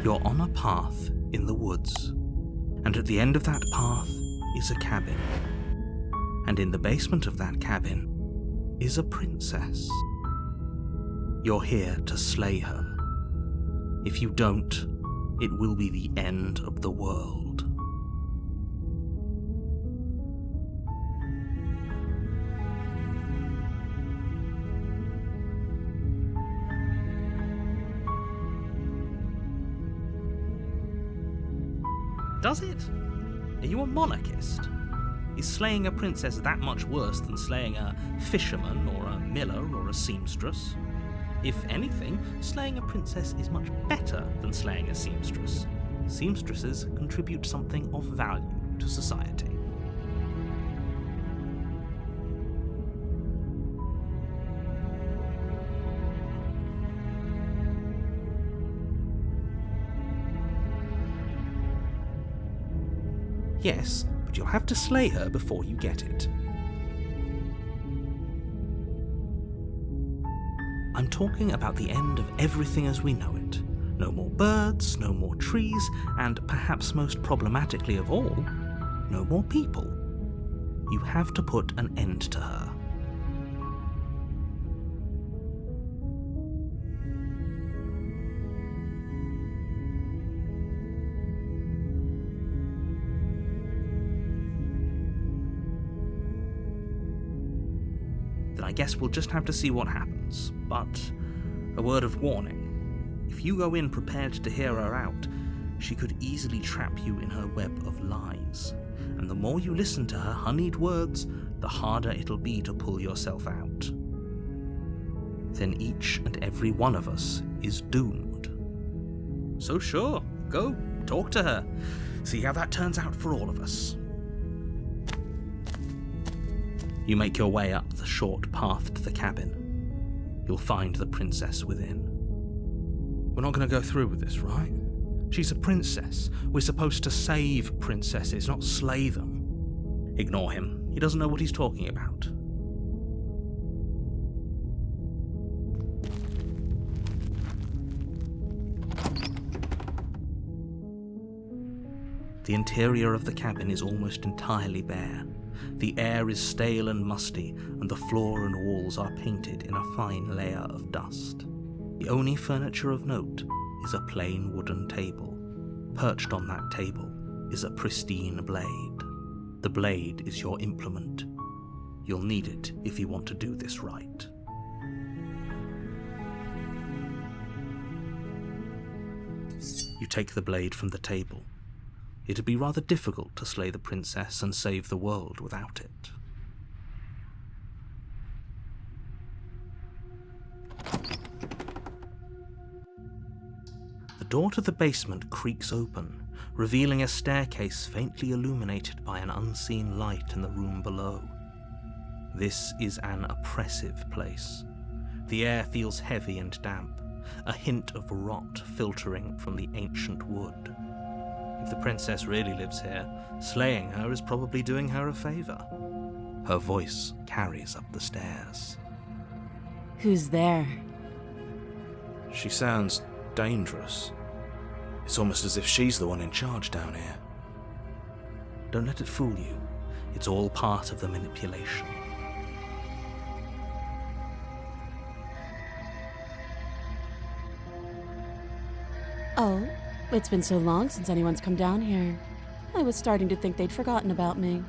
You're on a path in the woods, and at the end of that path is a cabin. And in the basement of that cabin is a princess. You're here to slay her. If you don't, it will be the end of the world. Does it? Are you a monarchist? Is slaying a princess that much worse than slaying a fisherman or a miller or a seamstress? If anything, slaying a princess is much better than slaying a seamstress. Seamstresses contribute something of value to society. Yes, but you'll have to slay her before you get it. I'm talking about the end of everything as we know it. No more birds, no more trees, and perhaps most problematically of all, no more people. You have to put an end to her. Then I guess we'll just have to see what happens. But a word of warning. If you go in prepared to hear her out, she could easily trap you in her web of lies. And the more you listen to her honeyed words, the harder it'll be to pull yourself out. Then each and every one of us is doomed. So sure, go, talk to her. See how that turns out for all of us. You make your way up the short path to the cabin. You'll find the princess within. We're not going to go through with this, right? She's a princess. We're supposed to save princesses, not slay them. Ignore him. He doesn't know what he's talking about. The interior of the cabin is almost entirely bare. The air is stale and musty, and the floor and walls are painted in a fine layer of dust. The only furniture of note is a plain wooden table. Perched on that table is a pristine blade. The blade is your implement. You'll need it if you want to do this right. You take the blade from the table. It'd be rather difficult to slay the princess and save the world without it. The door to the basement creaks open, revealing a staircase faintly illuminated by an unseen light in the room below. This is an oppressive place. The air feels heavy and damp, a hint of rot filtering from the ancient wood. If the princess really lives here, slaying her is probably doing her a favour. Her voice carries up the stairs. Who's there? She sounds dangerous. It's almost as if she's the one in charge down here. Don't let it fool you. It's all part of the manipulation. Oh, it's been so long since anyone's come down here. I was starting to think they'd forgotten about me.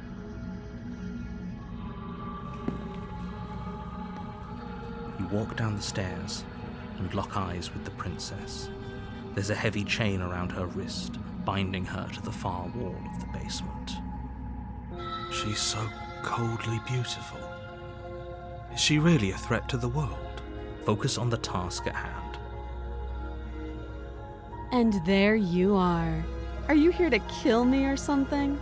You walk down the stairs and lock eyes with the princess. There's a heavy chain around her wrist, binding her to the far wall of the basement. She's so coldly beautiful. Is she really a threat to the world? Focus on the task at hand. And there you are. Are you here to kill me or something?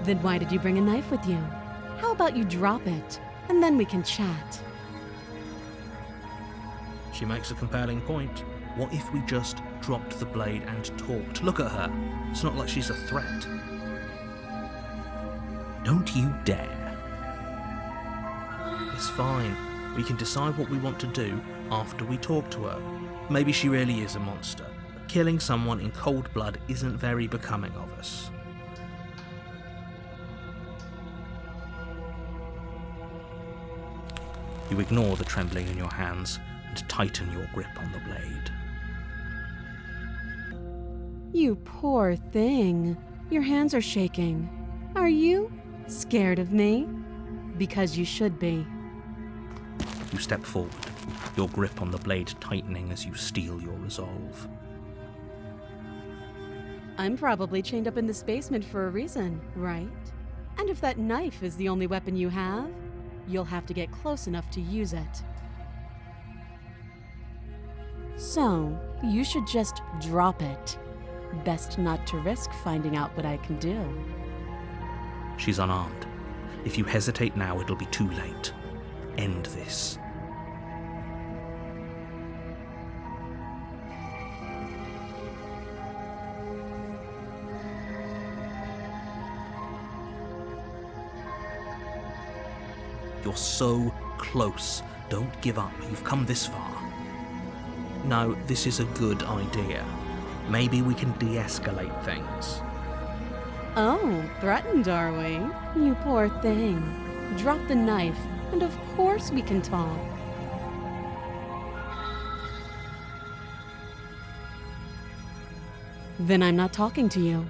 Then why did you bring a knife with you? How about you drop it, and then we can chat? She makes a compelling point. What if we just dropped the blade and talked? Look at her. It's not like she's a threat. Don't you dare. It's fine. We can decide what we want to do after we talk to her. Maybe she really is a monster. Killing someone in cold blood isn't very becoming of us. You ignore the trembling in your hands and tighten your grip on the blade. You poor thing. Your hands are shaking. Are you scared of me? Because you should be. You step forward, your grip on the blade tightening as you steel your resolve. I'm probably chained up in this basement for a reason, right? And if that knife is the only weapon you have, you'll have to get close enough to use it. So, you should just drop it. Best not to risk finding out what I can do. She's unarmed. If you hesitate now, it'll be too late. End this. You're so close. Don't give up. You've come this far. No, this is a good idea. Maybe we can de-escalate things. Oh, threatened, are we? You poor thing. Drop the knife, and of course we can talk. Then I'm not talking to you.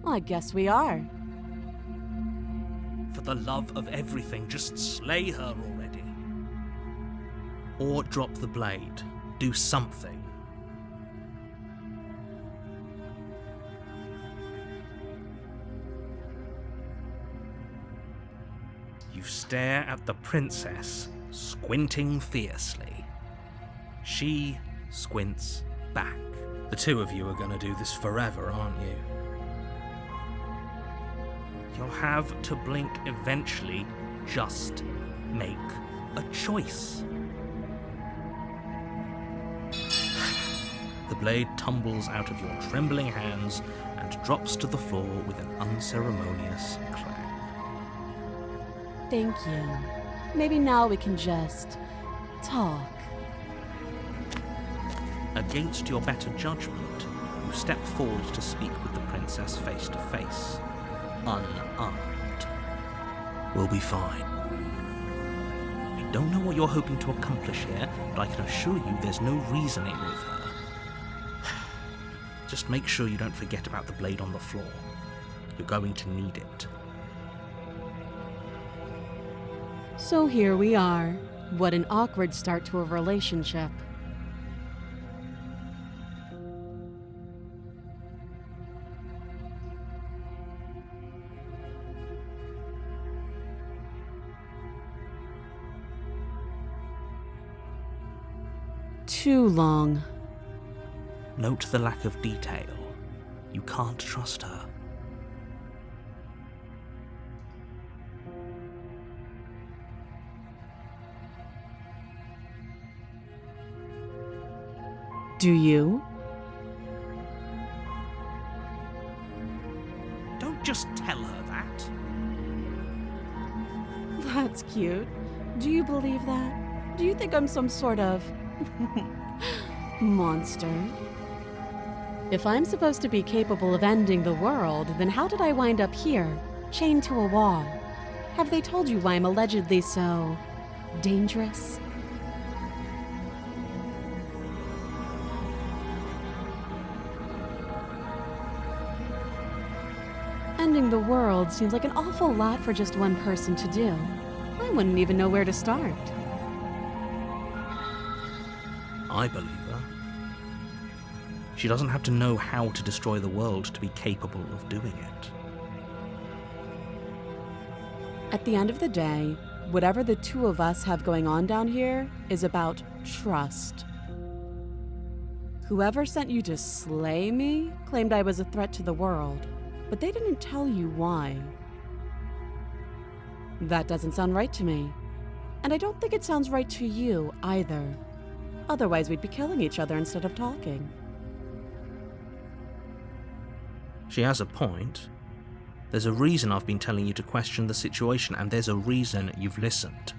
I guess we are. For the love of everything, just slay her already. Or drop the blade. Do something. You stare at the princess, squinting fiercely. She squints back. The two of you are gonna do this forever, aren't you? You'll have to blink eventually. Just make a choice. The blade tumbles out of your trembling hands and drops to the floor with an unceremonious clang. Thank you. Maybe now we can just talk. Against your better judgment, you step forward to speak with the princess face to face. Unarmed. We'll be fine. I don't know what you're hoping to accomplish here, but I can assure you there's no reasoning with her. Just make sure you don't forget about the blade on the floor. You're going to need it. So here we are. What an awkward start to a relationship. Too long. Note the lack of detail. You can't trust her. Do you? Don't just tell her that. That's cute. Do you believe that? Do you think I'm some sort of monster? If I'm supposed to be capable of ending the world, then how did I wind up here, chained to a wall? Have they told you why I'm allegedly so dangerous? Ending the world seems like an awful lot for just one person to do. I wouldn't even know where to start. I believe her. She doesn't have to know how to destroy the world to be capable of doing it. At the end of the day, whatever the two of us have going on down here is about trust. Whoever sent you to slay me claimed I was a threat to the world, but they didn't tell you why. That doesn't sound right to me. And I don't think it sounds right to you, either. Otherwise, we'd be killing each other instead of talking. She has a point. There's a reason I've been telling you to question the situation, and there's a reason you've listened.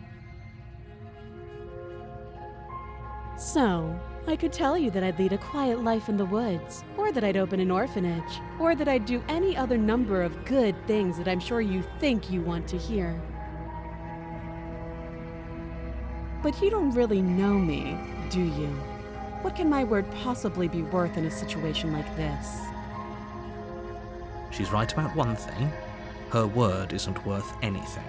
So, I could tell you that I'd lead a quiet life in the woods, or that I'd open an orphanage, or that I'd do any other number of good things that I'm sure you think you want to hear. But you don't really know me, do you? What can my word possibly be worth in a situation like this? She's right about one thing. Her word isn't worth anything.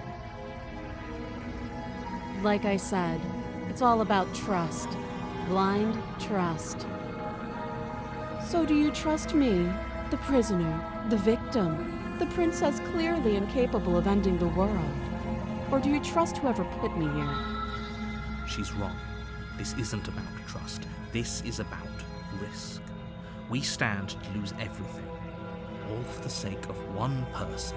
Like I said, it's all about trust. Blind trust. So do you trust me, the prisoner, the victim, the princess clearly incapable of ending the world? Or do you trust whoever put me here? She's wrong. This isn't about trust. This is about risk. We stand to lose everything, all for the sake of one person,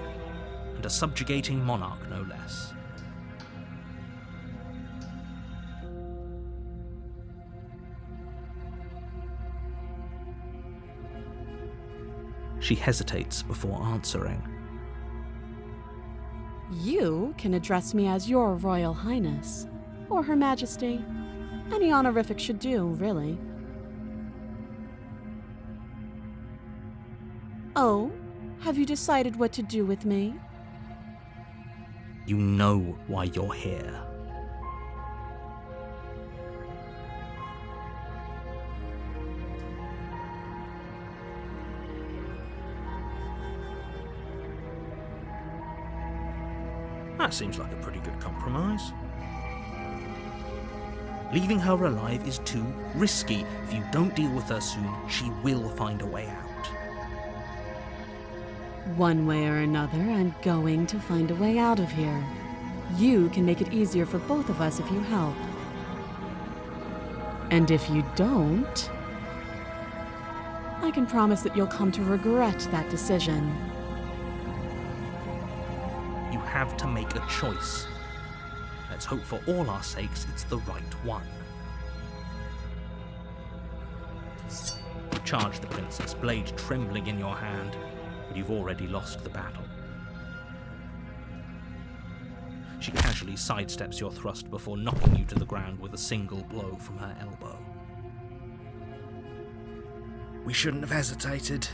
and a subjugating monarch no less. She hesitates before answering. You can address me as Your Royal Highness, or Her Majesty. Any honorific should do, really. Oh, have you decided what to do with me? You know why you're here. That seems like a pretty good compromise. Leaving her alive is too risky. If you don't deal with her soon, she will find a way out. One way or another, I'm going to find a way out of here. You can make it easier for both of us if you help. And if you don't, I can promise that you'll come to regret that decision. You have to make a choice. Let's hope for all our sakes it's the right one. You charge the princess, blade trembling in your hand, but you've already lost the battle. She casually sidesteps your thrust before knocking you to the ground with a single blow from her elbow. We shouldn't have hesitated.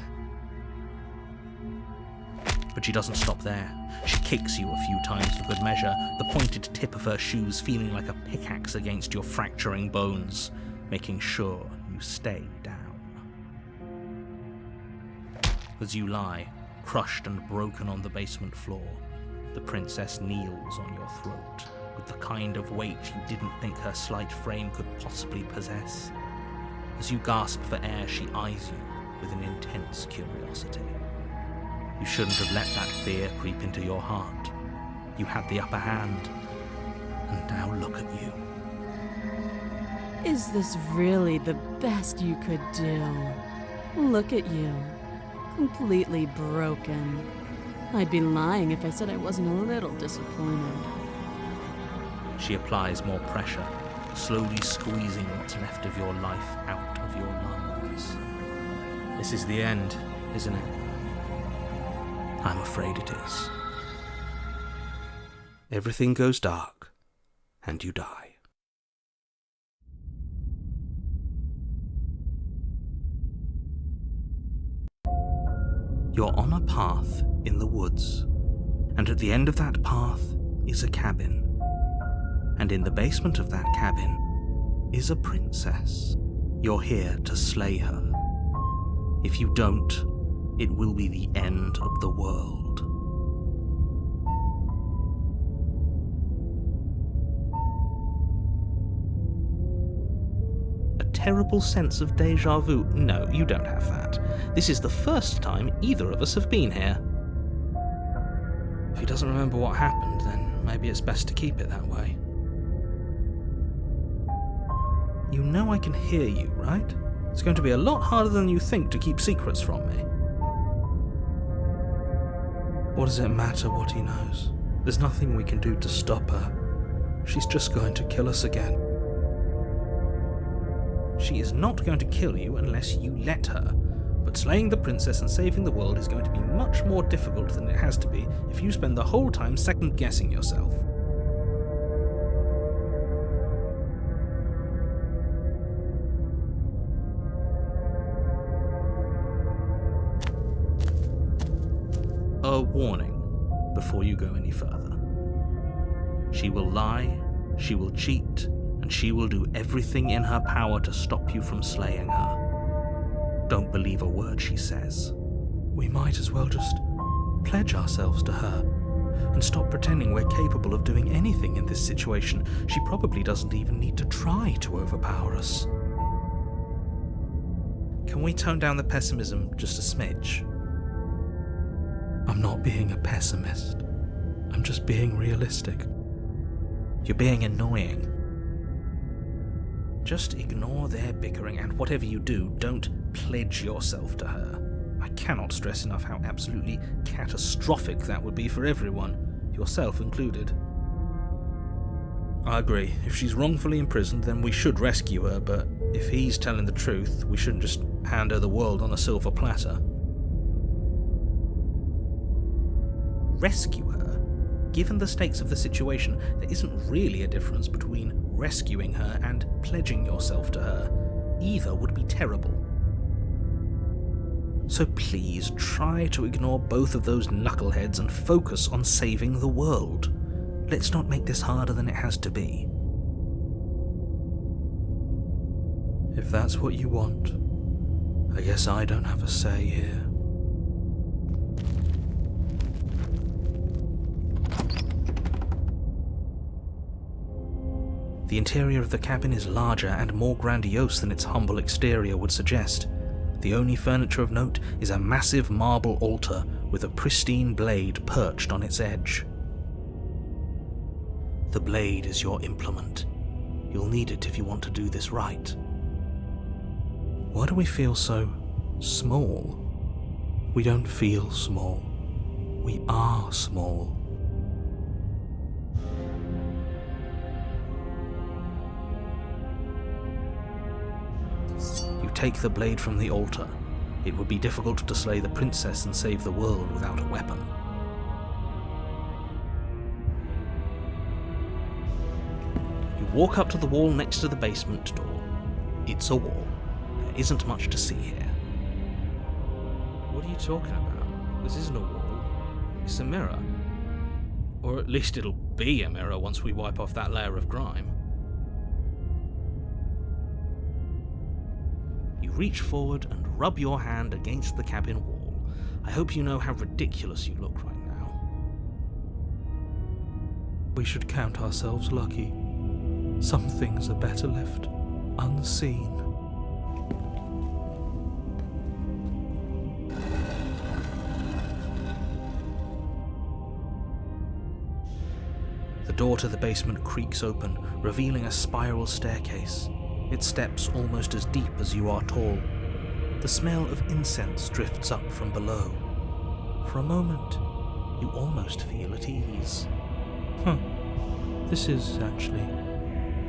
But she doesn't stop there. She kicks you a few times for good measure, the pointed tip of her shoes feeling like a pickaxe against your fracturing bones, making sure you stay down. As you lie, crushed and broken on the basement floor, the princess kneels on your throat, with the kind of weight you didn't think her slight frame could possibly possess. As you gasp for air, she eyes you with an intense curiosity. You shouldn't have let that fear creep into your heart. You had the upper hand, and now look at you. Is this really the best you could do? Look at you, completely broken. I'd be lying if I said I wasn't a little disappointed. She applies more pressure, slowly squeezing what's left of your life out of your lungs. This is the end, isn't it? I'm afraid it is. Everything goes dark, and you die. You're on a path in the woods, and at the end of that path is a cabin. And in the basement of that cabin is a princess. You're here to slay her. If you don't, it will be the end of the world. A terrible sense of déjà vu. No, you don't have that. This is the first time either of us have been here. If he doesn't remember what happened, then maybe it's best to keep it that way. You know I can hear you, right? It's going to be a lot harder than you think to keep secrets from me. What does it matter what he knows? There's nothing we can do to stop her. She's just going to kill us again. She is not going to kill you unless you let her, but slaying the princess and saving the world is going to be much more difficult than it has to be if you spend the whole time second-guessing yourself. A warning before you go any further. She will lie, she will cheat, and she will do everything in her power to stop you from slaying her. Don't believe a word she says. We might as well just pledge ourselves to her and stop pretending we're capable of doing anything in this situation. She probably doesn't even need to try to overpower us. Can we tone down the pessimism just a smidge? I'm not being a pessimist. I'm just being realistic. You're being annoying. Just ignore their bickering, and whatever you do, don't pledge yourself to her. I cannot stress enough how absolutely catastrophic that would be for everyone, yourself included. I agree. If she's wrongfully imprisoned, then we should rescue her, but if he's telling the truth, we shouldn't just hand her the world on a silver platter. Rescue her? Given the stakes of the situation, there isn't really a difference between rescuing her and pledging yourself to her. Either would be terrible. So please try to ignore both of those knuckleheads and focus on saving the world. Let's not make this harder than it has to be. If that's what you want, I guess I don't have a say here. The interior of the cabin is larger and more grandiose than its humble exterior would suggest. The only furniture of note is a massive marble altar with a pristine blade perched on its edge. The blade is your implement. You'll need it if you want to do this right. Why do we feel so small? We don't feel small. We are small. You take the blade from the altar. It would be difficult to slay the princess and save the world without a weapon. You walk up to the wall next to the basement door. It's a wall. There isn't much to see here. What are you talking about? This isn't a wall. It's a mirror. Or at least it'll be a mirror once we wipe off that layer of grime. You reach forward and rub your hand against the cabin wall. I hope you know how ridiculous you look right now. We should count ourselves lucky. Some things are better left unseen. The door to the basement creaks open, revealing a spiral staircase. Its steps almost as deep as you are tall. The smell of incense drifts up from below. For a moment, you almost feel at ease. This is actually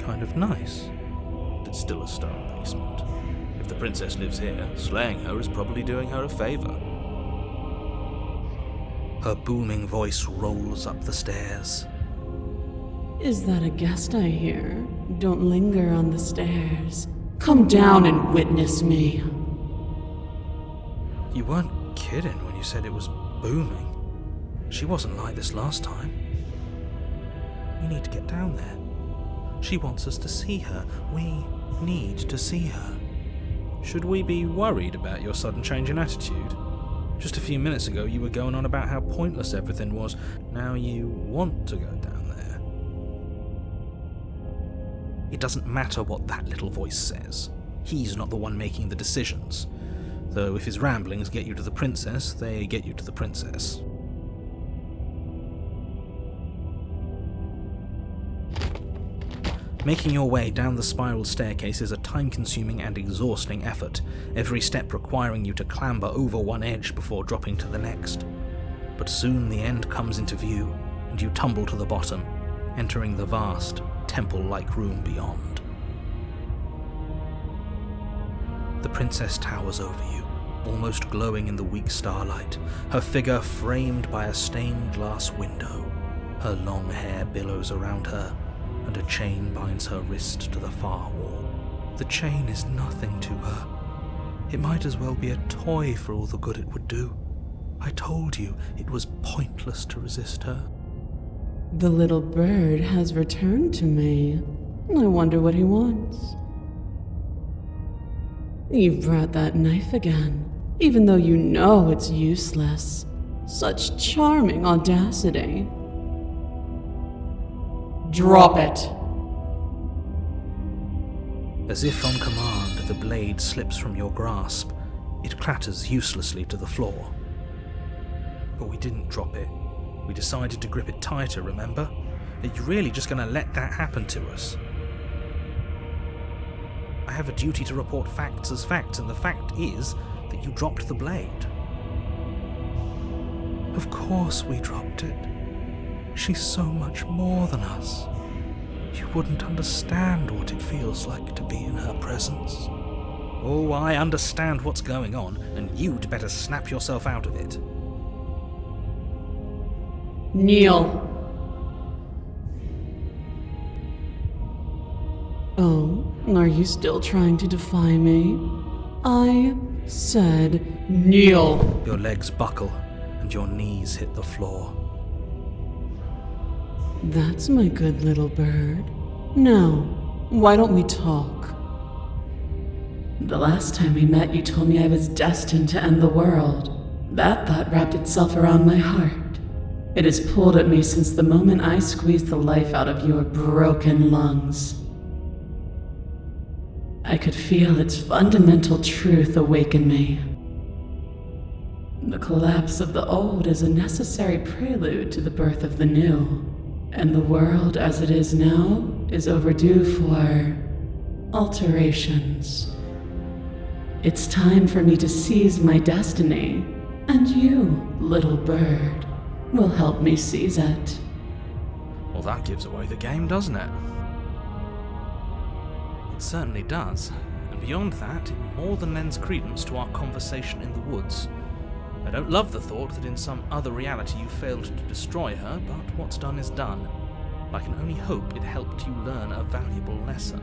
kind of nice. It's still a stone basement. If the princess lives here, slaying her is probably doing her a favor. Her booming voice rolls up the stairs. Is that a guest I hear? Don't linger on the stairs. Come down and witness me. You weren't kidding when you said it was booming. She wasn't like this last time. We need to get down there. She wants us to see her. We need to see her. Should we be worried about your sudden change in attitude? Just a few minutes ago you were going on about how pointless everything was. Now you want to go down there. It doesn't matter what that little voice says. He's not the one making the decisions. Though if his ramblings get you to the princess, they get you to the princess. Making your way down the spiral staircase is a time-consuming and exhausting effort, every step requiring you to clamber over one edge before dropping to the next. But soon the end comes into view, and you tumble to the bottom, entering the vast, temple-like room beyond. The princess towers over you, almost glowing in the weak starlight, her figure framed by a stained glass window. Her long hair billows around her, and a chain binds her wrist to the far wall. The chain is nothing to her. It might as well be a toy for all the good it would do. I told you it was pointless to resist her. The little bird has returned to me. I wonder what he wants. You brought that knife again, even though you know it's useless. Such charming audacity. Drop it! As if on command, the blade slips from your grasp. It clatters uselessly to the floor. But we didn't drop it. We decided to grip it tighter, remember? Are you really just going to let that happen to us? I have a duty to report facts as facts, and the fact is that you dropped the blade. Of course we dropped it. She's so much more than us. You wouldn't understand what it feels like to be in her presence. Oh, I understand what's going on, and you'd better snap yourself out of it. Kneel. Oh, are you still trying to defy me? I said kneel. Your legs buckle, and your knees hit the floor. That's my good little bird. Now, why don't we talk? The last time we met, you told me I was destined to end the world. That thought wrapped itself around my heart. It has pulled at me since the moment I squeezed the life out of your broken lungs. I could feel its fundamental truth awaken me. The collapse of the old is a necessary prelude to the birth of the new, and the world as it is now is overdue for alterations. It's time for me to seize my destiny, and you, little bird, will help me seize it. Well, that gives away the game, doesn't it? It certainly does. And beyond that, it more than lends credence to our conversation in the woods. I don't love the thought that in some other reality you failed to destroy her, but what's done is done. I can only hope it helped you learn a valuable lesson.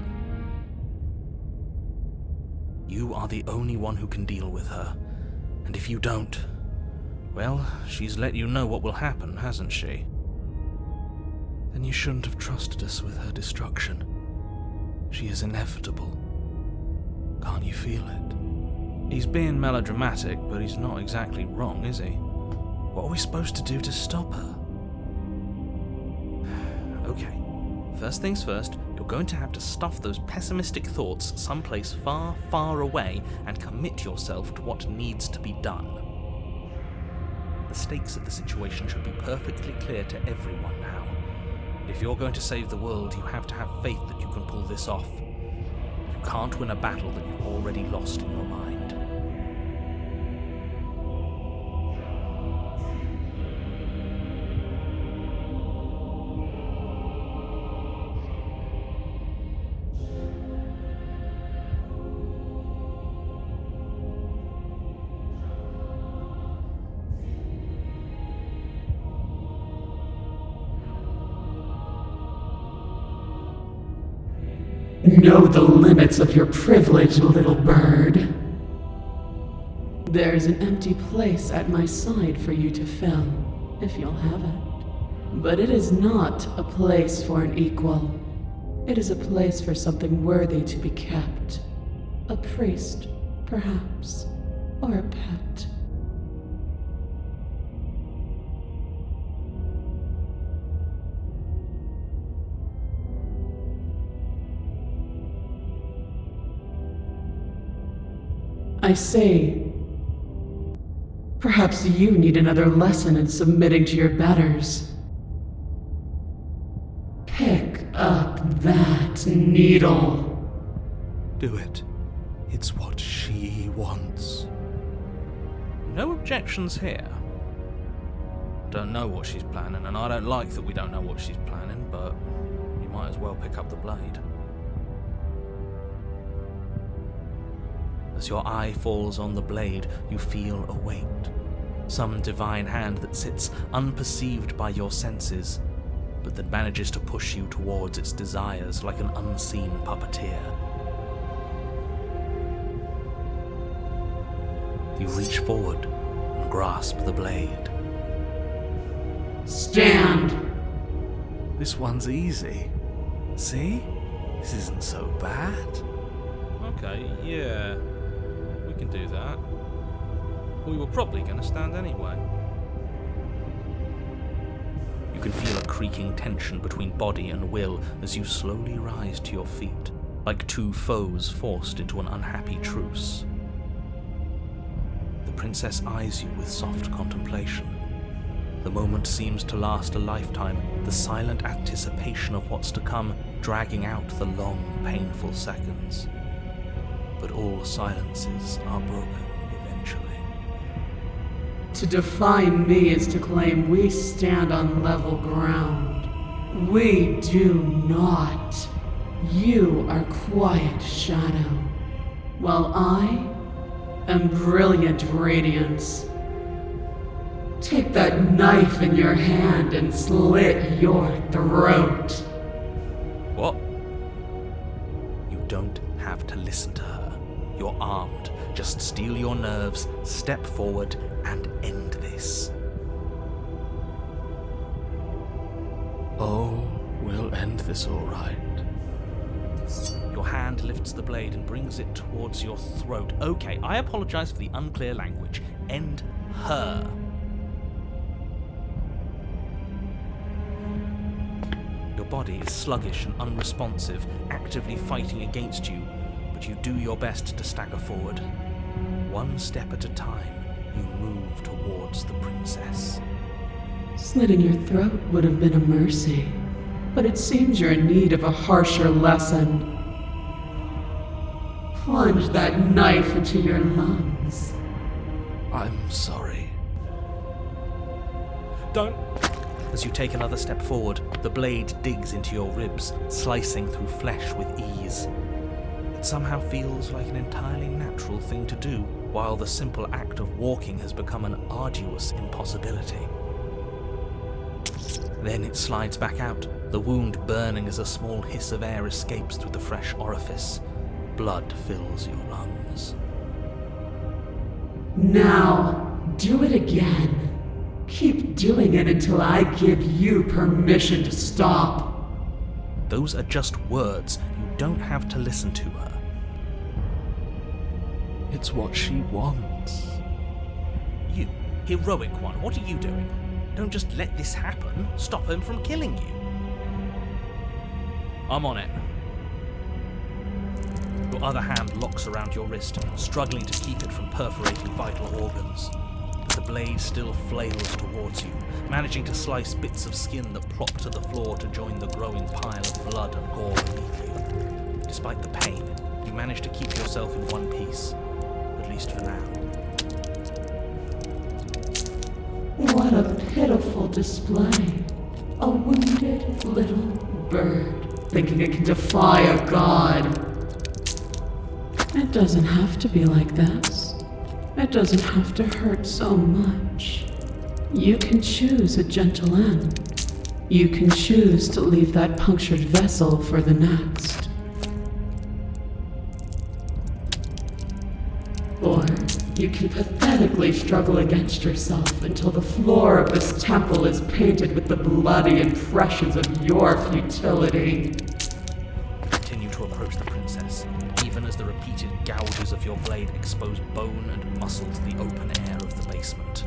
You are the only one who can deal with her, and if you don't, well, she's let you know what will happen, hasn't she? Then you shouldn't have trusted us with her destruction. She is inevitable. Can't you feel it? He's being melodramatic, but he's not exactly wrong, is he? What are we supposed to do to stop her? Okay, first things first, you're going to have to stuff those pessimistic thoughts someplace far, far away and commit yourself to what needs to be done. The stakes of the situation should be perfectly clear to everyone now. If you're going to save the world, you have to have faith that you can pull this off. You can't win a battle that you've already lost in your mind. Know the limits of your privilege, little bird. There's an empty place at my side for you to fill, if you'll have it. But it is not a place for an equal. It is a place for something worthy to be kept. A priest, perhaps, or a pet. I say, perhaps you need another lesson in submitting to your betters. Pick up that needle. Do it. It's what she wants. No objections here. don't know what she's planning, and I don't like that we don't know what she's planning, but you might as well pick up the blade. As your eye falls on the blade, you feel a weight. Some divine hand that sits unperceived by your senses, but that manages to push you towards its desires like an unseen puppeteer. You reach forward and grasp the blade. Stand! This one's easy. See? This isn't so bad. Okay, yeah. We can do that. We were probably going to stand anyway. You can feel a creaking tension between body and will as you slowly rise to your feet, like two foes forced into an unhappy truce. The princess eyes you with soft contemplation. The moment seems to last a lifetime, the silent anticipation of what's to come dragging out the long, painful seconds. But all silences are broken eventually. To defy me is to claim we stand on level ground. We do not. You are quiet shadow, while I am brilliant radiance. Take that knife in your hand and slit your throat. What? You don't have to listen to her. You're armed. Just steel your nerves, step forward, and end this. Oh, we'll end this all right. Your hand lifts the blade and brings it towards your throat. Okay, I apologize for the unclear language. End her. Your body is sluggish and unresponsive, actively fighting against you, but you do your best to stagger forward. One step at a time, you move towards the princess. Slitting your throat would have been a mercy, but it seems you're in need of a harsher lesson. Plunge that knife into your lungs. I'm sorry. Don't. As you take another step forward, the blade digs into your ribs, slicing through flesh with ease. It somehow feels like an entirely natural thing to do, while the simple act of walking has become an arduous impossibility. Then it slides back out, the wound burning as a small hiss of air escapes through the fresh orifice. Blood fills your lungs. Now, do it again. Keep doing it until I give you permission to stop. Those are just words. You don't have to listen to her. It's what she wants. You, heroic one, what are you doing? Don't just let this happen. Stop him from killing you. I'm on it. Your other hand locks around your wrist, struggling to keep it from perforating vital organs. The blade still flails towards you, managing to slice bits of skin that plop to the floor to join the growing pile of blood and gore beneath you. Despite the pain, you manage to keep yourself in one piece, at least for now. What a pitiful display. A wounded little bird, thinking it can defy a god. It doesn't have to be like this. It doesn't have to hurt so much. You can choose a gentle end. You can choose to leave that punctured vessel for the next. Or you can pathetically struggle against yourself until the floor of this temple is painted with the bloody impressions of your futility. Continue to approach the princess, even as the repeated gouges of your blade expose bone and muscle to the open air of the basement.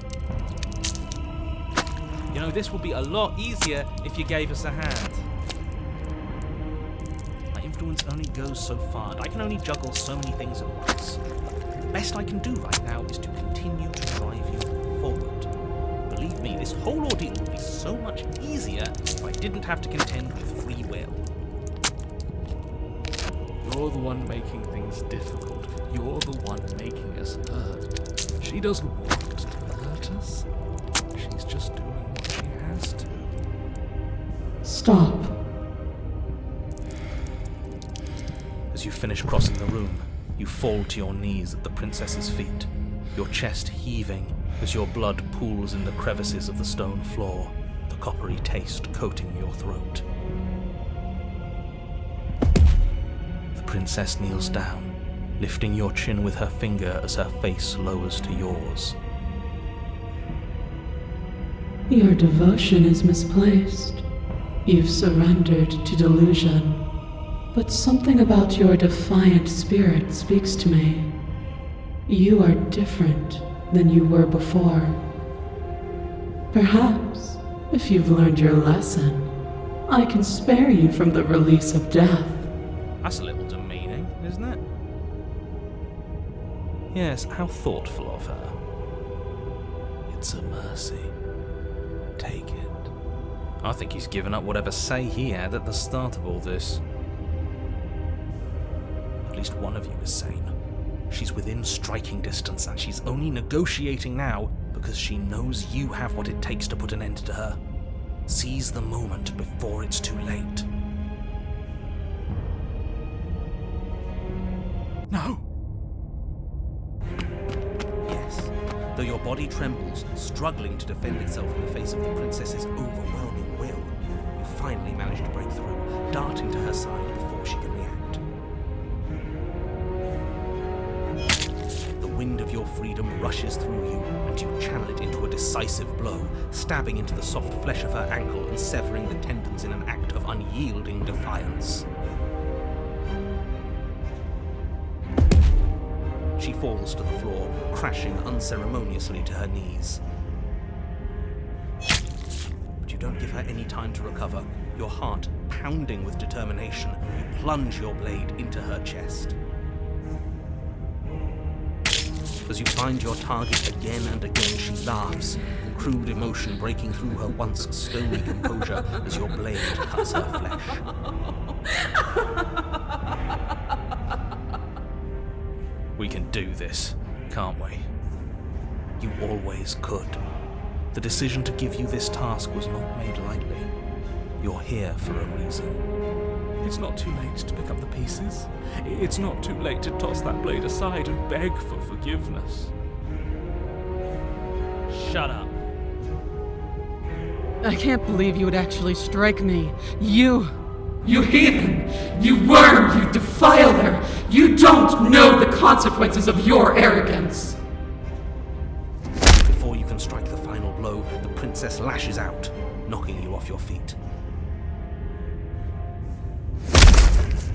You know, this would be a lot easier if you gave us a hand. My influence only goes so far, and I can only juggle so many things at once. The best I can do right now is to continue to drive you forward. Believe me, this whole ordeal would be so much easier if I didn't have to contend with free will. You're the one making things difficult. You're the one making us hurt. She doesn't want to hurt us. She's just doing what Stop. As you finish crossing the room, you fall to your knees at the princess's feet, your chest heaving as your blood pools in the crevices of the stone floor, the coppery taste coating your throat. The princess kneels down, lifting your chin with her finger as her face lowers to yours. Your devotion is misplaced. You've surrendered to delusion. But something about your defiant spirit speaks to me. You are different than you were before. Perhaps, if you've learned your lesson, I can spare you from the release of death. That's a little demeaning, isn't it? Yes, how thoughtful of her. It's a mercy. Take it. I think he's given up whatever say he had at the start of all this. At least one of you is sane. She's within striking distance, and she's only negotiating now because she knows you have what it takes to put an end to her. Seize the moment before it's too late. No! Yes, though your body trembles, struggling to defend itself in the face of the princess's overwhelming will, you finally manage to break through, darting to her side before she can react. The wind of your freedom rushes through you, and you channel it into a decisive blow, stabbing into the soft flesh of her ankle and severing the tendons in an act of unyielding defiance. She falls to the floor, crashing unceremoniously to her knees. But you don't give her any time to recover. Your heart pounding with determination, you plunge your blade into her chest. As you find your target again and again, she laughs, crude emotion breaking through her once stony composure as your blade cuts her flesh. We can do this, can't we? You always could. The decision to give you this task was not made lightly. You're here for a reason. It's not too late to pick up the pieces. It's not too late to toss that blade aside and beg for forgiveness. Shut up. I can't believe you would actually strike me. You heathen! You worm! You defiler! You don't know the consequences of your arrogance! Before you can strike the final blow, the princess lashes out, knocking you off your feet.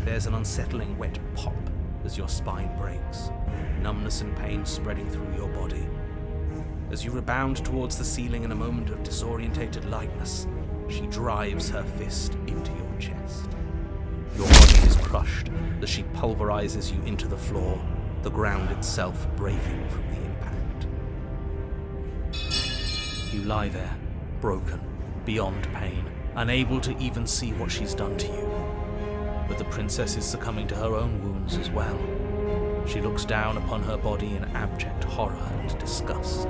There's an unsettling wet pop as your spine breaks, numbness and pain spreading through your body. As you rebound towards the ceiling in a moment of disorientated lightness, she drives her fist into your chest. Your body is crushed as she pulverizes you into the floor, the ground itself breaking from the impact. You lie there, broken, beyond pain, unable to even see what she's done to you. But the princess is succumbing to her own wounds as well. She looks down upon her body in abject horror and disgust.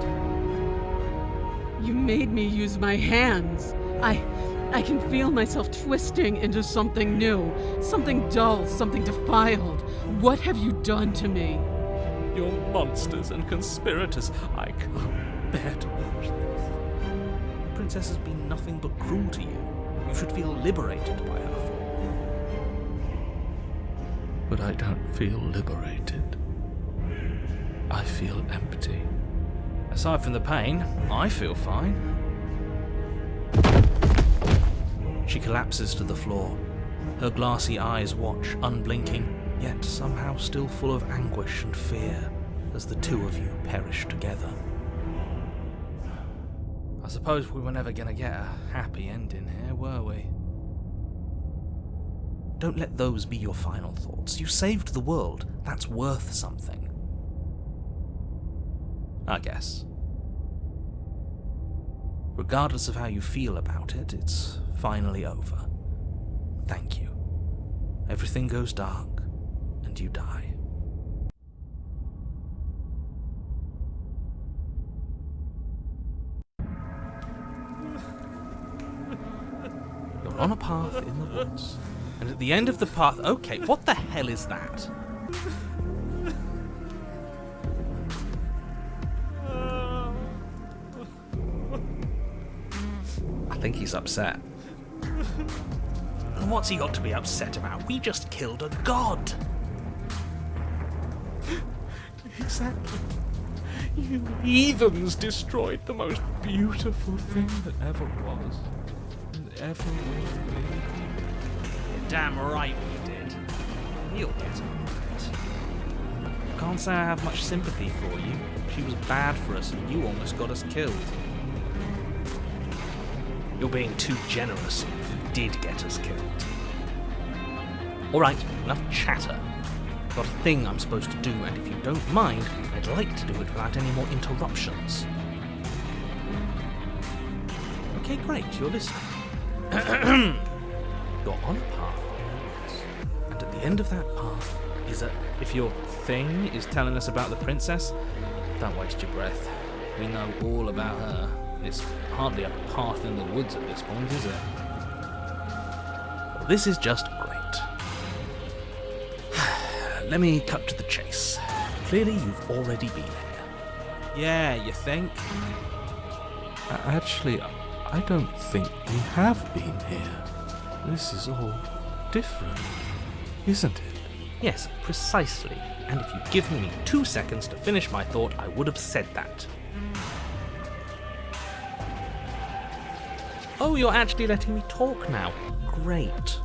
You made me use my hands. I can feel myself twisting into something new, something dull, something defiled. What have you done to me? You're monsters and conspirators. I can't bear to watch this. The princess has been nothing but cruel to you. You should feel liberated by her fall. But I don't feel liberated. I feel empty. Aside from the pain, I feel fine. She collapses to the floor. Her glassy eyes watch, unblinking, yet somehow still full of anguish and fear, as the two of you perish together. I suppose we were never gonna get a happy ending here, were we? Don't let those be your final thoughts. You saved the world. That's worth something. I guess. Regardless of how you feel about it, it's finally over. Thank you. Everything goes dark, and you die. Your on a path in the woods. And at the end of the path... Okay, what the hell is that? I think he's upset. And what's he got to be upset about? We just killed a god! Exactly. You heathens destroyed the most beautiful thing that ever was, and ever will be. You're damn right we did. You'll get over it. Can't say I have much sympathy for you. She was bad for us and you almost got us killed. You're being too generous. You did get us killed. Alright, enough chatter. I've got a thing I'm supposed to do, and if you don't mind, I'd like to do it without any more interruptions. Okay, great, you're listening. You're on a path in the woods, and at the end of that path is a... If your thing is telling us about the princess, don't waste your breath. We know all about her. It's hardly a path in the woods at this point, is it? Well, this is just great. Let me cut to the chase. Clearly you've already been here. Yeah, you think? Actually, I don't think we have been here. This is all different, isn't it? Yes, precisely. And if you'd given me 2 seconds to finish my thought, I would have said that. Oh, you're actually letting me talk now. Great.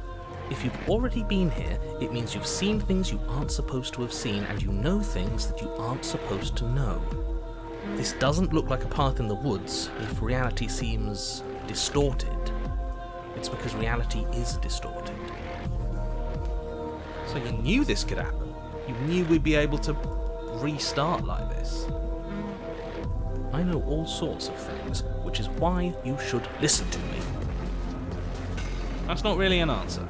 If you've already been here, it means you've seen things you aren't supposed to have seen, and you know things that you aren't supposed to know. This doesn't look like a path in the woods if reality seems distorted. It's because reality is distorted. So you knew this could happen. You knew we'd be able to restart like this. I know all sorts of things, which is why you should listen to me. That's not really an answer.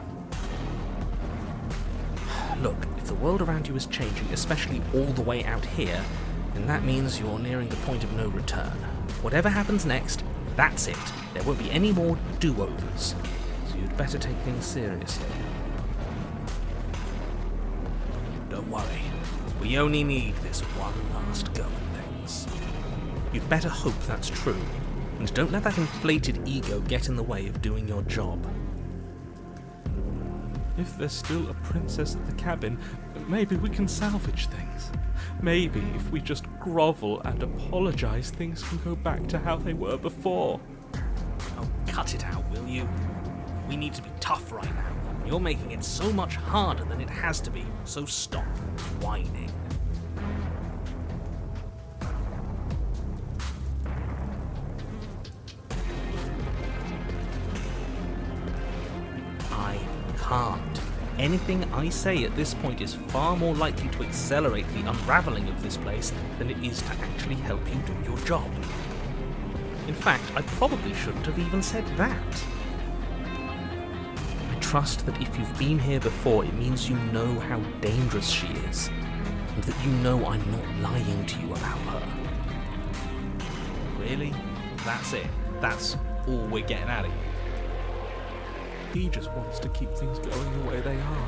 Look, if the world around you is changing, especially all the way out here, then that means you're nearing the point of no return. Whatever happens next, that's it. There won't be any more do-overs. So you'd better take things seriously. Don't worry. We only need this one last go at things. You'd better hope that's true, and don't let that inflated ego get in the way of doing your job. If there's still a princess at the cabin, maybe we can salvage things. Maybe if we just grovel and apologize, things can go back to how they were before. Oh, cut it out, will you? We need to be tough right now. You're making it so much harder than it has to be, so stop whining. I can't. Anything I say at this point is far more likely to accelerate the unraveling of this place than it is to actually help you do your job. In fact, I probably shouldn't have even said that. I trust that if you've been here before, it means you know how dangerous she is, and that you know I'm not lying to you about her. Really? That's it? That's all we're getting out of you? He just wants to keep things going the way they are.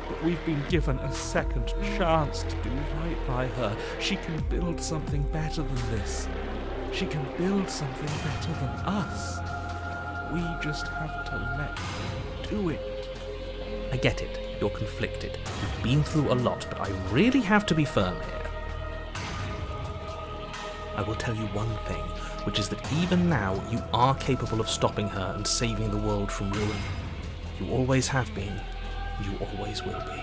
But we've been given a second chance to do right by her. She can build something better than this. She can build something better than us. We just have to let her do it. I get it. You're conflicted. You've been through a lot, but I really have to be firm here. I will tell you one thing, which is that even now you are capable of stopping her and saving the world from ruin. You always have been, and you always will be.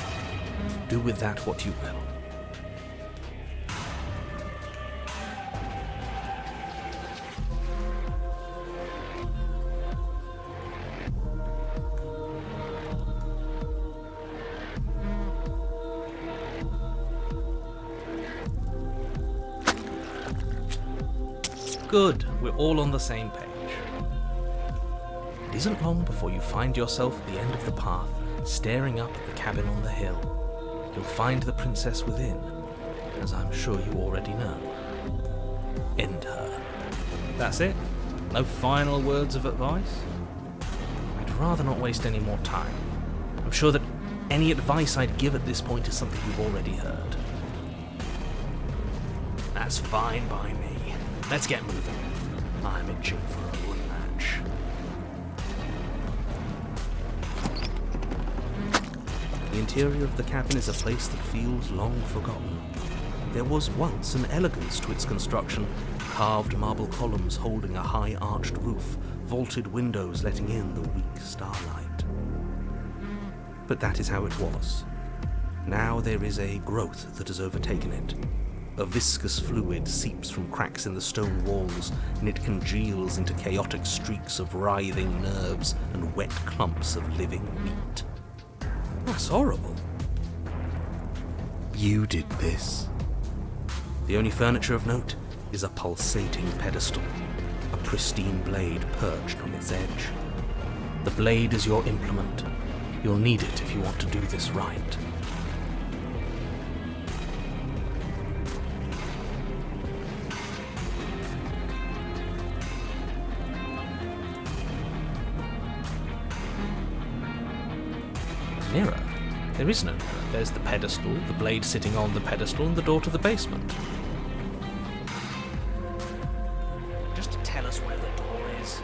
Do with that what you will. Good, we're all on the same page. It isn't long before you find yourself at the end of the path, staring up at the cabin on the hill. You'll find the princess within, as I'm sure you already know. End her. That's it? No final words of advice? I'd rather not waste any more time. I'm sure that any advice I'd give at this point is something you've already heard. That's fine by me. Let's get moving. I'm itching for a good match. The interior of the cabin is a place that feels long forgotten. There was once an elegance to its construction, carved marble columns holding a high arched roof, vaulted windows letting in the weak starlight. But that is how it was. Now there is a growth that has overtaken it. A viscous fluid seeps from cracks in the stone walls, and it congeals into chaotic streaks of writhing nerves and wet clumps of living meat. That's horrible. You did this. The only furniture of note is a pulsating pedestal, a pristine blade perched on its edge. The blade is your implement. You'll need it if you want to do this right. Mirror? There is no mirror. There's the pedestal, the blade sitting on the pedestal, and the door to the basement. Just to tell us where the door is.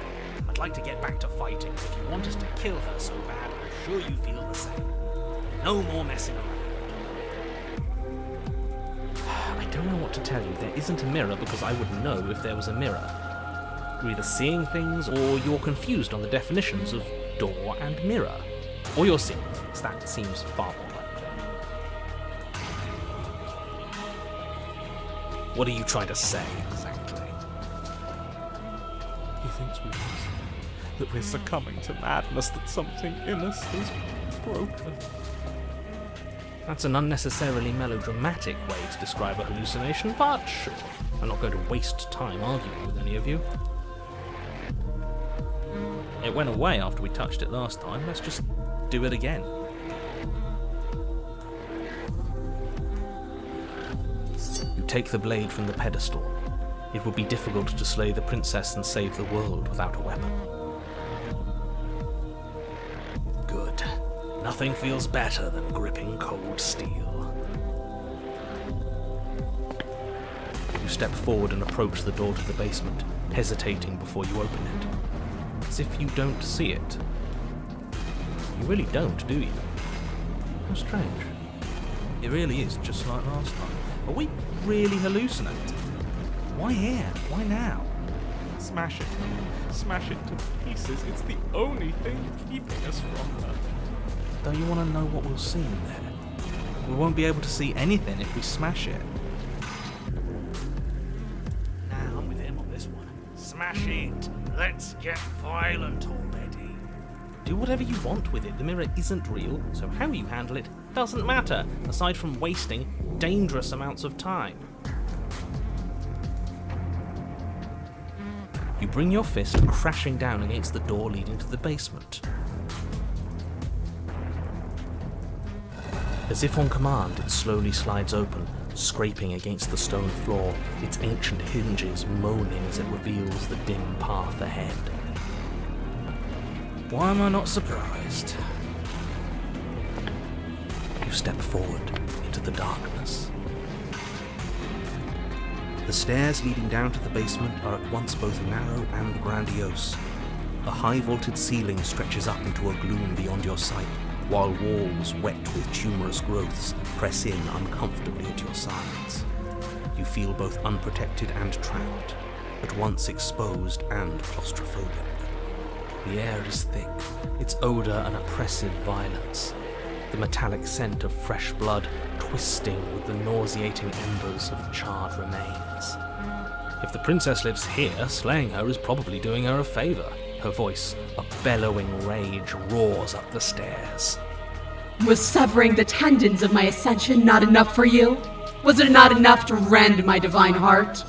I'd like to get back to fighting. If you want us to kill her so bad, I'm sure you feel the same. No more messing around. I don't know what to tell you. There isn't a mirror because I would know if there was a mirror. You're either seeing things or you're confused on the definitions of door and mirror. Or you're seeing things. That seems far more likely. What are you trying to say, exactly? He thinks that we're succumbing to madness, that something in us is broken. That's an unnecessarily melodramatic way to describe a hallucination, but sure. I'm not going to waste time arguing with any of you. It went away after we touched it last time. Let's just do it again. You take the blade from the pedestal. It would be difficult to slay the princess and save the world without a weapon. Good. Nothing feels better than gripping cold steel. You step forward and approach the door to the basement, hesitating before you open it. As if you don't see it. You really don't, do you? How strange. It really is just like last time. Are we really hallucinating? Why here? Why now? Smash it. Smash it to pieces. It's the only thing keeping us from her. Don't you want to know what we'll see in there? We won't be able to see anything if we smash it. Nah, I'm with him on this one. Smash it. Let's get violent already. Do whatever you want with it. The mirror isn't real, so how you handle it doesn't matter, aside from wasting dangerous amounts of time. You bring your fist crashing down against the door leading to the basement. As if on command, it slowly slides open, scraping against the stone floor, its ancient hinges moaning as it reveals the dim path ahead. Why am I not surprised? You step forward into the darkness. The stairs leading down to the basement are at once both narrow and grandiose. A high vaulted ceiling stretches up into a gloom beyond your sight, while walls wet with tumorous growths press in uncomfortably at your sides. You feel both unprotected and trapped, at once exposed and claustrophobic. The air is thick, its odour an oppressive violence, the metallic scent of fresh blood twisting with the nauseating embers of charred remains. If the princess lives here, slaying her is probably doing her a favour. Her voice, a bellowing rage, roars up the stairs. Was severing the tendons of my ascension not enough for you? Was it not enough to rend my divine heart?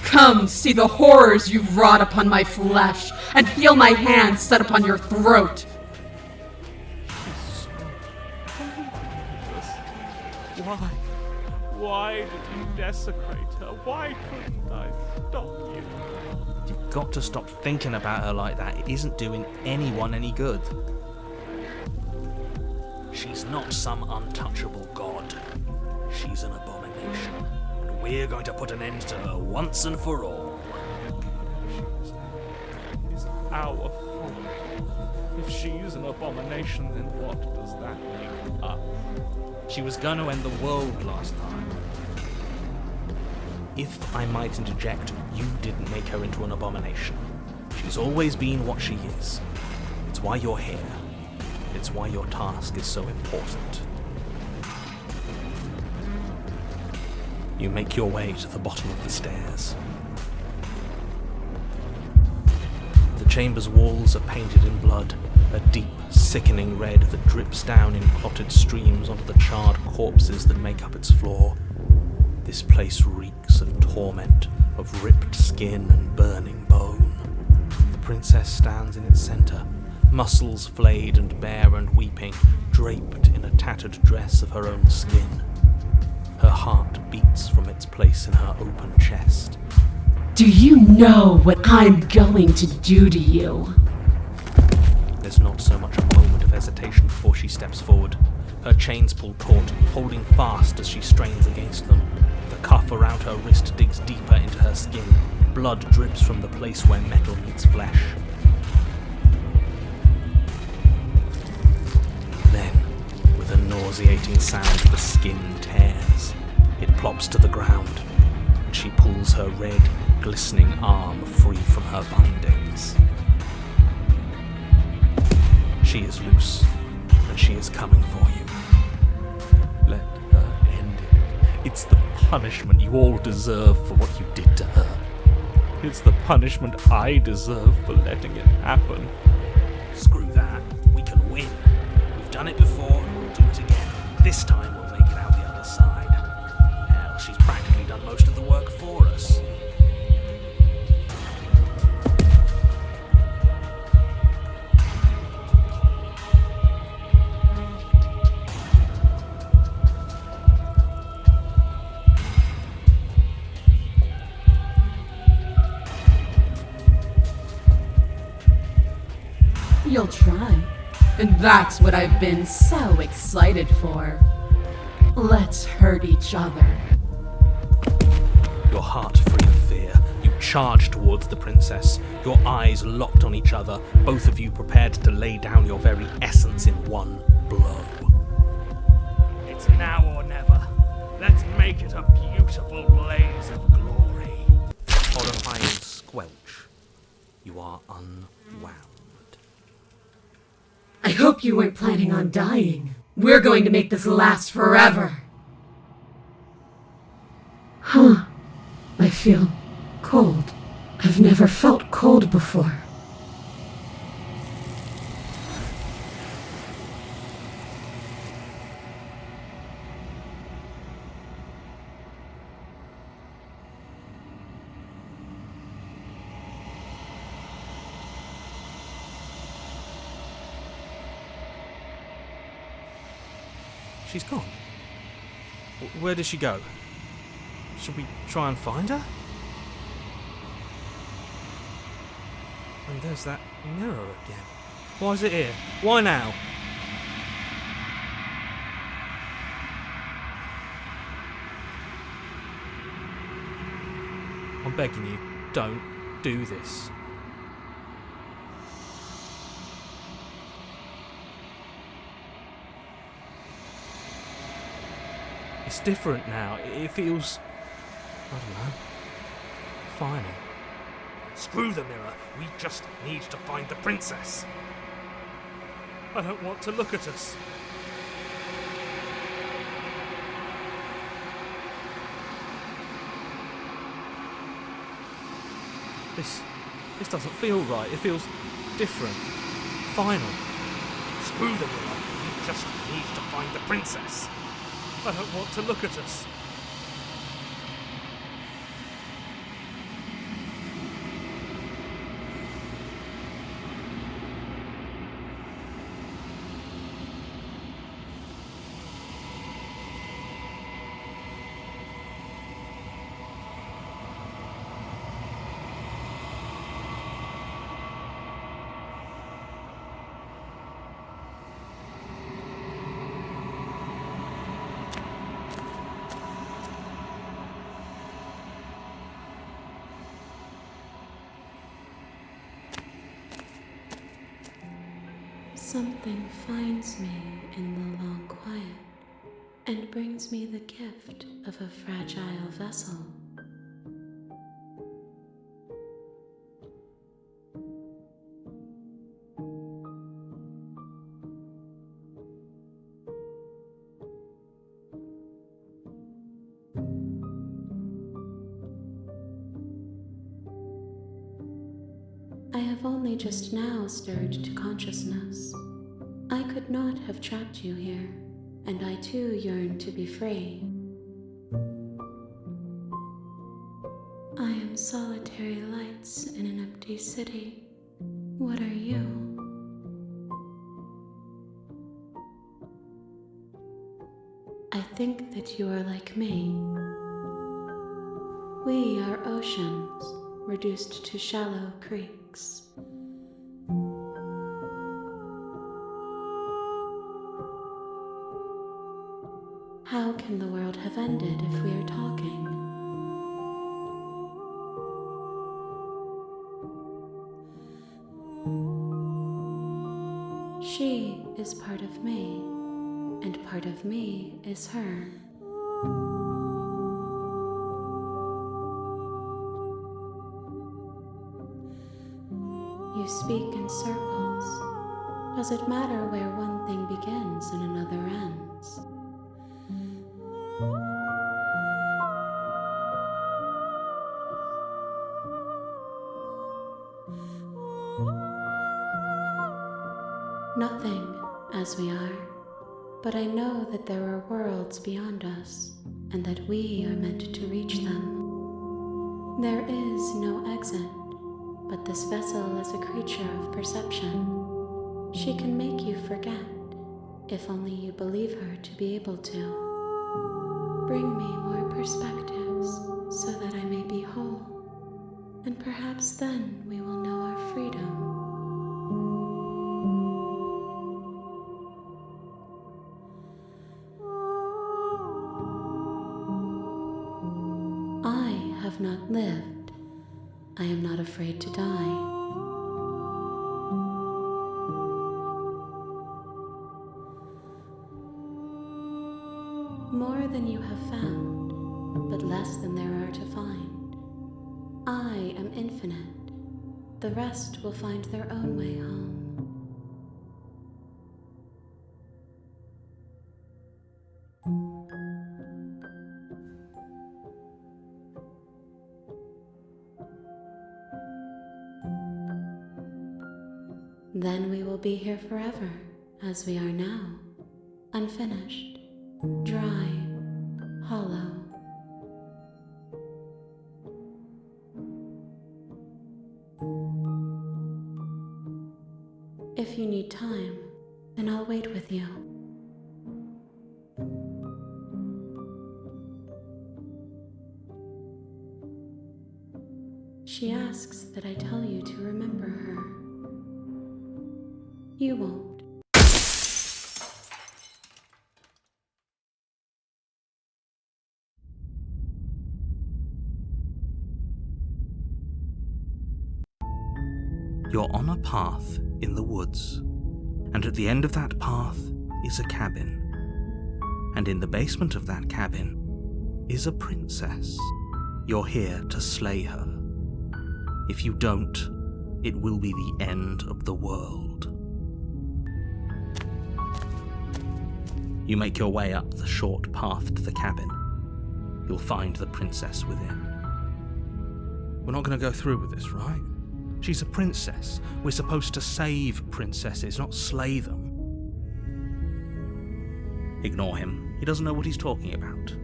Come, see the horrors you've wrought upon my flesh, and feel my hands set upon your throat. Why? Why did you desecrate her? Why couldn't I stop you? You've got to stop thinking about her like that. It isn't doing anyone any good. She's not some untouchable god. She's an abomination. And we're going to put an end to her once and for all. It's our fault. If she's an abomination, then what does that make us? She was going to end the world last time. If I might interject, you didn't make her into an abomination. She's always been what she is. It's why you're here. It's why your task is so important. You make your way to the bottom of the stairs. The chamber's walls are painted in blood, a deep, sickening red that drips down in clotted streams onto the charred corpses that make up its floor. This place reeks of torment, of ripped skin and burning bone. The princess stands in its centre, muscles flayed and bare and weeping, draped in a tattered dress of her own skin. Her heart beats from its place in her open chest. Do you know what I'm going to do to you? There's not so much a moment of hesitation before she steps forward. Her chains pull taut, holding fast as she strains against them. The cuff around her wrist digs deeper into her skin. Blood drips from the place where metal meets flesh. Then, with a nauseating sound, the skin tears. It plops to the ground, and she pulls her red, glistening arm free from her bindings. She is loose, and she is coming for you. Let her end it. It's the punishment you all deserve for what you did to her. It's the punishment I deserve for letting it happen. Screw that. We can win. We've done it before, and we'll do it again. This time we'll make it out the other side. Hell, she's practically done most of the work for us. You'll try. And that's what I've been so excited for. Let's hurt each other. Your heart free of fear, you charge towards the princess, your eyes locked on each other, both of you prepared to lay down your very essence in one blow. It's now or never. Let's make it a beautiful blaze of glory. Horrifying squelch. You are unwound. I hope you weren't planning on dying. We're going to make this last forever. Huh. I feel cold. I've never felt cold before. She's gone. Where did she go? Should we try and find her? And there's that mirror again. Why is it here? Why now? I'm begging you, don't do this. It's different now. It feels, I don't know, final. Screw the mirror. We just need to find the princess. I don't want to look at us. This doesn't feel right. It feels different. Final. Screw the mirror. We just need to find the princess. I don't want to look at us. Something finds me in the long quiet and brings me the gift of a fragile vessel. I have only just now stirred to consciousness. I could not have trapped you here, and I too yearn to be free. I am solitary lights in an empty city. What are you? I think that you are like me. We are oceans, reduced to shallow creeks. How can the world have ended if we are talking? She is part of me, and part of me is her. You speak in circles. Does it matter where one thing begins and another ends? Nothing, as we are, but I know that there are worlds beyond us, and that we are meant to reach them. There is no exit, but this vessel is a creature of perception. She can make you forget, if only you believe her to be able to. Bring me more perspectives, so that I may be whole, and perhaps then we will know our freedom. I have not lived. I am not afraid to die. More than you have found, but less than there are to find. I am infinite. The rest will find their own way home. Then we will be here forever, as we are now, unfinished, dry, hollow. If you need time, then I'll wait with you. She asks that I tell you to remember her. You won't. You're on a path in the woods, and at the end of that path is a cabin. And in the basement of that cabin is a princess. You're here to slay her. If you don't, it will be the end of the world. You make your way up the short path to the cabin. You'll find the princess within. We're not going to go through with this, right? She's a princess. We're supposed to save princesses, not slay them. Ignore him. He doesn't know what he's talking about.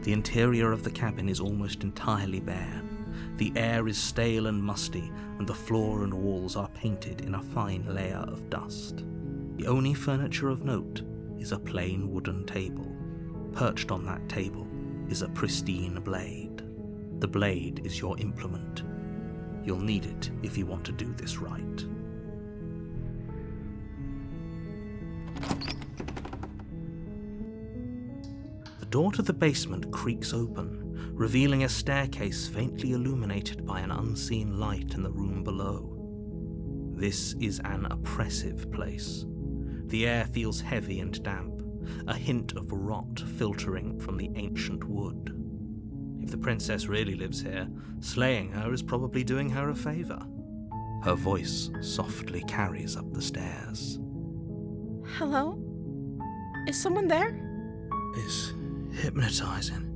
The interior of the cabin is almost entirely bare. The air is stale and musty, and the floor and walls are painted in a fine layer of dust. The only furniture of note is a plain wooden table. Perched on that table is a pristine blade. The blade is your implement. You'll need it if you want to do this right. The door to the basement creaks open, revealing a staircase faintly illuminated by an unseen light in the room below. This is an oppressive place. The air feels heavy and damp, a hint of rot filtering from the ancient wood. If the princess really lives here, slaying her is probably doing her a favor. Her voice softly carries up the stairs. Hello? Is someone there? It's hypnotizing.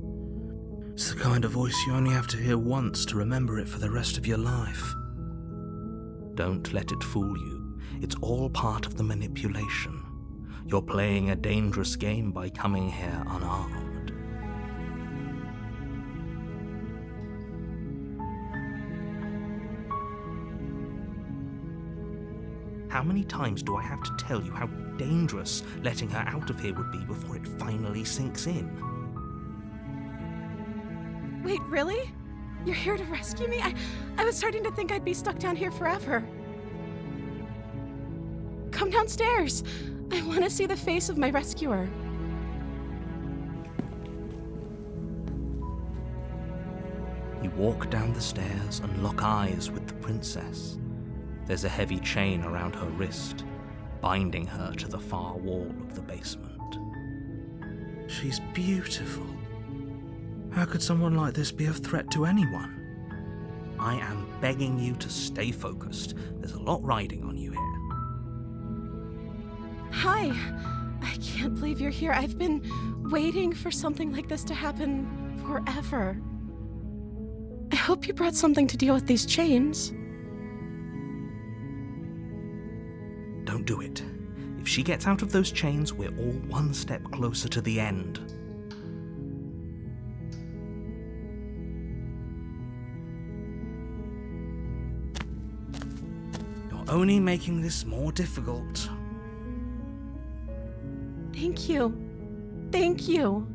It's the kind of voice you only have to hear once to remember it for the rest of your life. Don't let it fool you. It's all part of the manipulation. You're playing a dangerous game by coming here unarmed. How many times do I have to tell you how dangerous letting her out of here would be before it finally sinks in? Wait, really? You're here to rescue me? I was starting to think I'd be stuck down here forever. Come downstairs. I want to see the face of my rescuer. You walk down the stairs and lock eyes with the princess. There's a heavy chain around her wrist, binding her to the far wall of the basement. She's beautiful. How could someone like this be a threat to anyone? I am begging you to stay focused. There's a lot riding on you here. Hi. I can't believe you're here. I've been waiting for something like this to happen forever. I hope you brought something to deal with these chains. Don't do it. If she gets out of those chains, we're all one step closer to the end. You're only making this more difficult. Thank you. Thank you.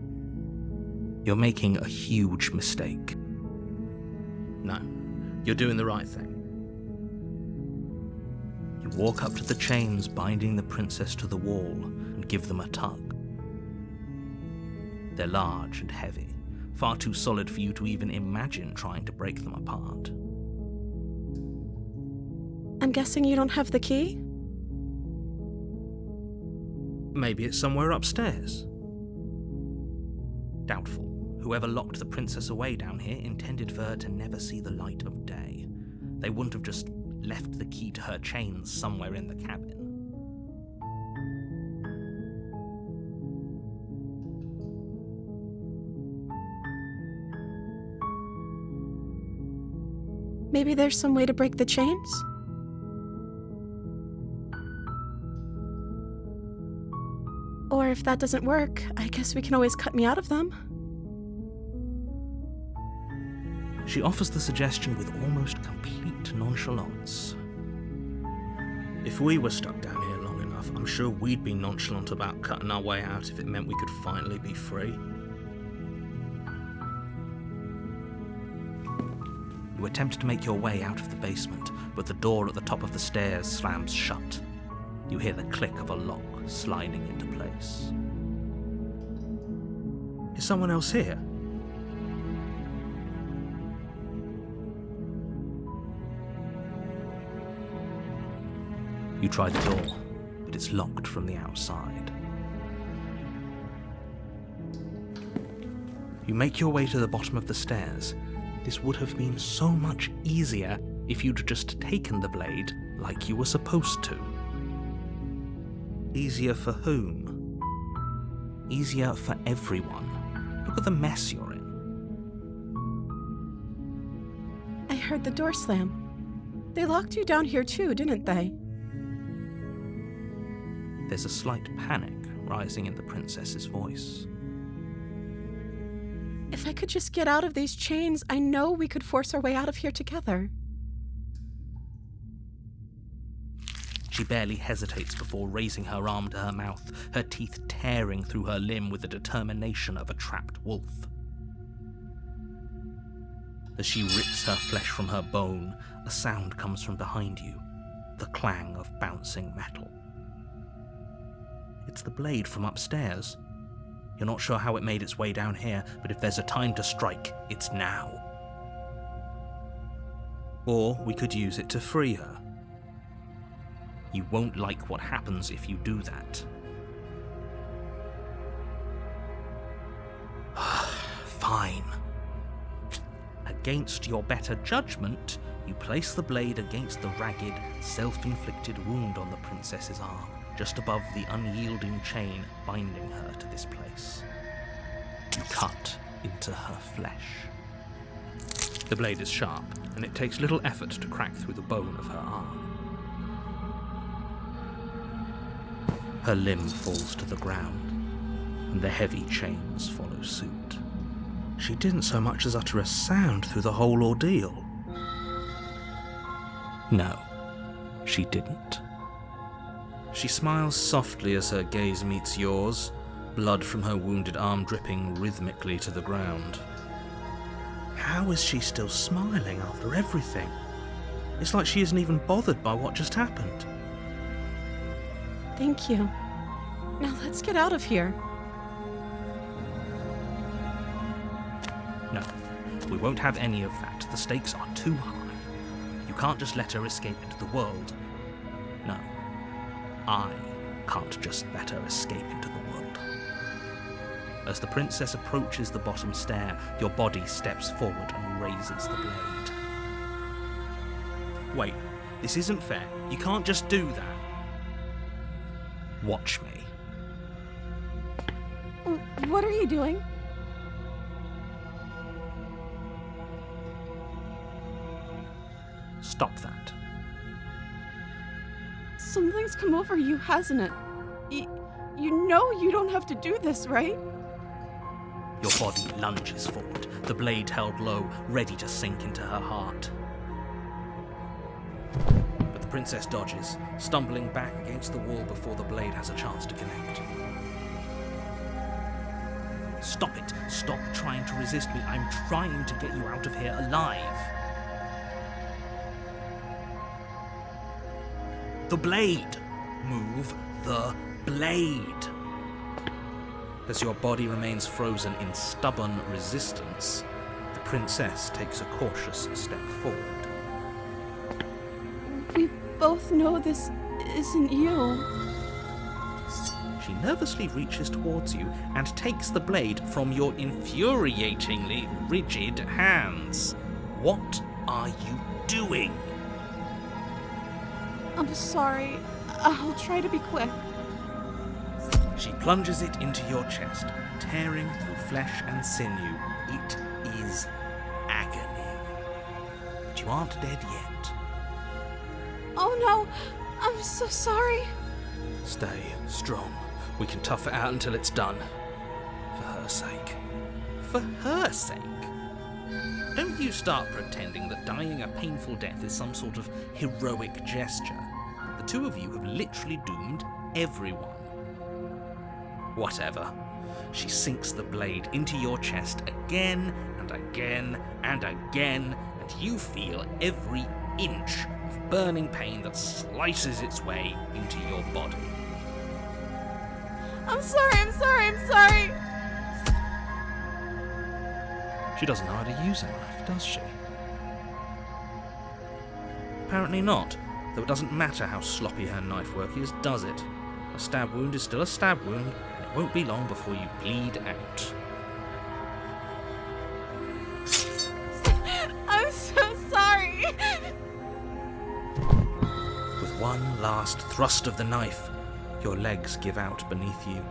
You're making a huge mistake. No, you're doing the right thing. You walk up to the chains binding the princess to the wall and give them a tug. They're large and heavy, far too solid for you to even imagine trying to break them apart. I'm guessing you don't have the key? Maybe it's somewhere upstairs. Doubtful. Whoever locked the princess away down here intended for her to never see the light of day. They wouldn't have just left the key to her chains somewhere in the cabin. Maybe there's some way to break the chains? Or if that doesn't work, I guess we can always cut me out of them. She offers the suggestion with almost complete nonchalance. If we were stuck down here long enough, I'm sure we'd be nonchalant about cutting our way out if it meant we could finally be free. You attempt to make your way out of the basement, but the door at the top of the stairs slams shut. You hear the click of a lock sliding into place. Is someone else here? You try the door, but it's locked from the outside. You make your way to the bottom of the stairs. This would have been so much easier if you'd just taken the blade like you were supposed to. Easier for whom? Easier for everyone. Look at the mess you're in. I heard the door slam. They locked you down here too, didn't they? There's a slight panic rising in the princess's voice. If I could just get out of these chains, I know we could force our way out of here together. She barely hesitates before raising her arm to her mouth, her teeth tearing through her limb with the determination of a trapped wolf. As she rips her flesh from her bone, a sound comes from behind you, the clang of bouncing metal. It's the blade from upstairs. You're not sure how it made its way down here, but if there's a time to strike, it's now. Or we could use it to free her. You won't like what happens if you do that. Fine. Against your better judgment, you place the blade against the ragged, self-inflicted wound on the princess's arm, just above the unyielding chain binding her to this place. You cut into her flesh. The blade is sharp, and it takes little effort to crack through the bone of her arm. Her limb falls to the ground, and the heavy chains follow suit. She didn't so much as utter a sound through the whole ordeal. No, she didn't. She smiles softly as her gaze meets yours, blood from her wounded arm dripping rhythmically to the ground. How is she still smiling after everything? It's like she isn't even bothered by what just happened. Thank you. Now let's get out of here. No, we won't have any of that. The stakes are too high. You can't just let her escape into the world. No, I can't just let her escape into the world. As the princess approaches the bottom stair, your body steps forward and raises the blade. Wait, this isn't fair. You can't just do that. Watch me. What are you doing? Stop that. Something's come over you, hasn't it? You know you don't have to do this, right? Your body lunges forward, the blade held low, ready to sink into her heart. But the princess dodges, stumbling back against the wall before the blade has a chance to connect. Stop it! Stop trying to resist me. I'm trying to get you out of here alive. The blade! Move the blade! As your body remains frozen in stubborn resistance, the princess takes a cautious step forward. We both know this isn't you. She nervously reaches towards you and takes the blade from your infuriatingly rigid hands. What are you doing? I'm sorry. I'll try to be quick. She plunges it into your chest, tearing through flesh and sinew. It is agony. But you aren't dead yet. Oh no! I'm so sorry. Stay strong. We can tough it out until it's done. For her sake. For her sake? Don't you start pretending that dying a painful death is some sort of heroic gesture. The two of you have literally doomed everyone. Whatever. She sinks the blade into your chest again and again and again, and you feel every inch of burning pain that slices its way into your body. I'm sorry. She doesn't know how to use a knife, does she? Apparently not, though it doesn't matter how sloppy her knife work is, does it? A stab wound is still a stab wound, and it won't be long before you bleed out. I'm so sorry. With one last thrust of the knife, your legs give out beneath you.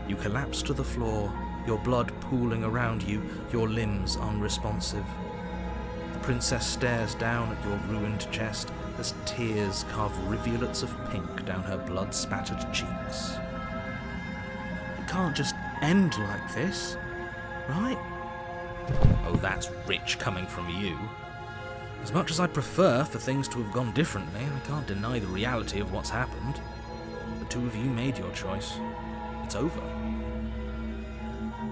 You collapse to the floor, your blood pooling around you, your limbs unresponsive. The princess stares down at your ruined chest as tears carve rivulets of pink down her blood-spattered cheeks. It can't just end like this, right? Oh, that's rich coming from you. As much as I'd prefer for things to have gone differently, I can't deny the reality of what's happened. The two of you made your choice. It's over.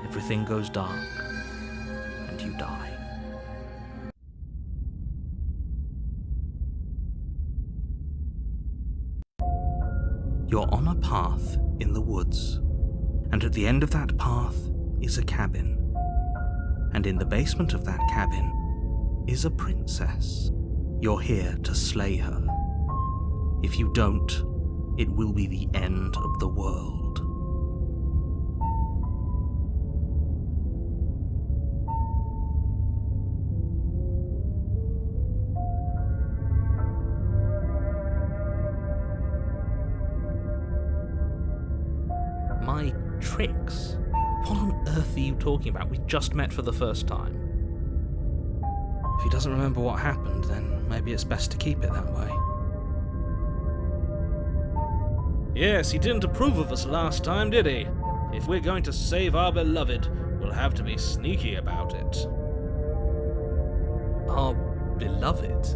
Everything goes dark, and you die. You're on a path in the woods, And at the end of that path is a cabin. And in the basement of that cabin is a princess. You're here to slay her. If you don't, it will be the end of the world. My tricks? What on earth are you talking about? We just met for the first time. If he doesn't remember what happened, then maybe it's best to keep it that way. Yes, he didn't approve of us last time, did he? If we're going to save our beloved, we'll have to be sneaky about it. Our beloved?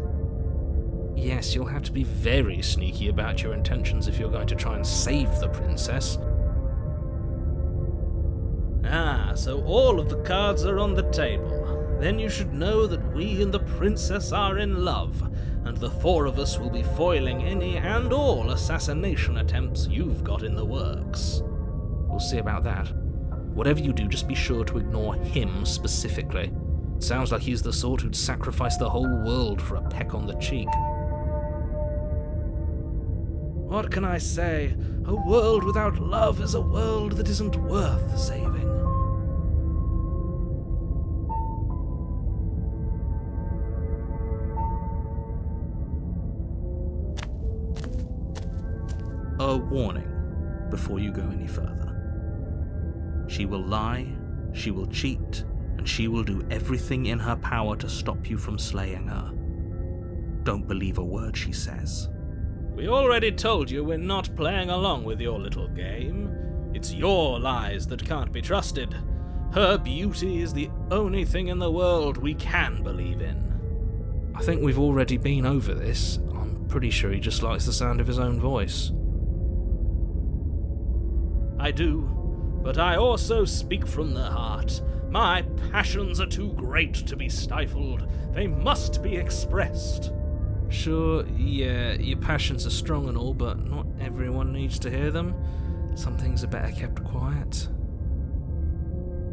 Yes, you'll have to be very sneaky about your intentions if you're going to try and save the princess. Ah, so all of the cards are on the table. Then you should know that we and the princess are in love, and the four of us will be foiling any and all assassination attempts you've got in the works. We'll see about that. Whatever you do, just be sure to ignore him specifically. It sounds like he's the sort who'd sacrifice the whole world for a peck on the cheek. What can I say? A world without love is a world that isn't worth saving. A warning before you go any further. She will lie, she will cheat, and she will do everything in her power to stop you from slaying her. Don't believe a word she says. We already told you we're not playing along with your little game. It's your lies that can't be trusted. Her beauty is the only thing in the world we can believe in. I think we've already been over this. I'm pretty sure he just likes the sound of his own voice. I do, but I also speak from the heart. My passions are too great to be stifled. They must be expressed. Sure, yeah, your passions are strong and all, but not everyone needs to hear them. Some things are better kept quiet.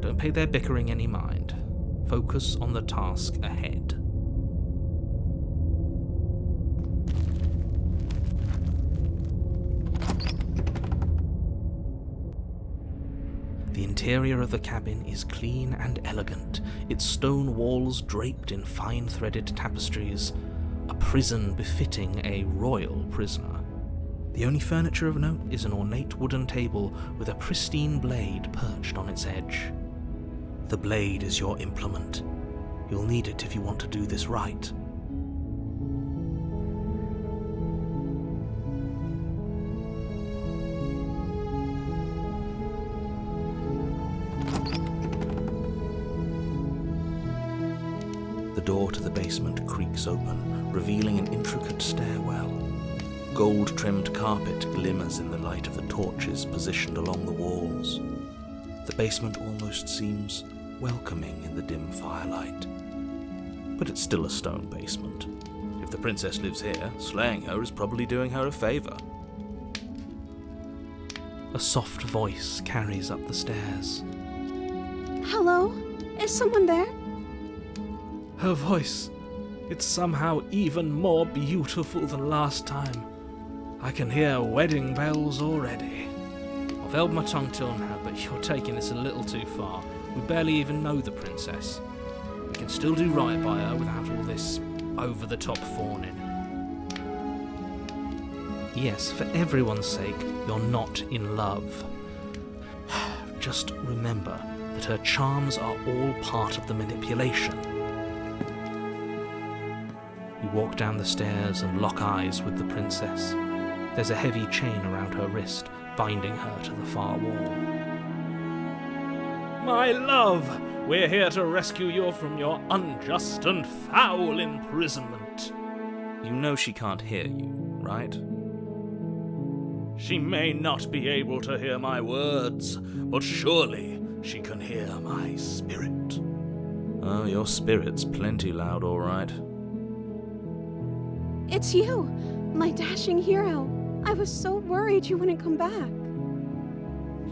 Don't pay their bickering any mind. Focus on the task ahead. The interior of the cabin is clean and elegant, its stone walls draped in fine-threaded tapestries, a prison befitting a royal prisoner. The only furniture of note is an ornate wooden table with a pristine blade perched on its edge. The blade is your implement. You'll need it if you want to do this right. The door to the basement creaks open, revealing an intricate stairwell. Gold-trimmed carpet glimmers in the light of the torches positioned along the walls. The basement almost seems welcoming in the dim firelight. But it's still a stone basement. If the princess lives here, slaying her is probably doing her a favor. A soft voice carries up the stairs. Hello? Is someone there? Her voice, it's somehow even more beautiful than last time. I can hear wedding bells already. I've held my tongue till now, but you're taking this a little too far. We barely even know the princess. We can still do right by her without all this over-the-top fawning. Yes, for everyone's sake, you're not in love. Just remember that her charms are all part of the manipulation. You walk down the stairs and lock eyes with the princess. There's a heavy chain around her wrist, binding her to the far wall. My love, we're here to rescue you from your unjust and foul imprisonment. You know she can't hear you, right? She may not be able to hear my words, but surely she can hear my spirit. Oh, your spirit's plenty loud, all right. It's you, my dashing hero. I was so worried you wouldn't come back.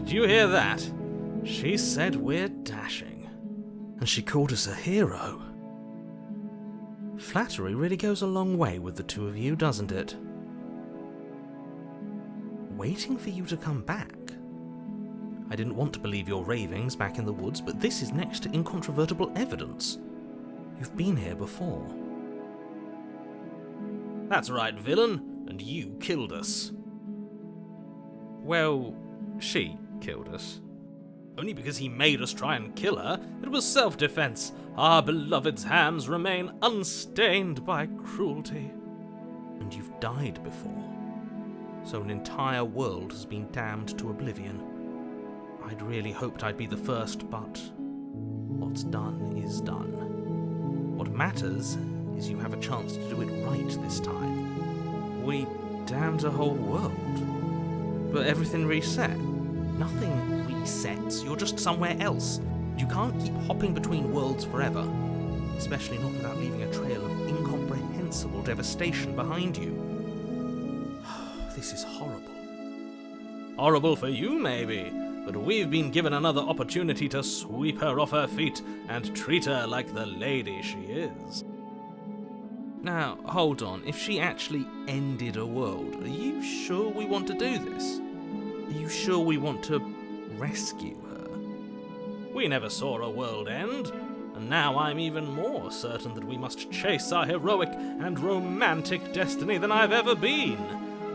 Did you hear that? She said we're dashing. And she called us a hero. Flattery really goes a long way with the two of you, doesn't it? Waiting for you to come back. I didn't want to believe your ravings back in the woods, but this is next to incontrovertible evidence. You've been here before. That's right, villain, and you killed us. Well, she killed us. Only because he made us try and kill her. It was self-defense. Our beloved's hands remain unstained by cruelty. And you've died before. So an entire world has been damned to oblivion. I'd really hoped I'd be the first, but what's done is done. What matters is you have a chance to do it right this time. We damned a whole world. But everything reset. Nothing resets. You're just somewhere else. You can't keep hopping between worlds forever. Especially not without leaving a trail of incomprehensible devastation behind you. This is horrible. Horrible for you, maybe, but we've been given another opportunity to sweep her off her feet and treat her like the lady she is. Now, hold on. If she actually ended a world, are you sure we want to do this? Are you sure we want to rescue her? We never saw a world end, and now I'm even more certain that we must chase our heroic and romantic destiny than I've ever been.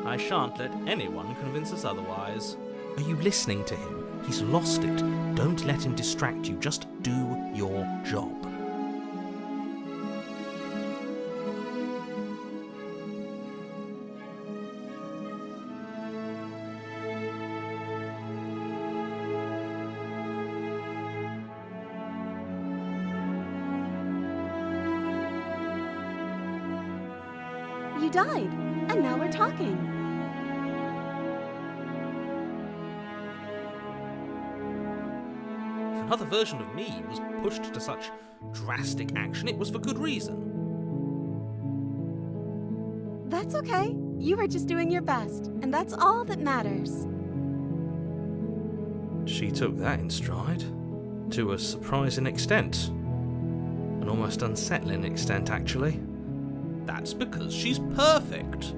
I shan't let anyone convince us otherwise. Are you listening to him? He's lost it. Don't let him distract you. Just do your job. You died, and now we're talking. If another version of me was pushed to such drastic action, it was for good reason. That's okay. You were just doing your best, and that's all that matters. She took that in stride, to a surprising extent. An almost unsettling extent, actually. That's because she's perfect.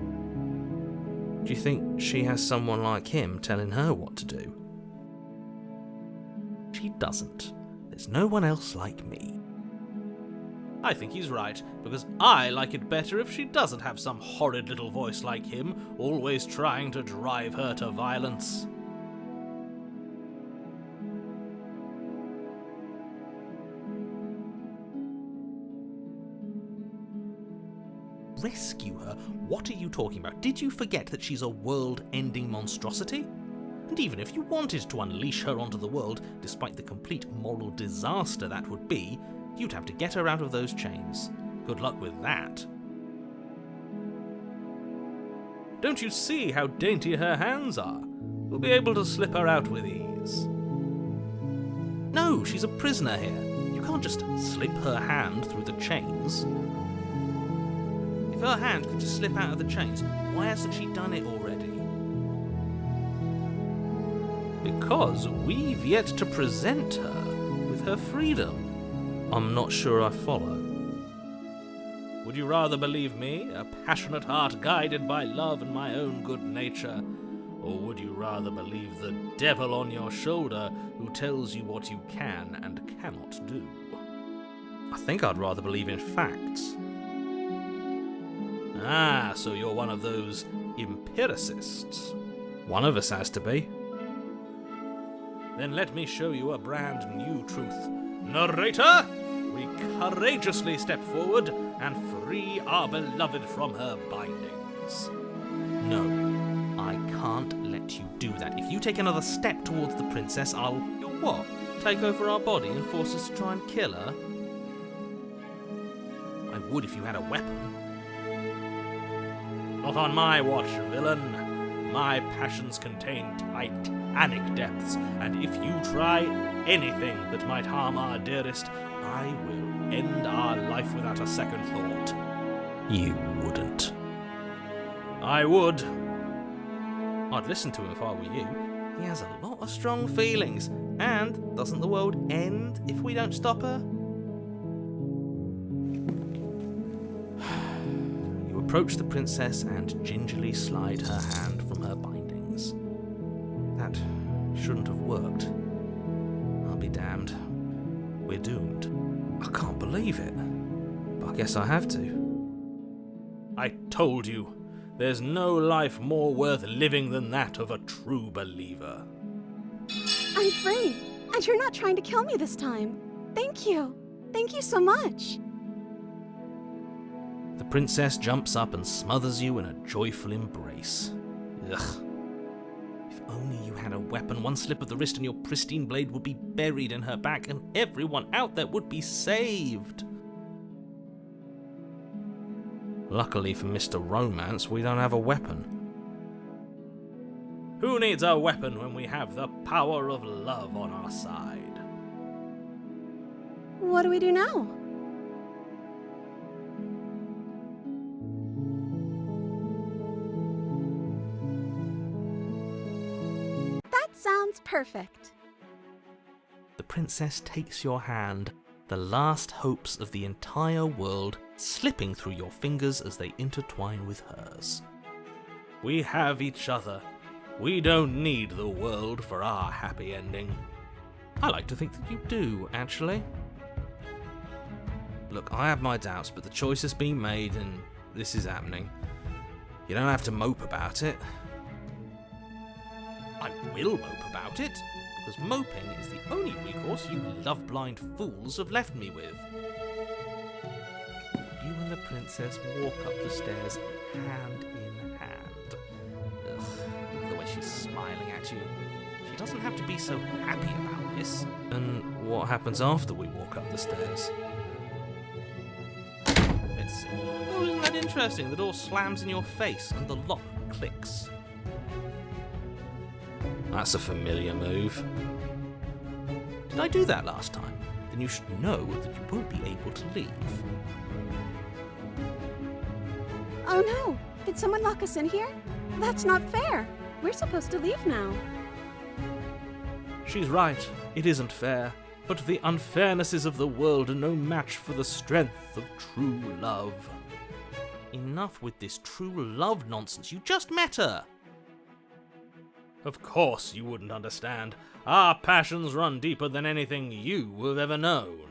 Do you think she has someone like him telling her what to do? She doesn't. There's no one else like me. I think he's right, because I like it better if she doesn't have some horrid little voice like him, always trying to drive her to violence. Rescue her? What are you talking about? Did you forget that she's a world-ending monstrosity? And even if you wanted to unleash her onto the world, despite the complete moral disaster that would be, you'd have to get her out of those chains. Good luck with that. Don't you see how dainty her hands are? We'll be able to slip her out with ease. No, she's a prisoner here. You can't just slip her hand through the chains. If her hand could just slip out of the chains, why hasn't she done it already? Because we've yet to present her with her freedom. I'm not sure I follow. Would you rather believe me, a passionate heart guided by love and my own good nature, or would you rather believe the devil on your shoulder who tells you what you can and cannot do? I think I'd rather believe in facts. Ah, so you're one of those empiricists. One of us has to be. Then let me show you a brand new truth. Narrator, we courageously step forward and free our beloved from her bindings. No, I can't let you do that. If you take another step towards the princess, I'll... What? Take over our body and force us to try and kill her? I would if you had a weapon. Not on my watch, villain. My passions contain titanic depths, and if you try anything that might harm our dearest, I will end our life without a second thought. You wouldn't. I would. I'd listen to him if I were you. He has a lot of strong feelings. And doesn't the world end if we don't stop her? You approach the princess and gingerly slide her hand from her bindings. That shouldn't have worked. I'll be damned. We're doomed. I can't believe it. But I guess I have to. I told you, there's no life more worth living than that of a true believer. I'm free, and you're not trying to kill me this time. Thank you. Thank you so much. The princess jumps up and smothers you in a joyful embrace. Ugh. If only you had a weapon, one slip of the wrist and your pristine blade would be buried in her back and everyone out there would be saved. Luckily for Mr. Romance, we don't have a weapon. Who needs a weapon when we have the power of love on our side? What do we do now? That sounds perfect. The princess takes your hand, the last hopes of the entire world slipping through your fingers as they intertwine with hers. We have each other. We don't need the world for our happy ending. I like to think that you do, actually. Look, I have my doubts, but the choice has been made and this is happening. You don't have to mope about it. I will mope about it, because moping is the only recourse you love-blind fools have left me with. You and the princess walk up the stairs hand in hand. Ugh, look at the way she's smiling at you. She doesn't have to be so happy about this. And what happens after we walk up the stairs? Let's see. Oh, isn't that interesting? The door slams in your face and the lock clicks. That's a familiar move. Did I do that last time? Then you should know that you won't be able to leave. Oh no! Did someone lock us in here? That's not fair! We're supposed to leave now. She's right. It isn't fair. But the unfairnesses of the world are no match for the strength of true love. Enough with this true love nonsense. You just met her. Of course you wouldn't understand. Our passions run deeper than anything you have ever known.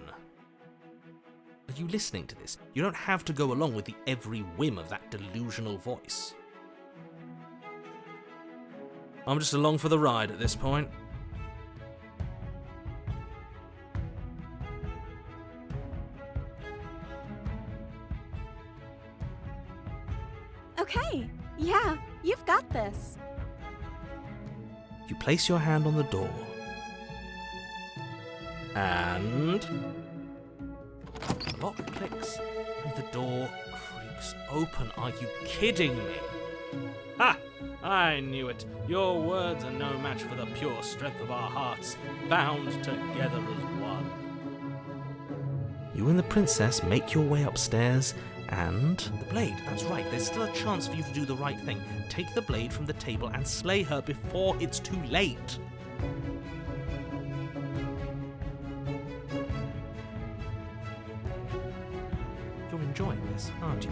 Are you listening to this? You don't have to go along with the every whim of that delusional voice. I'm just along for the ride at this point. Okay, yeah, you've got this. You place your hand on the door. And the lock clicks and the door creaks open. Are you kidding me? Ha! I knew it. Your words are no match for the pure strength of our hearts, bound together as one. You and the princess make your way upstairs, and the blade, that's right, there's still a chance for you to do the right thing. Take the blade from the table and slay her before it's too late. You're enjoying this, aren't you?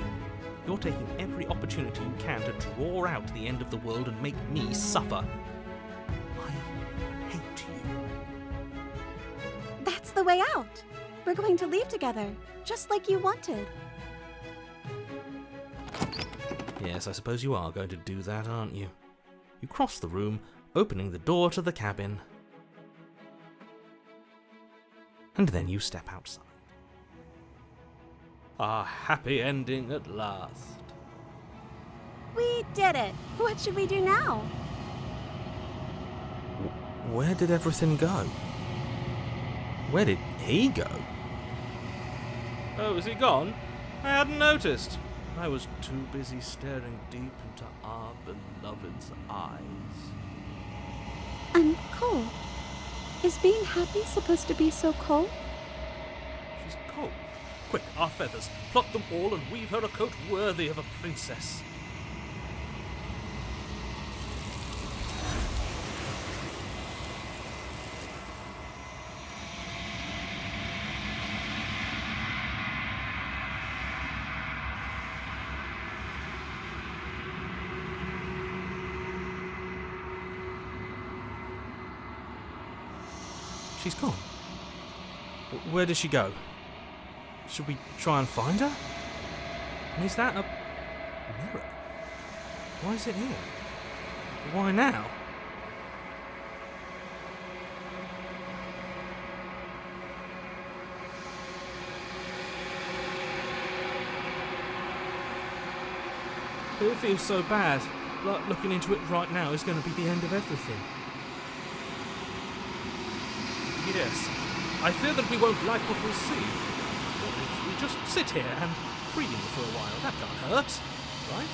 You're taking every opportunity you can to draw out the end of the world and make me suffer. I hate you. That's the way out. We're going to leave together, just like you wanted. Yes, I suppose you are going to do that, aren't you? You cross the room, opening the door to the cabin. And then you step outside. Our happy ending at last. We did it. What should we do now? Where did everything go? Where did he go? Oh, is he gone? I hadn't noticed. I was too busy staring deep into our beloved's eyes. I'm cold. Is being happy supposed to be so cold? She's cold. Quick, our feathers. Pluck them all and weave her a coat worthy of a princess. She's gone. Where did she go? Should we try and find her? And is that a mirror? Why is it here? Why now? It feels so bad. Like looking into it right now is going to be the end of everything. Yes, I fear that we won't like what we'll see. But if we just sit here and breathe for a while, that can't hurt, right?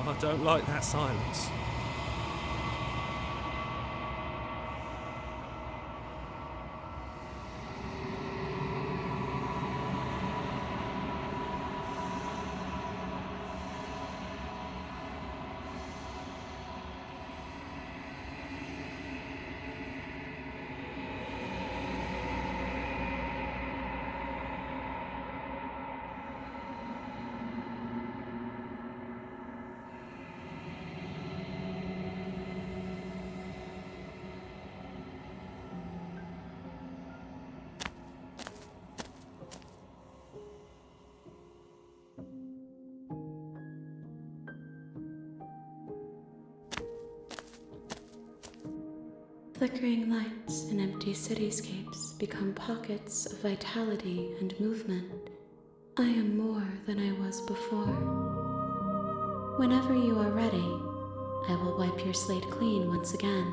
I don't like that silence. Flickering lights in empty cityscapes become pockets of vitality and movement. I am more than I was before. Whenever you are ready, I will wipe your slate clean once again.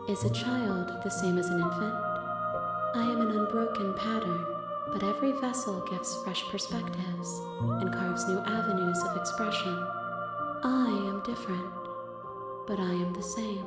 Is a child the same as an infant? I am an unbroken pattern, but every vessel gives fresh perspectives and carves new avenues of expression. I am different, but I am the same.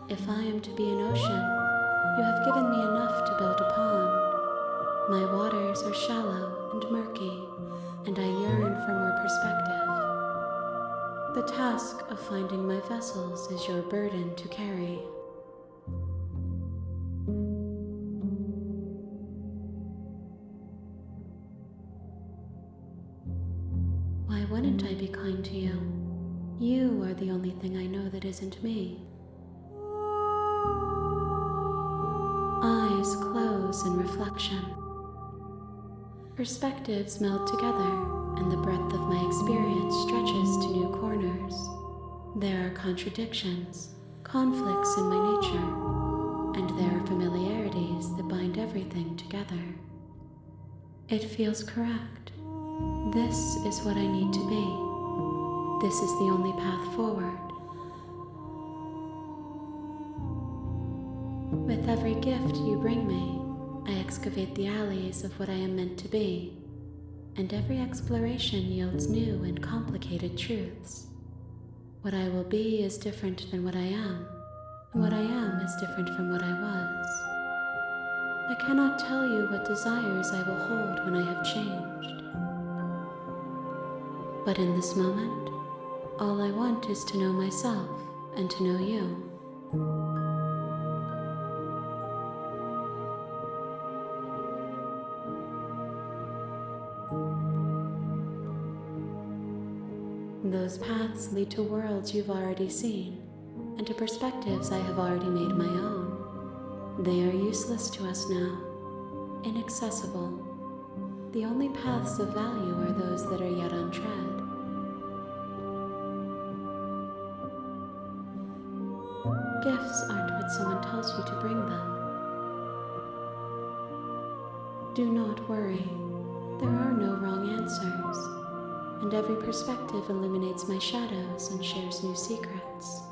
If I am to be an ocean, you have given me enough to build a pond. My waters are shallow and murky, and I yearn for more perspective. The task of finding my vessels is your burden to carry. Why wouldn't I be kind to you? You are the only thing I know that isn't me. Eyes close in reflection. Perspectives meld together, and the breadth of my experience stretches to new corners. There are contradictions, conflicts in my nature, and there are familiarities that bind everything together. It feels correct. This is what I need to be. This is the only path forward. With every gift you bring me, I excavate the alleys of what I am meant to be, and every exploration yields new and complicated truths. What I will be is different than what I am, and what I am is different from what I was. I cannot tell you what desires I will hold when I have changed. But in this moment, all I want is to know myself and to know you. Those paths lead to worlds you've already seen, and to perspectives I have already made my own. They are useless to us now, inaccessible. The only paths of value are those that are yet untread. Gifts aren't what someone tells you to bring them. Do not worry. There are no wrong answers, and every perspective illuminates my shadows and shares new secrets.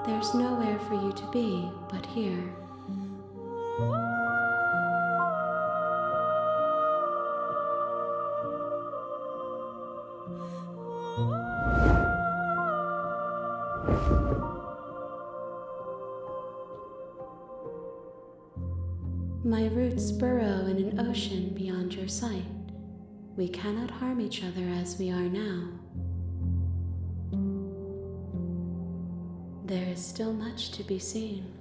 There's nowhere for you to be but here. My roots burrow in an ocean beyond your sight. We cannot harm each other as we are now. There is still much to be seen.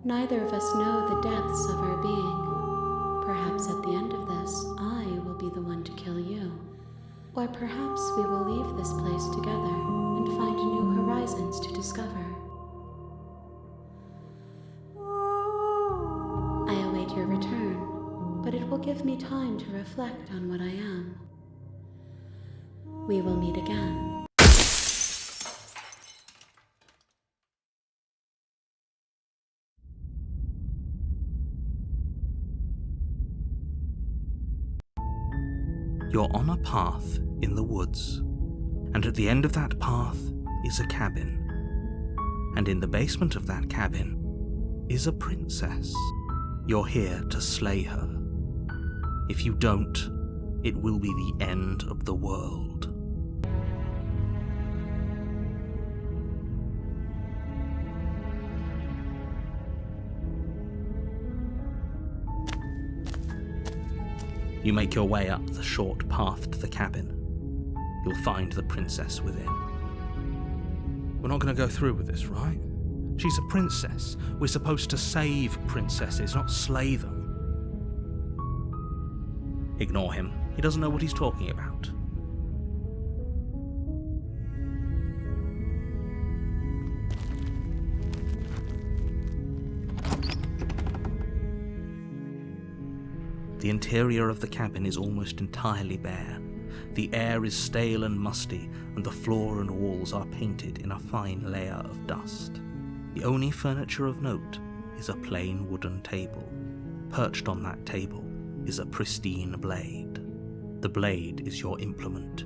Neither of us know the depths of our being. Perhaps at the end of this, I will be the one to kill you. Or perhaps we will leave this place together and find new horizons to discover. I await your return, but it will give me time to reflect on what I am. We will meet again. You're on a path in the woods, and at the end of that path is a cabin. And in the basement of that cabin is a princess. You're here to slay her. If you don't, it will be the end of the world. You make your way up the short path to the cabin. You'll find the princess within. We're not going to go through with this, right? She's a princess. We're supposed to save princesses, not slay them. Ignore him. He doesn't know what he's talking about. The interior of the cabin is almost entirely bare. The air is stale and musty, and the floor and walls are painted in a fine layer of dust. The only furniture of note is a plain wooden table. Perched on that table is a pristine blade. The blade is your implement.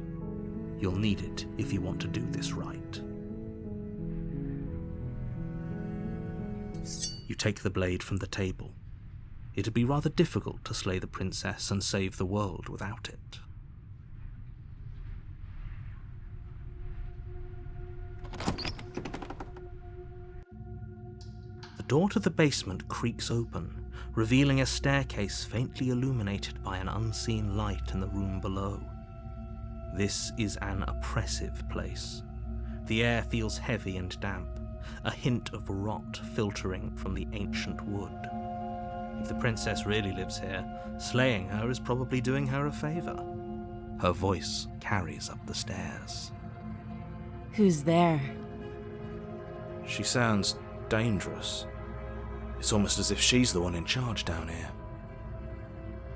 You'll need it if you want to do this right. You take the blade from the table. It'd be rather difficult to slay the princess and save the world without it. The door to the basement creaks open, revealing a staircase faintly illuminated by an unseen light in the room below. This is an oppressive place. The air feels heavy and damp, a hint of rot filtering from the ancient wood. If the princess really lives here, slaying her is probably doing her a favor. Her voice carries up the stairs. Who's there? She sounds dangerous. It's almost as if she's the one in charge down here.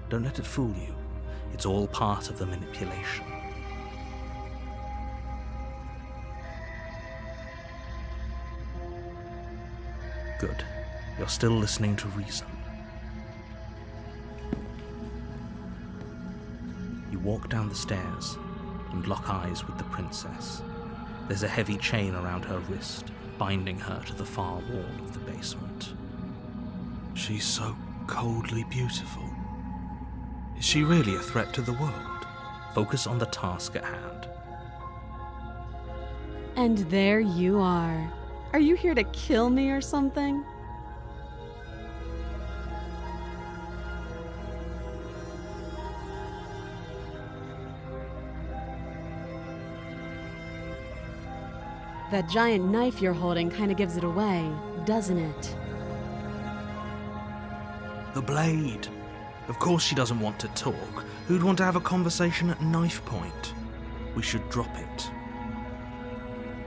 Don't let it fool you. It's all part of the manipulation. Good. You're still listening to reason. You walk down the stairs and lock eyes with the princess. There's a heavy chain around her wrist, binding her to the far wall of the basement. She's so coldly beautiful. Is she really a threat to the world? Focus on the task at hand. And there you are. Are you here to kill me or something? That giant knife you're holding kind of gives it away, doesn't it? The blade. Of course she doesn't want to talk. Who'd want to have a conversation at knife point? We should drop it.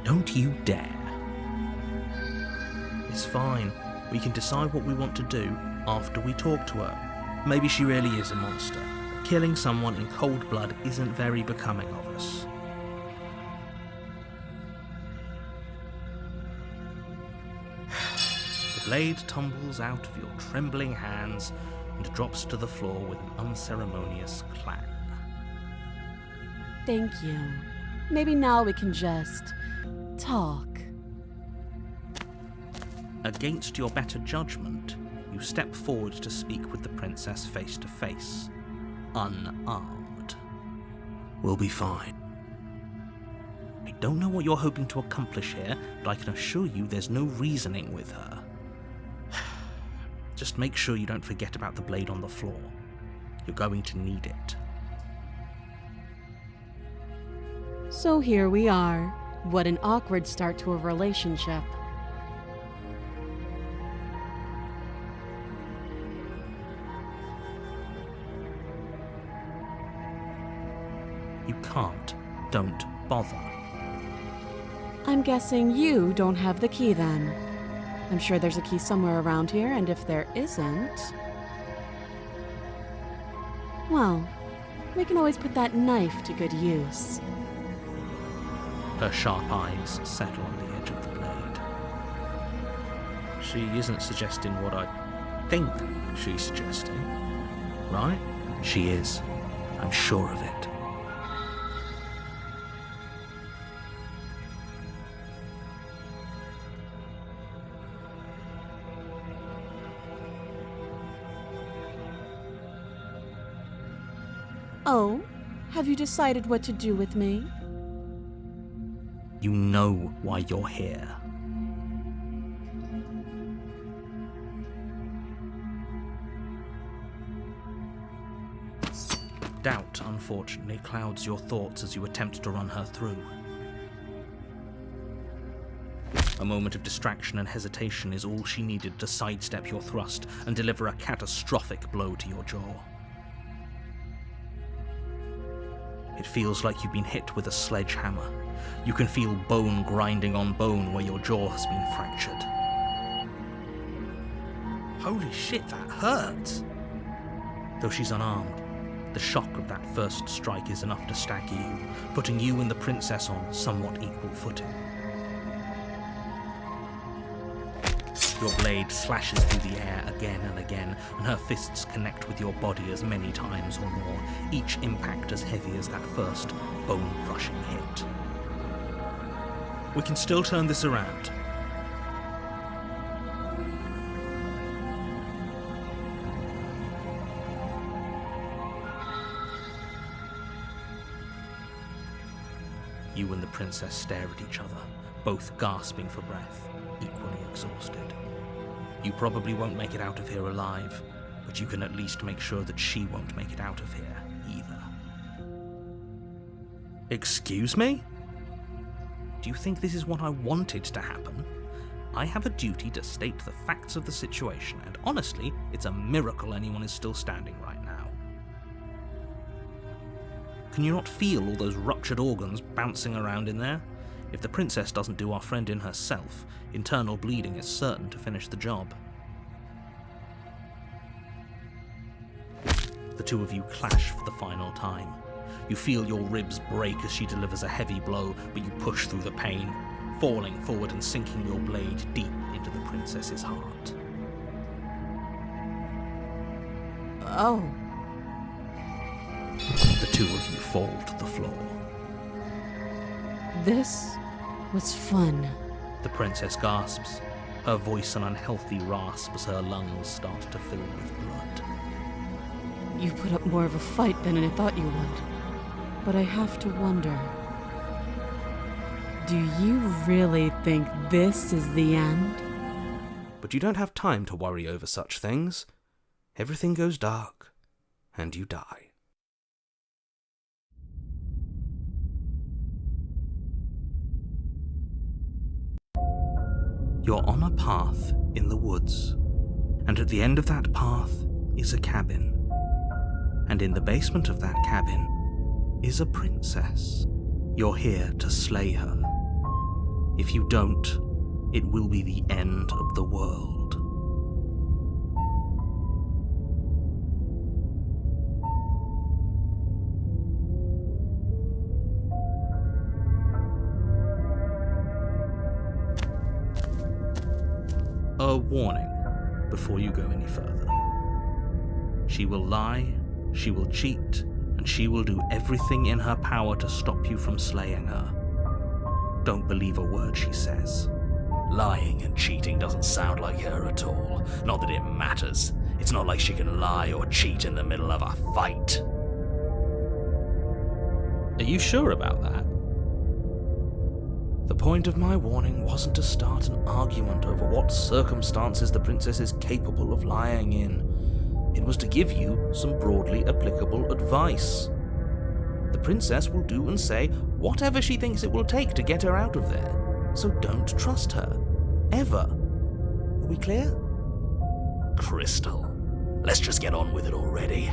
Don't you dare. It's fine. We can decide what we want to do after we talk to her. Maybe she really is a monster. Killing someone in cold blood isn't very becoming of us. The blade tumbles out of your trembling hands and drops to the floor with an unceremonious clang. Thank you. Maybe now we can just talk. Against your better judgment, you step forward to speak with the princess face to face, unarmed. We'll be fine. I don't know what you're hoping to accomplish here, but I can assure you there's no reasoning with her. Just make sure you don't forget about the blade on the floor. You're going to need it. So here we are. What an awkward start to a relationship. You can't. Don't bother. I'm guessing you don't have the key then. I'm sure there's a key somewhere around here, and if there isn't... well, we can always put that knife to good use. Her sharp eyes settle on the edge of the blade. She isn't suggesting what I think she's suggesting, right? She is. I'm sure of it. Oh, have you decided what to do with me? You know why you're here. Doubt, unfortunately, clouds your thoughts as you attempt to run her through. A moment of distraction and hesitation is all she needed to sidestep your thrust and deliver a catastrophic blow to your jaw. It feels like you've been hit with a sledgehammer. You can feel bone grinding on bone where your jaw has been fractured. Holy shit, that hurts! Though she's unarmed, the shock of that first strike is enough to stagger you, putting you and the princess on somewhat equal footing. Your blade slashes through the air again and again, and her fists connect with your body as many times or more, each impact as heavy as that first bone-crushing hit. We can still turn this around. You and the princess stare at each other, both gasping for breath, equally exhausted. You probably won't make it out of here alive, but you can at least make sure that she won't make it out of here either. Excuse me? Do you think this is what I wanted to happen? I have a duty to state the facts of the situation, and honestly, it's a miracle anyone is still standing right now. Can you not feel all those ruptured organs bouncing around in there? If the princess doesn't do our friend in herself, internal bleeding is certain to finish the job. The two of you clash for the final time. You feel your ribs break as she delivers a heavy blow, but you push through the pain, falling forward and sinking your blade deep into the princess's heart. Oh. The two of you fall to the floor. This was fun. The princess gasps, her voice an unhealthy rasp as her lungs start to fill with blood. You put up more of a fight than I thought you would. But I have to wonder, do you really think this is the end? But you don't have time to worry over such things. Everything goes dark, and you die. You're on a path in the woods, and at the end of that path is a cabin. And in the basement of that cabin is a princess. You're here to slay her. If you don't, it will be the end of the world. A warning before you go any further. She will lie, she will cheat, and she will do everything in her power to stop you from slaying her. Don't believe a word she says. Lying and cheating doesn't sound like her at all. Not that it matters. It's not like she can lie or cheat in the middle of a fight. Are you sure about that? The point of my warning wasn't to start an argument over what circumstances the princess is capable of lying in. It was to give you some broadly applicable advice. The princess will do and say whatever she thinks it will take to get her out of there, so don't trust her. Ever. Are we clear? Crystal, let's just get on with it already.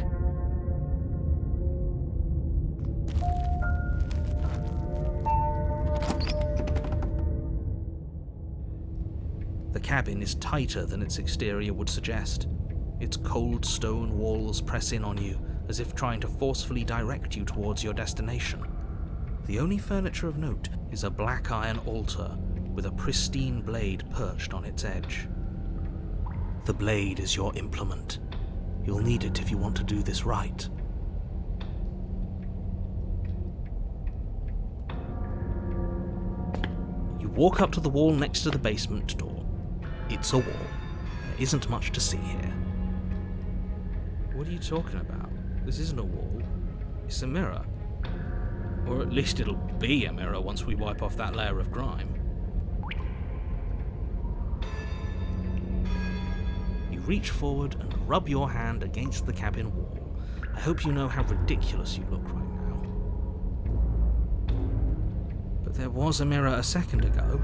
The cabin is tighter than its exterior would suggest. Its cold stone walls press in on you, as if trying to forcefully direct you towards your destination. The only furniture of note is a black iron altar with a pristine blade perched on its edge. The blade is your implement. You'll need it if you want to do this right. You walk up to the wall next to the basement door. It's a wall. There isn't much to see here. What are you talking about? This isn't a wall. It's a mirror. Or at least it'll be a mirror once we wipe off that layer of grime. You reach forward and rub your hand against the cabin wall. I hope you know how ridiculous you look right now. But there was a mirror a second ago.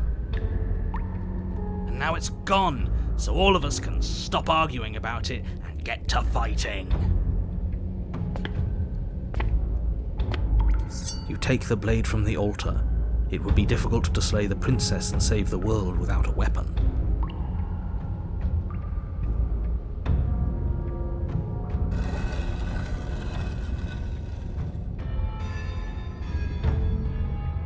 And now it's gone, so all of us can stop arguing about it and get to fighting. You take the blade from the altar. It would be difficult to slay the princess and save the world without a weapon.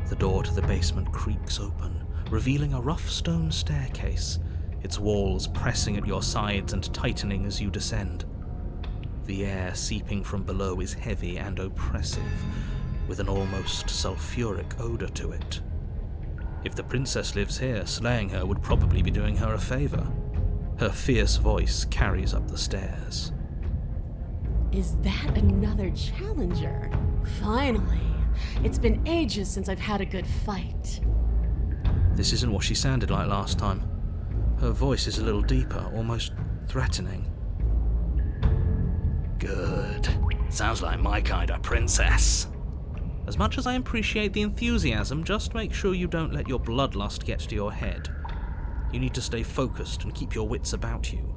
The door to the basement creaks open, revealing a rough stone staircase, its walls pressing at your sides and tightening as you descend. The air seeping from below is heavy and oppressive, with an almost sulphuric odor to it. If the princess lives here, slaying her would probably be doing her a favor. Her fierce voice carries up the stairs. Is that another challenger? Finally! It's been ages since I've had a good fight. This isn't what she sounded like last time. Her voice is a little deeper, almost threatening. Good. Sounds like my kind of princess. As much as I appreciate the enthusiasm, just make sure you don't let your bloodlust get to your head. You need to stay focused and keep your wits about you.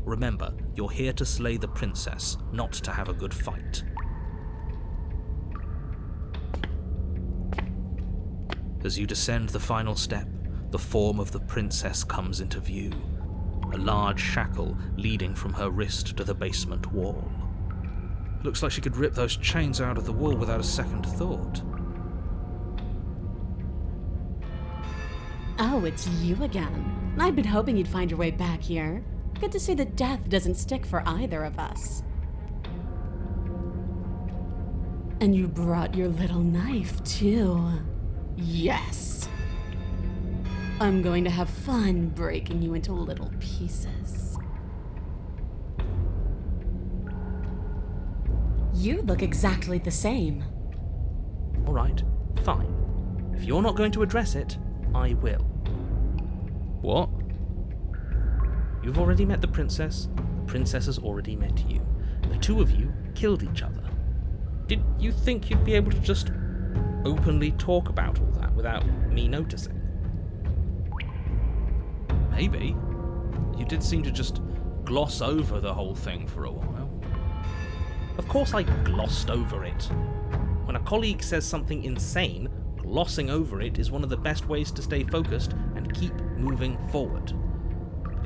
Remember, you're here to slay the princess, not to have a good fight. As you descend the final step, the form of the princess comes into view, a large shackle leading from her wrist to the basement wall. Looks like she could rip those chains out of the wall without a second thought. Oh, it's you again. I'd been hoping you'd find your way back here. Good to see that death doesn't stick for either of us. And you brought your little knife, too. Yes! I'm going to have fun breaking you into little pieces. You look exactly the same. All right, fine. If you're not going to address it, I will. What? You've already met the princess has already met you. The two of you killed each other. Did you think you'd be able to just openly talk about all that without me noticing? Maybe. You did seem to just gloss over the whole thing for a while. Of course I glossed over it. When a colleague says something insane, glossing over it is one of the best ways to stay focused and keep moving forward.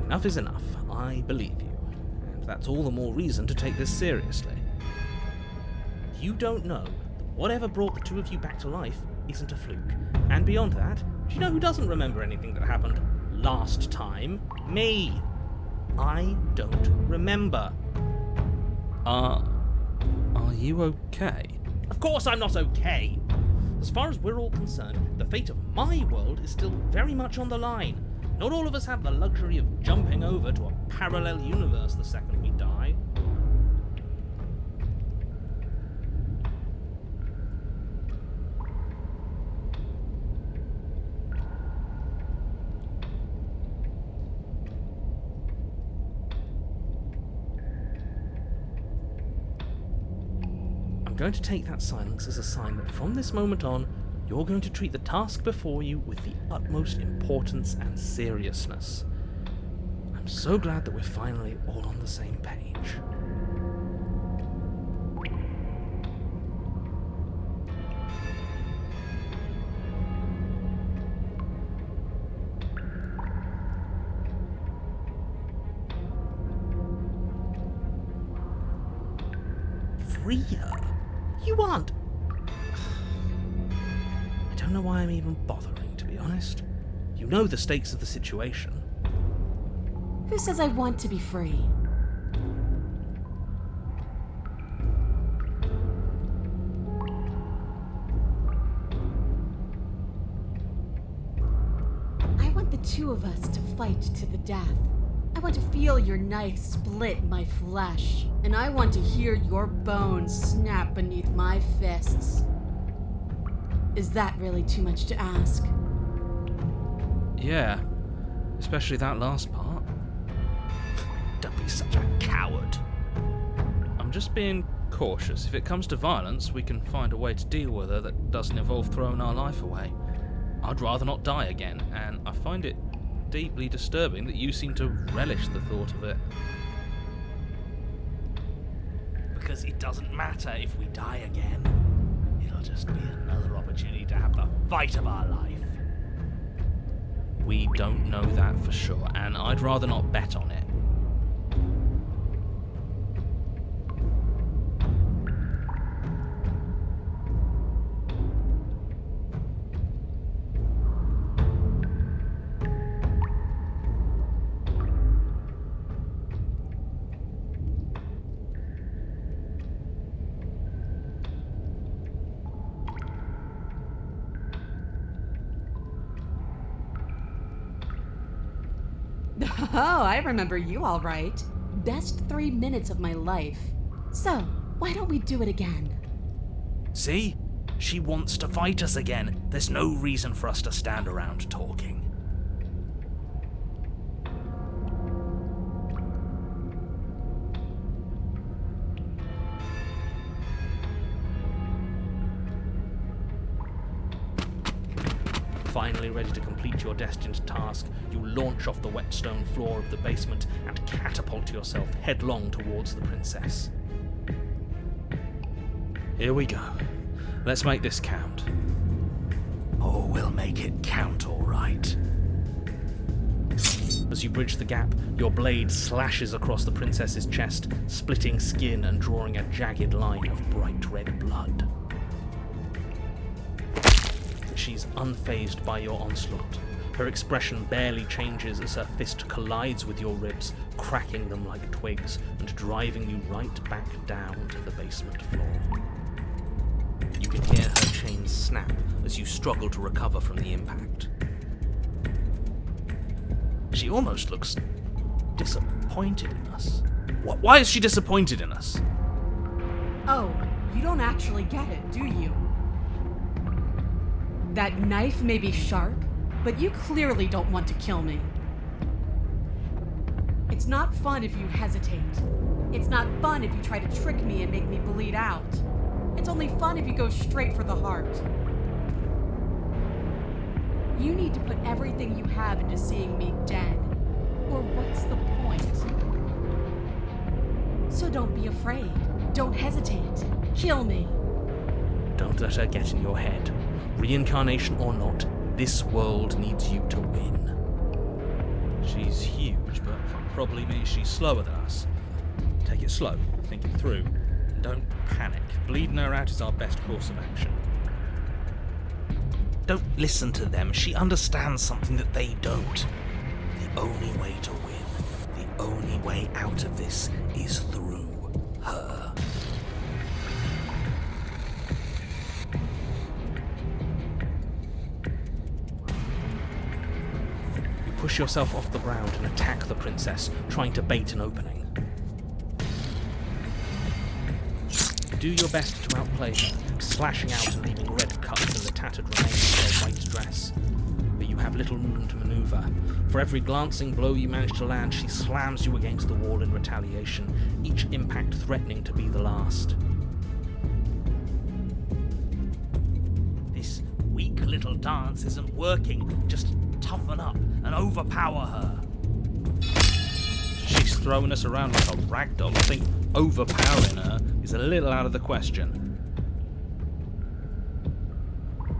Enough is enough, I believe you, and that's all the more reason to take this seriously. You don't know that whatever brought the two of you back to life isn't a fluke. And beyond that, do you know who doesn't remember anything that happened last time? Me! I don't remember. Are you okay? Of course I'm not okay! As far as we're all concerned, the fate of my world is still very much on the line. Not all of us have the luxury of jumping over to a parallel universe the second we die. I'm going to take that silence as a sign that from this moment on, you're going to treat the task before you with the utmost importance and seriousness. I'm so glad that we're finally all on the same page. Free her? You aren't. I don't know why I'm even bothering, to be honest. You know the stakes of the situation. Who says I want to be free? I want the two of us to fight to the death. I want to feel your knife split my flesh, and I want to hear your bones snap beneath my fists. Is that really too much to ask? Yeah, especially that last part. Don't be such a coward. I'm just being cautious. If it comes to violence, we can find a way to deal with her that doesn't involve throwing our life away. I'd rather not die again, and I find it deeply disturbing that you seem to relish the thought of it. Because it doesn't matter if we die again. It'll just be another opportunity to have the fight of our life. We don't know that for sure, and I'd rather not bet on it. Oh, I remember you all right. Best 3 minutes of my life. So, why don't we do it again? See? She wants to fight us again. There's no reason for us to stand around talking. Finally ready to complete your destined task, you launch off the wet stone floor of the basement and catapult yourself headlong towards the princess. Here we go. Let's make this count. Oh, we'll make it count, all right. As you bridge the gap, your blade slashes across the princess's chest, splitting skin and drawing a jagged line of bright red blood. She's unfazed by your onslaught. Her expression barely changes as her fist collides with your ribs, cracking them like twigs and driving you right back down to the basement floor. You can hear her chains snap as you struggle to recover from the impact. She almost looks disappointed in us. Why is she disappointed in us? Oh, you don't actually get it, do you? That knife may be sharp, but you clearly don't want to kill me. It's not fun if you hesitate. It's not fun if you try to trick me and make me bleed out. It's only fun if you go straight for the heart. You need to put everything you have into seeing me dead. Don't be afraid. Don't hesitate. Kill me. Don't let her get in your head. Reincarnation or not, this world needs you to win. She's huge, but probably means she's slower than us. Take it slow, think it through, and don't panic. Bleeding her out is our best course of action. Don't listen to them. She understands something that they don't. The only way to win, the only way out of this is through her. You push yourself off the ground and attack the princess, trying to bait an opening. Do your best to outplay her, slashing out and leaving red cuts in the tattered remains of her white dress. But you have little room to maneuver. For every glancing blow you manage to land, she slams you against the wall in retaliation, each impact threatening to be the last. This weak little dance isn't working. Just toughen up and overpower her. She's throwing us around like a ragdoll. I think overpowering her is a little out of the question.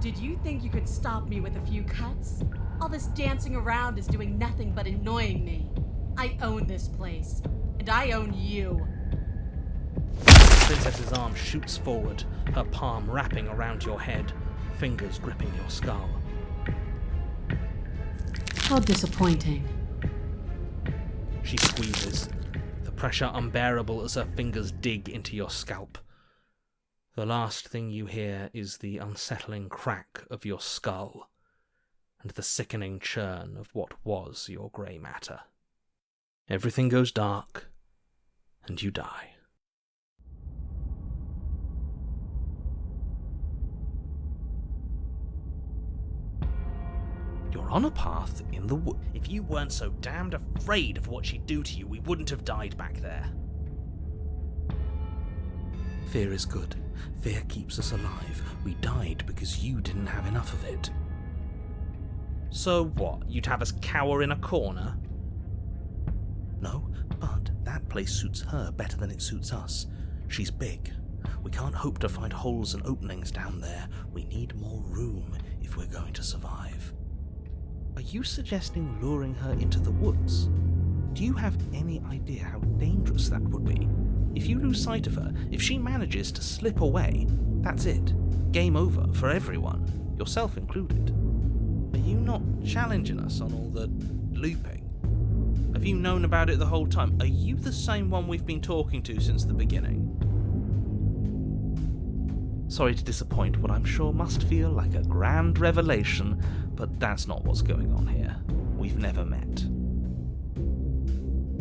Did you think you could stop me with a few cuts? All this dancing around is doing nothing but annoying me. I own this place, and I own you. The princess's arm shoots forward, her palm wrapping around your head, fingers gripping your skull. How disappointing. She squeezes, the pressure unbearable as her fingers dig into your scalp. The last thing you hear is the unsettling crack of your skull, and the sickening churn of what was your grey matter. Everything goes dark, and you die. You're on a path in the wood. If you weren't so damned afraid of what she'd do to you, we wouldn't have died back there. Fear is good. Fear keeps us alive. We died because you didn't have enough of it. So what? You'd have us cower in a corner? No, but that place suits her better than it suits us. She's big. We can't hope to find holes and openings down there. We need more room if we're going to survive. Are you suggesting luring her into the woods? Do you have any idea how dangerous that would be? If you lose sight of her, if she manages to slip away, that's it. Game over for everyone, yourself included. Are you not challenging us on all the looping? Have you known about it the whole time? Are you the same one we've been talking to since the beginning? Sorry to disappoint what I'm sure must feel like a grand revelation, but that's not what's going on here. We've never met.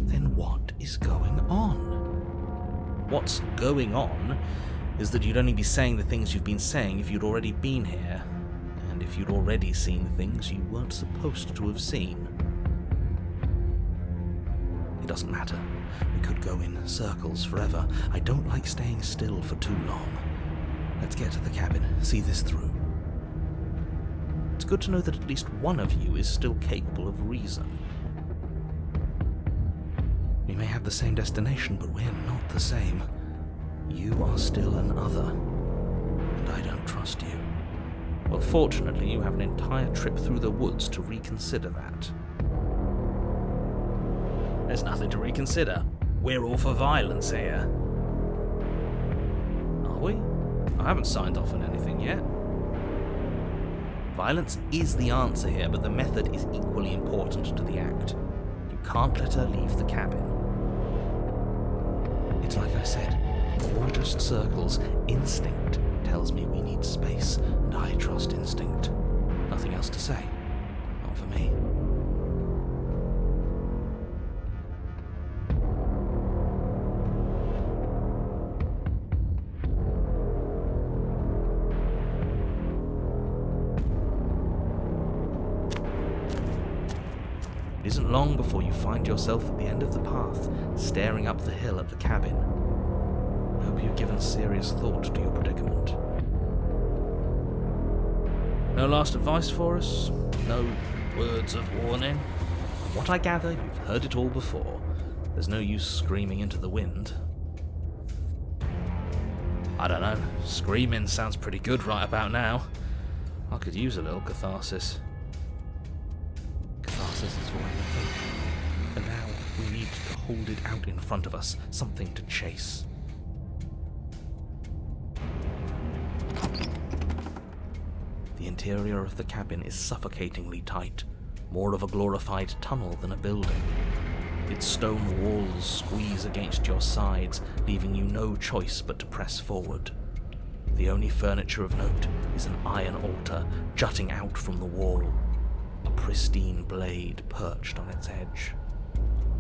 Then what is going on? What's going on is that you'd only be saying the things you've been saying if you'd already been here, and if you'd already seen things you weren't supposed to have seen. It doesn't matter. We could go in circles forever. I don't like staying still for too long. Let's get to the cabin, see this through. It's good to know that at least one of you is still capable of reason. We may have the same destination, but we're not the same. You are still an other, and I don't trust you. Well, fortunately, you have an entire trip through the woods to reconsider that. There's nothing to reconsider. We're all for violence here. Are we? I haven't signed off on anything yet. Violence is the answer here, but the method is equally important to the act. You can't let her leave the cabin. It's like I said, all just circles. Instinct tells me we need space, and I trust instinct. Nothing else to say. Not for me. It isn't long before you find yourself at the end of the path, staring up the hill at the cabin. I hope you've given serious thought to your predicament. No last advice for us? No words of warning? From what I gather, you've heard it all before. There's no use screaming into the wind. I don't know, screaming sounds pretty good right about now. I could use a little catharsis. Catharsis is for anything. For now, we need to hold it out in front of us, something to chase. The interior of the cabin is suffocatingly tight, more of a glorified tunnel than a building. Its stone walls squeeze against your sides, leaving you no choice but to press forward. The only furniture of note is an iron altar jutting out from the wall, a pristine blade perched on its edge.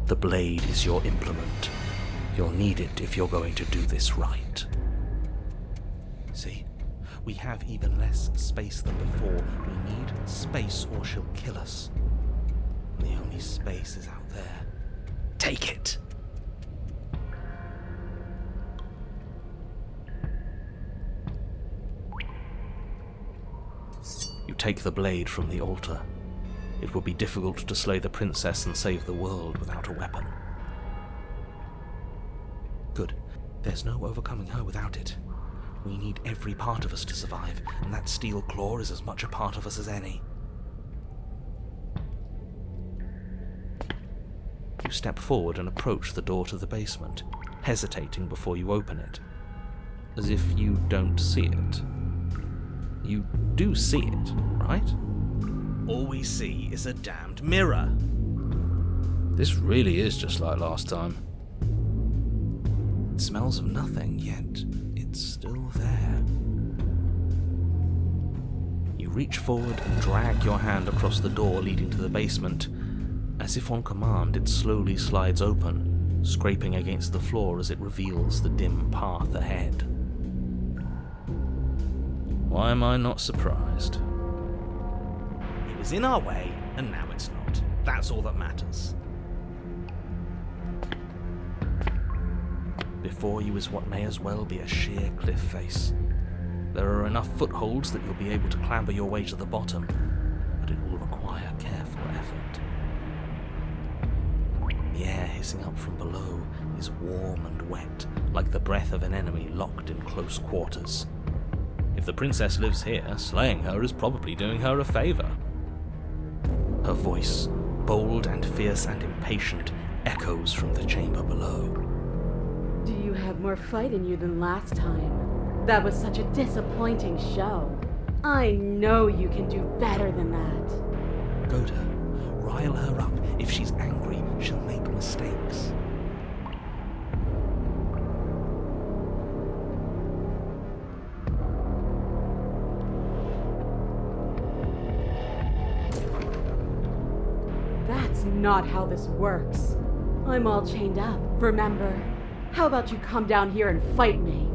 The blade is your implement. You'll need it if you're going to do this right. See? We have even less space than before. We need space or she'll kill us. And the only space is out there. Take it! You take the blade from the altar. It would be difficult to slay the princess and save the world without a weapon. Good. There's no overcoming her without it. We need every part of us to survive, and that steel claw is as much a part of us as any. You step forward and approach the door to the basement, hesitating before you open it, as if you don't see it. You do see it, right? All we see is a damned mirror. This really is just like last time. It smells of nothing, yet it's still there. You reach forward and drag your hand across the door leading to the basement. As if on command, it slowly slides open, scraping against the floor as it reveals the dim path ahead. Why am I not surprised? It was in our way, and now it's not. That's all that matters. Before you is what may as well be a sheer cliff face. There are enough footholds that you'll be able to clamber your way to the bottom, but it will require careful effort. The air hissing up from below is warm and wet, like the breath of an enemy locked in close quarters. If the princess lives here, slaying her is probably doing her a favor. Her voice, bold and fierce and impatient, echoes from the chamber below. Do you have more fight in you than last time? That was such a disappointing show. I know you can do better than that. Goad her. Rile her up. If she's angry, she'll make mistakes. That's not how this works. I'm all chained up, remember? How about you come down here and fight me?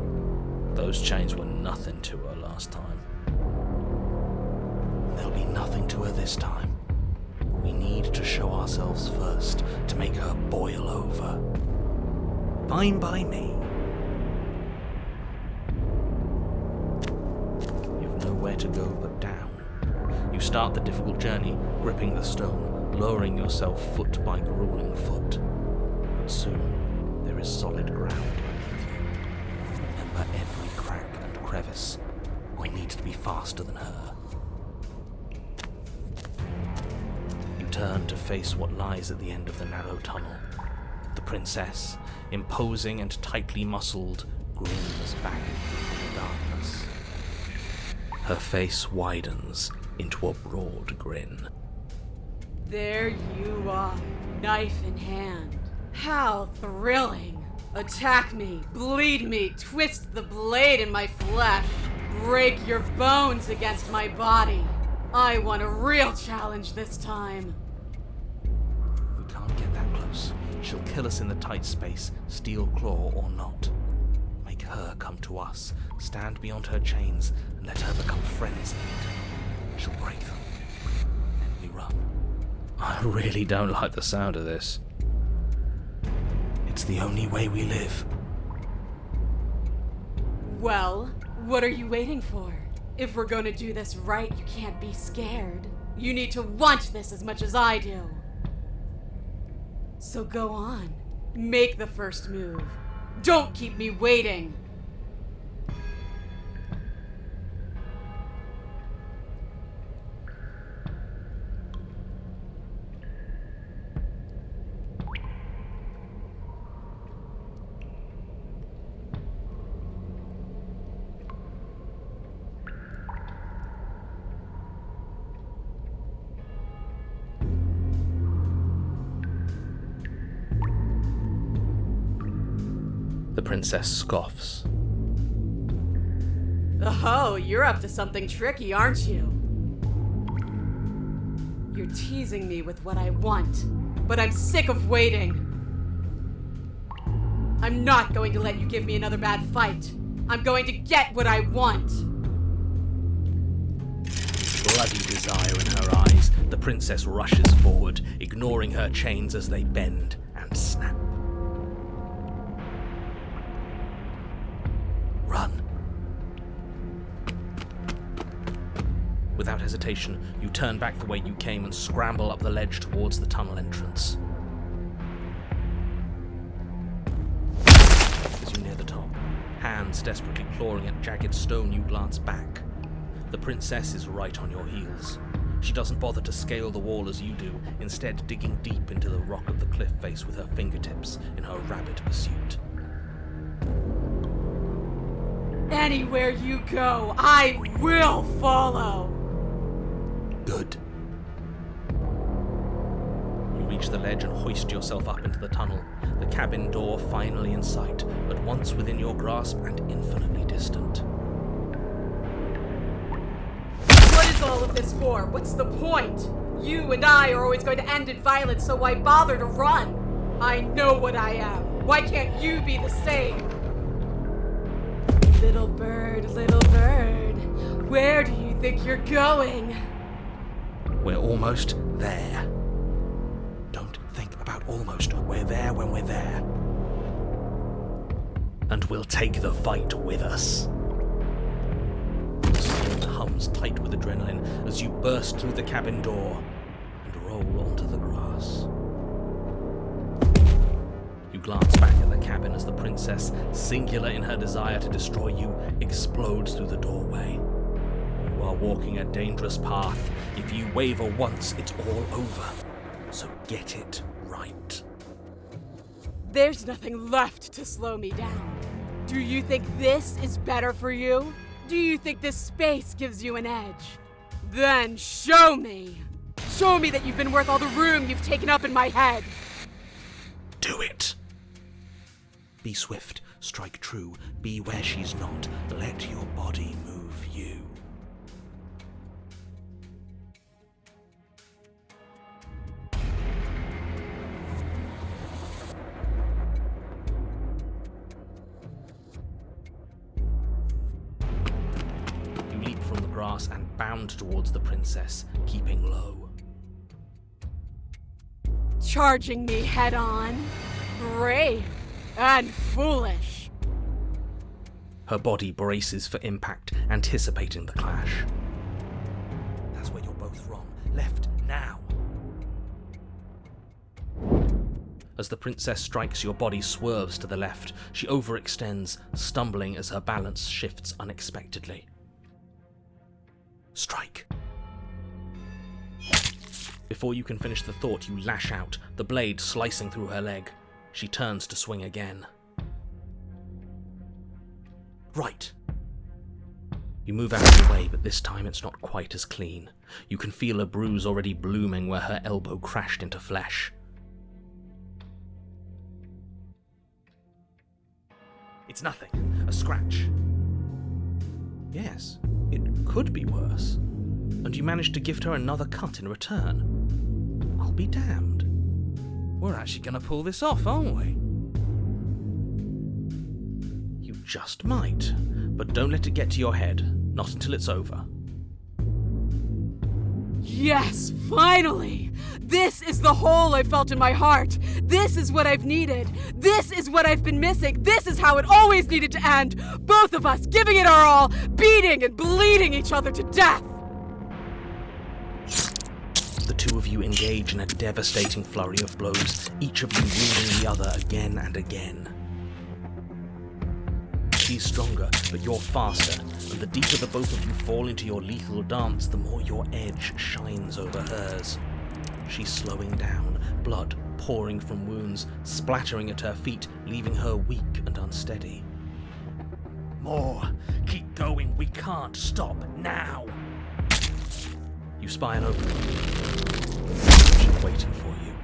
Those chains were nothing to her last time. There'll be nothing to her this time. We need to show ourselves first to make her boil over. Fine by me. You've nowhere to go but down. You start the difficult journey, gripping the stone, lowering yourself foot by grueling foot. But soon, there is solid ground beneath you. Remember, every crack and crevice will need to be faster than her. Turn to face what lies at the end of the narrow tunnel. The princess, imposing and tightly muscled, grins back from the darkness. Her face widens into a broad grin. There you are, knife in hand. How thrilling! Attack me, bleed me, twist the blade in my flesh, break your bones against my body. I want a real challenge this time. We can't get that close. She'll kill us in the tight space, steel claw or not. Make her come to us, stand beyond her chains, and let her become frenzied. She'll break them. Then we run. I really don't like the sound of this. It's the only way we live. Well, what are you waiting for? If we're gonna do this right, you can't be scared. You need to want this as much as I do. So go on. Make the first move. Don't keep me waiting. The princess scoffs. Oh, you're up to something tricky, aren't you? You're teasing me with what I want, but I'm sick of waiting. I'm not going to let you give me another bad fight. I'm going to get what I want. Bloody desire in her eyes, the princess rushes forward, ignoring her chains as they bend and snap. Run. Without hesitation, you turn back the way you came and scramble up the ledge towards the tunnel entrance. As you near the top, hands desperately clawing at jagged stone, you glance back. The princess is right on your heels. She doesn't bother to scale the wall as you do, instead digging deep into the rock of the cliff face with her fingertips in her rapid pursuit. Anywhere you go, I will follow! Good. You reach the ledge and hoist yourself up into the tunnel, the cabin door finally in sight, at once within your grasp and infinitely distant. What is all of this for? What's the point? You and I are always going to end in violence, so why bother to run? I know what I am. Why can't you be the same? Little bird, where do you think you're going? We're almost there. Don't think about almost. We're there when we're there. And we'll take the fight with us. Your skin hums tight with adrenaline as you burst through the cabin door and roll onto the grass. You glance back at the cabin as the princess, singular in her desire to destroy you, explodes through the doorway. You are walking a dangerous path. If you waver once, it's all over. So get it right. There's nothing left to slow me down. Do you think this is better for you? Do you think this space gives you an edge? Then show me! Show me that you've been worth all the room you've taken up in my head! Do it! Be swift, strike true, be where she's not. Let your body move you. You leap from the grass and bound towards the princess, keeping low. Charging me head on? Brave and foolish. Her body braces for impact, anticipating the clash. That's where you're both wrong. Left, now! As the princess strikes, your body swerves to the left. She overextends, stumbling as her balance shifts unexpectedly. Strike. Before you can finish the thought, you lash out, the blade slicing through her leg. She turns to swing again. Right. You move out of the way, but this time it's not quite as clean. You can feel a bruise already blooming where her elbow crashed into flesh. It's nothing. A scratch. Yes, it could be worse. And you managed to gift her another cut in return. I'll be damned. We're actually going to pull this off, aren't we? You just might, but don't let it get to your head. Not until it's over. Yes, finally! This is the hole I felt in my heart. This is what I've needed. This is what I've been missing. This is how it always needed to end. Both of us giving it our all, beating and bleeding each other to death. The two of you engage in a devastating flurry of blows, each of you wounding the other again and again. She's stronger, but you're faster, and the deeper the both of you fall into your lethal dance, the more your edge shines over hers. She's slowing down, blood pouring from wounds, splattering at her feet, leaving her weak and unsteady. More! Keep going, we can't stop now! You spy an opening. She's waiting for you.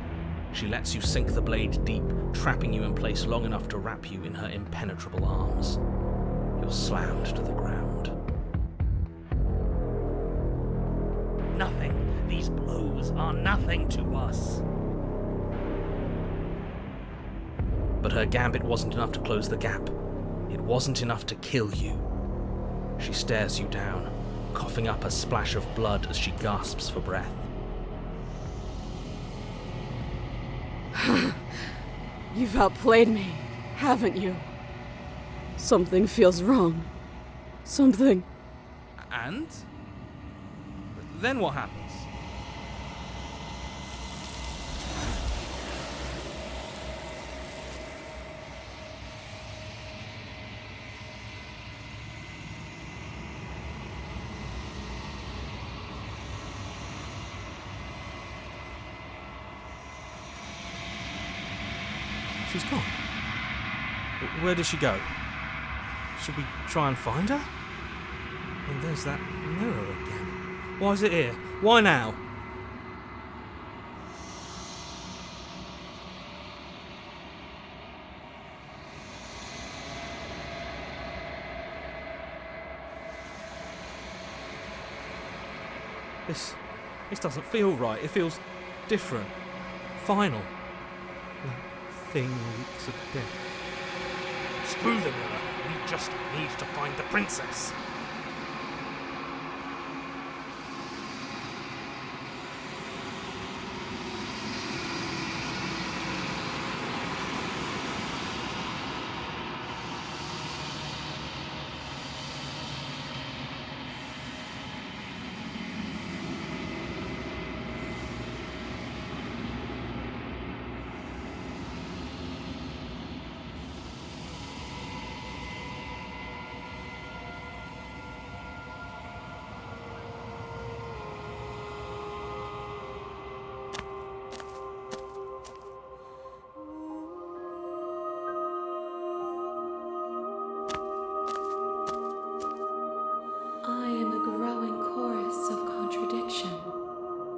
She lets you sink the blade deep, trapping you in place long enough to wrap you in her impenetrable arms. You're slammed to the ground. Nothing. These blows are nothing to us. But her gambit wasn't enough to close the gap. It wasn't enough to kill you. She stares you down, coughing up a splash of blood as she gasps for breath. You've outplayed me, haven't you? Something feels wrong. Something. And? Then what happens? She's gone. Where did she go? Should we try and find her? And there's that mirror again. Why is it here? Why now? This doesn't feel right. It feels different. Final. That thing reeks of death. Screw the mirror. We just need to find the princess. I am a growing chorus of contradiction,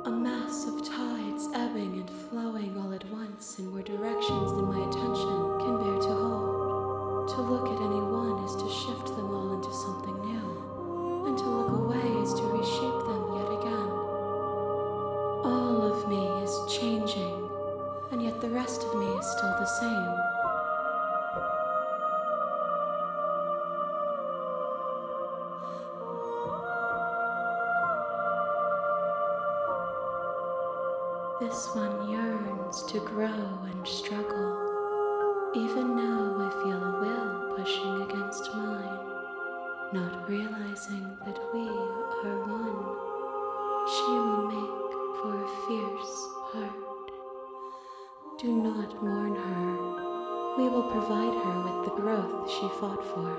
a mass of tides ebbing and flowing all at once in more directions than my attention can bear to hold. To look at any one is to shift them all into something new, and to look away is to reshape them yet again. All of me is changing, and yet the rest of me is still the same. This one yearns to grow and struggle. Even now I feel a will pushing against mine, not realizing that we are one. She will make for a fierce part. Do not mourn her. We will provide her with the growth she fought for.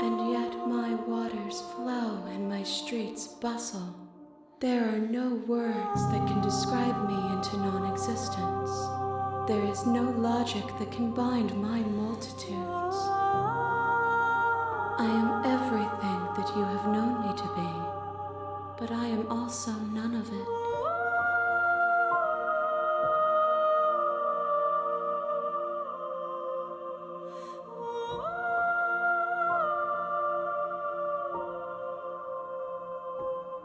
And yet my waters flow and my streets bustle. There are no words that can describe me into non-existence. There is no logic that can bind my multitudes. I am everything that you have known me to be, but I am also none of it.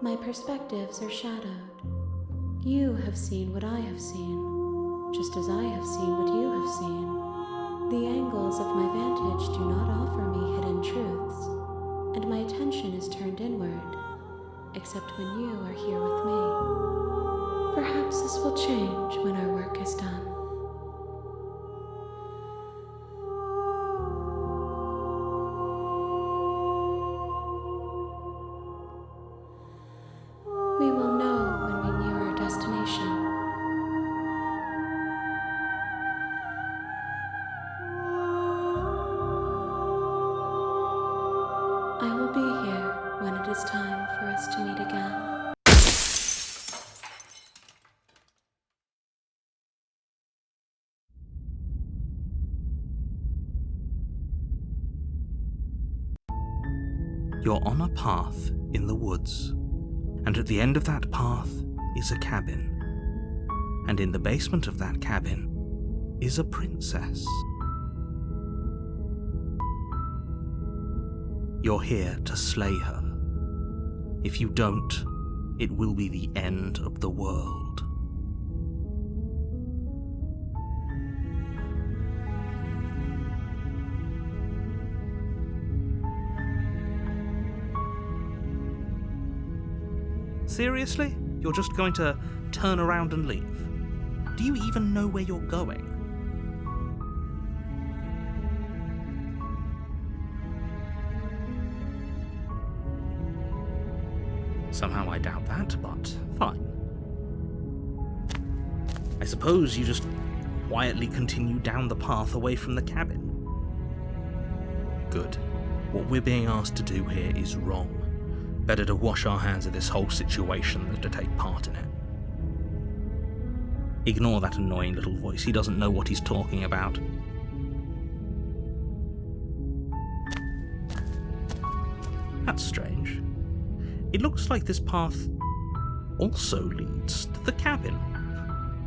My perspectives are shadowed. You have seen what I have seen, just as I have seen what you have seen. The angles of my vantage do not offer me hidden truths, and my attention is turned inward, except when you are here with me. Perhaps this will change when our work is done. We will know when we near our destination. I will be here when it is time for us to meet again. You're on a path in the woods, and at the end of that path, is a cabin. And in the basement of that cabin is a princess. You're here to slay her. If you don't, it will be the end of the world. Seriously? You're just going to turn around and leave? Do you even know where you're going? Somehow I doubt that, but fine. I suppose you just quietly continue down the path away from the cabin. Good. What we're being asked to do here is wrong. Better to wash our hands of this whole situation than to take part in it. Ignore that annoying little voice. He doesn't know what he's talking about. That's strange. It looks like this path also leads to the cabin.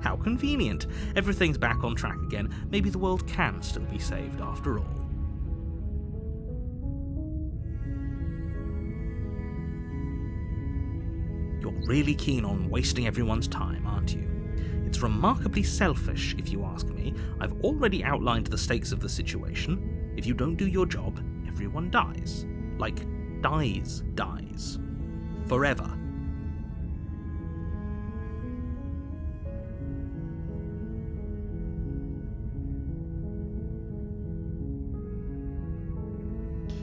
How convenient. Everything's back on track again. Maybe the world can still be saved after all. You're really keen on wasting everyone's time, aren't you? It's remarkably selfish, if you ask me. I've already outlined the stakes of the situation. If you don't do your job, everyone dies. Like, dies. Forever.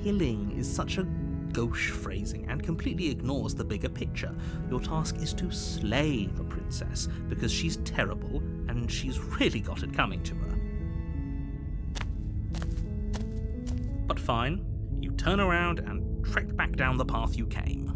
Killing is such a gauche phrasing and completely ignores the bigger picture. Your task is to slay the princess because she's terrible and she's really got it coming to her. But fine, you turn around and trek back down the path you came.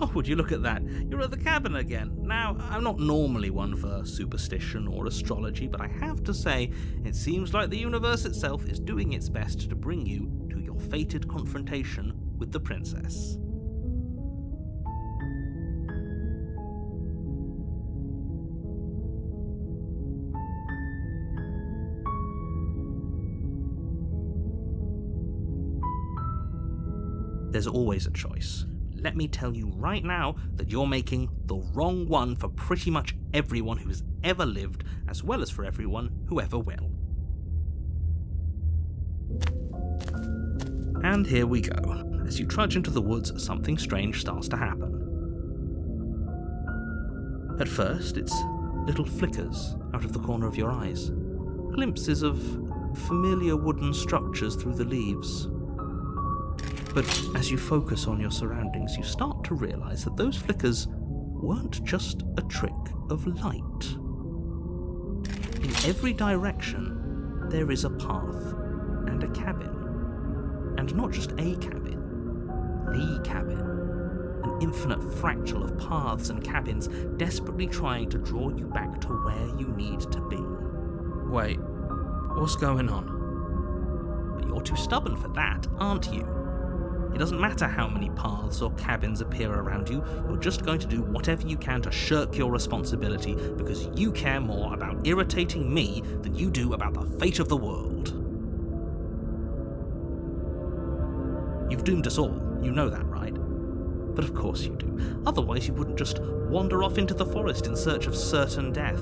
Oh, would you look at that? You're at the cabin again. Now, I'm not normally one for superstition or astrology, but I have to say, it seems like the universe itself is doing its best to bring you to your fated confrontation with the princess. There's always a choice. Let me tell you right now that you're making the wrong one for pretty much everyone who's ever lived, as well as for everyone who ever will. And here we go. As you trudge into the woods, something strange starts to happen. At first, it's little flickers out of the corner of your eyes, glimpses of familiar wooden structures through the leaves. But as you focus on your surroundings, you start to realize that those flickers weren't just a trick of light. In every direction, there is a path and a cabin. And not just a cabin, the cabin. An infinite fractal of paths and cabins desperately trying to draw you back to where you need to be. Wait, what's going on? But you're too stubborn for that, aren't you? It doesn't matter how many paths or cabins appear around you, you're just going to do whatever you can to shirk your responsibility because you care more about irritating me than you do about the fate of the world. You've doomed us all, you know that, right? But of course you do. Otherwise you wouldn't just wander off into the forest in search of certain death.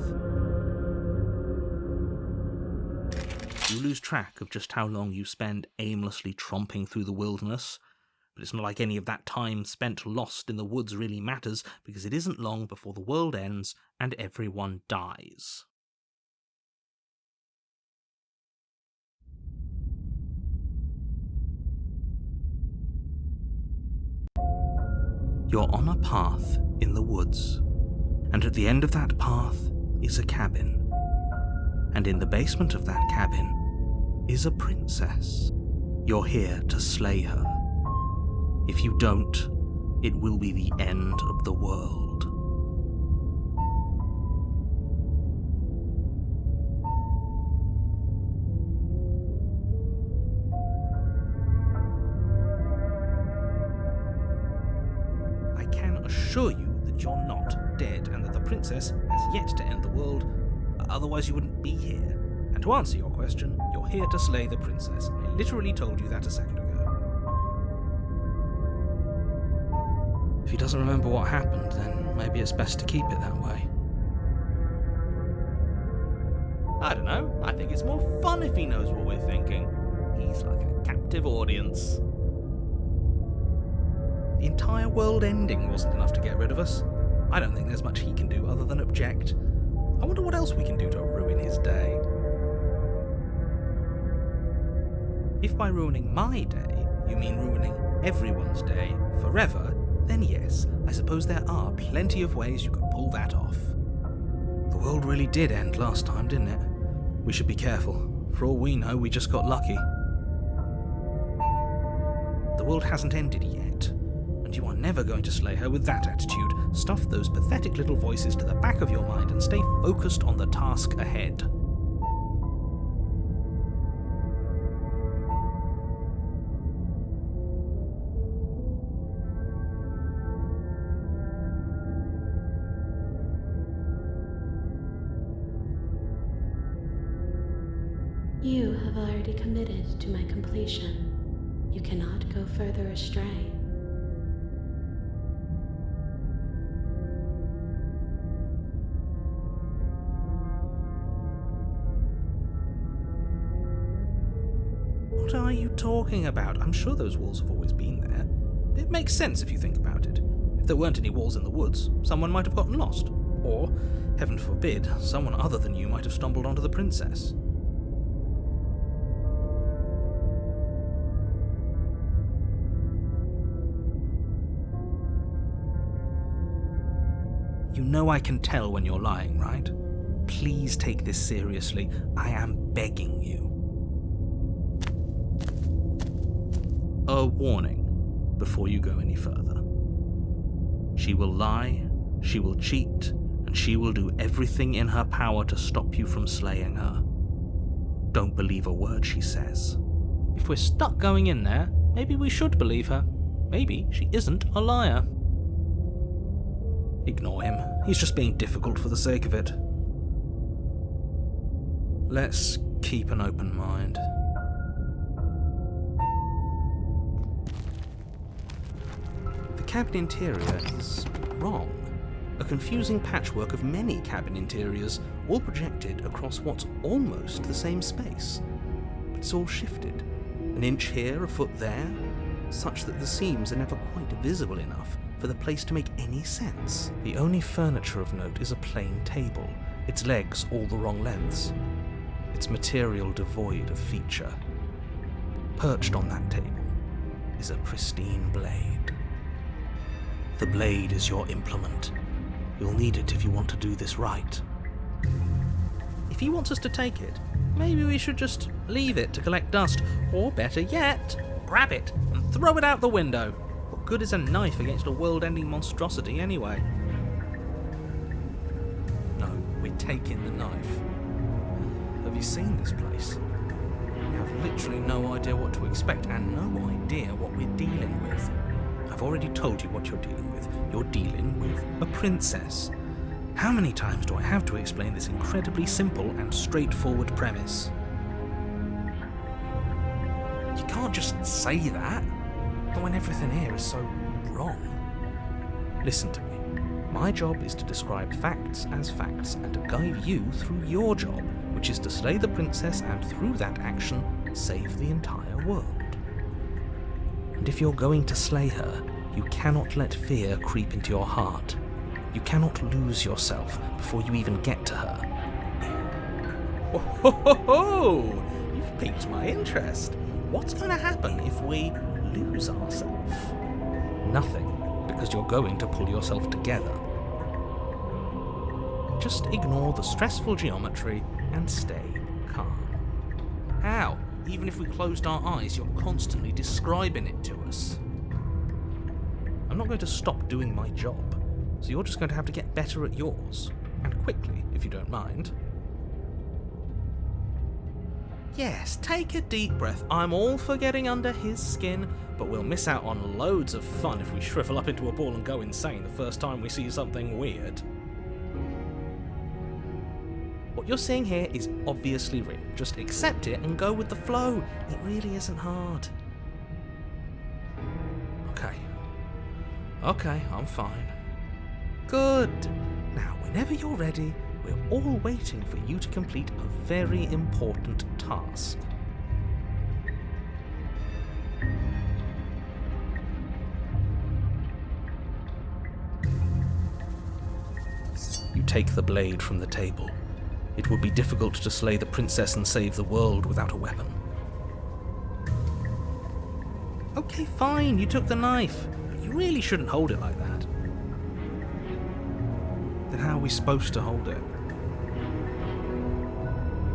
You lose track of just how long you spend aimlessly tromping through the wilderness. But it's not like any of that time spent lost in the woods really matters, because it isn't long before the world ends and everyone dies. You're on a path in the woods, and at the end of that path is a cabin. And in the basement of that cabin is a princess. You're here to slay her. If you don't, it will be the end of the world. assure you that you're not dead and that the princess has yet to end the world, otherwise you wouldn't be here. And to answer your question, you're here to slay the princess. I literally told you that a second ago. If he doesn't remember what happened, then maybe it's best to keep it that way. I don't know, I think it's more fun if he knows what we're thinking. He's like a captive audience. The entire world ending wasn't enough to get rid of us. I don't think there's much he can do other than object. I wonder what else we can do to ruin his day. If by ruining my day, you mean ruining everyone's day forever, then yes, I suppose there are plenty of ways you could pull that off. The world really did end last time, didn't it? We should be careful. For all we know, we just got lucky. The world hasn't ended yet, and you are never going to slay her with that attitude. Stuff those pathetic little voices to the back of your mind and stay focused on the task ahead. You have already committed to my completion. You cannot go further astray. What are you talking about? I'm sure those walls have always been there. It makes sense if you think about it. If there weren't any walls in the woods, someone might have gotten lost. Or, heaven forbid, someone other than you might have stumbled onto the princess. You know I can tell when you're lying, right? Please take this seriously. I am begging you. A warning before you go any further. She will lie, she will cheat, and she will do everything in her power to stop you from slaying her. Don't believe a word she says. If we're stuck going in there, maybe we should believe her. Maybe she isn't a liar. Ignore him. He's just being difficult for the sake of it. Let's keep an open mind. The cabin interior is wrong. A confusing patchwork of many cabin interiors, all projected across what's almost the same space. But it's all shifted. An inch here, a foot there, such that the seams are never quite visible enough for the place to make any sense. The only furniture of note is a plain table, its legs all the wrong lengths, its material devoid of feature. Perched on that table is a pristine blade. The blade is your implement. You'll need it if you want to do this right. If he wants us to take it, maybe we should just leave it to collect dust, or better yet, grab it and throw it out the window. What good is a knife against a world-ending monstrosity anyway? No, we're taking the knife. Have you seen this place? You have literally no idea what to expect and no idea what we're dealing with. I've already told you what you're dealing with. You're dealing with a princess. How many times do I have to explain this incredibly simple and straightforward premise? You can't just say that, but when everything here is so wrong. Listen to me. My job is to describe facts as facts and to guide you through your job, which is to slay the princess and through that action, save the entire world. And if you're going to slay her, you cannot let fear creep into your heart. You cannot lose yourself before you even get to her. Oh, ho, ho, ho! You've piqued my interest. What's going to happen if we lose ourselves? Nothing, because you're going to pull yourself together. Just ignore the stressful geometry and stay calm. How? Even if we closed our eyes, you're constantly describing it to us. I'm not going to stop doing my job, so you're just going to have to get better at yours. And quickly, if you don't mind. Yes, take a deep breath. I'm all for getting under his skin, but we'll miss out on loads of fun if we shrivel up into a ball and go insane the first time we see something weird. What you're seeing here is obviously real. Just accept it and go with the flow. It really isn't hard. Okay, I'm fine. Good. Now, whenever you're ready, we're all waiting for you to complete a very important task. You take the blade from the table. It would be difficult to slay the princess and save the world without a weapon. Okay, fine, you took the knife, but you really shouldn't hold it like that. Then how are we supposed to hold it?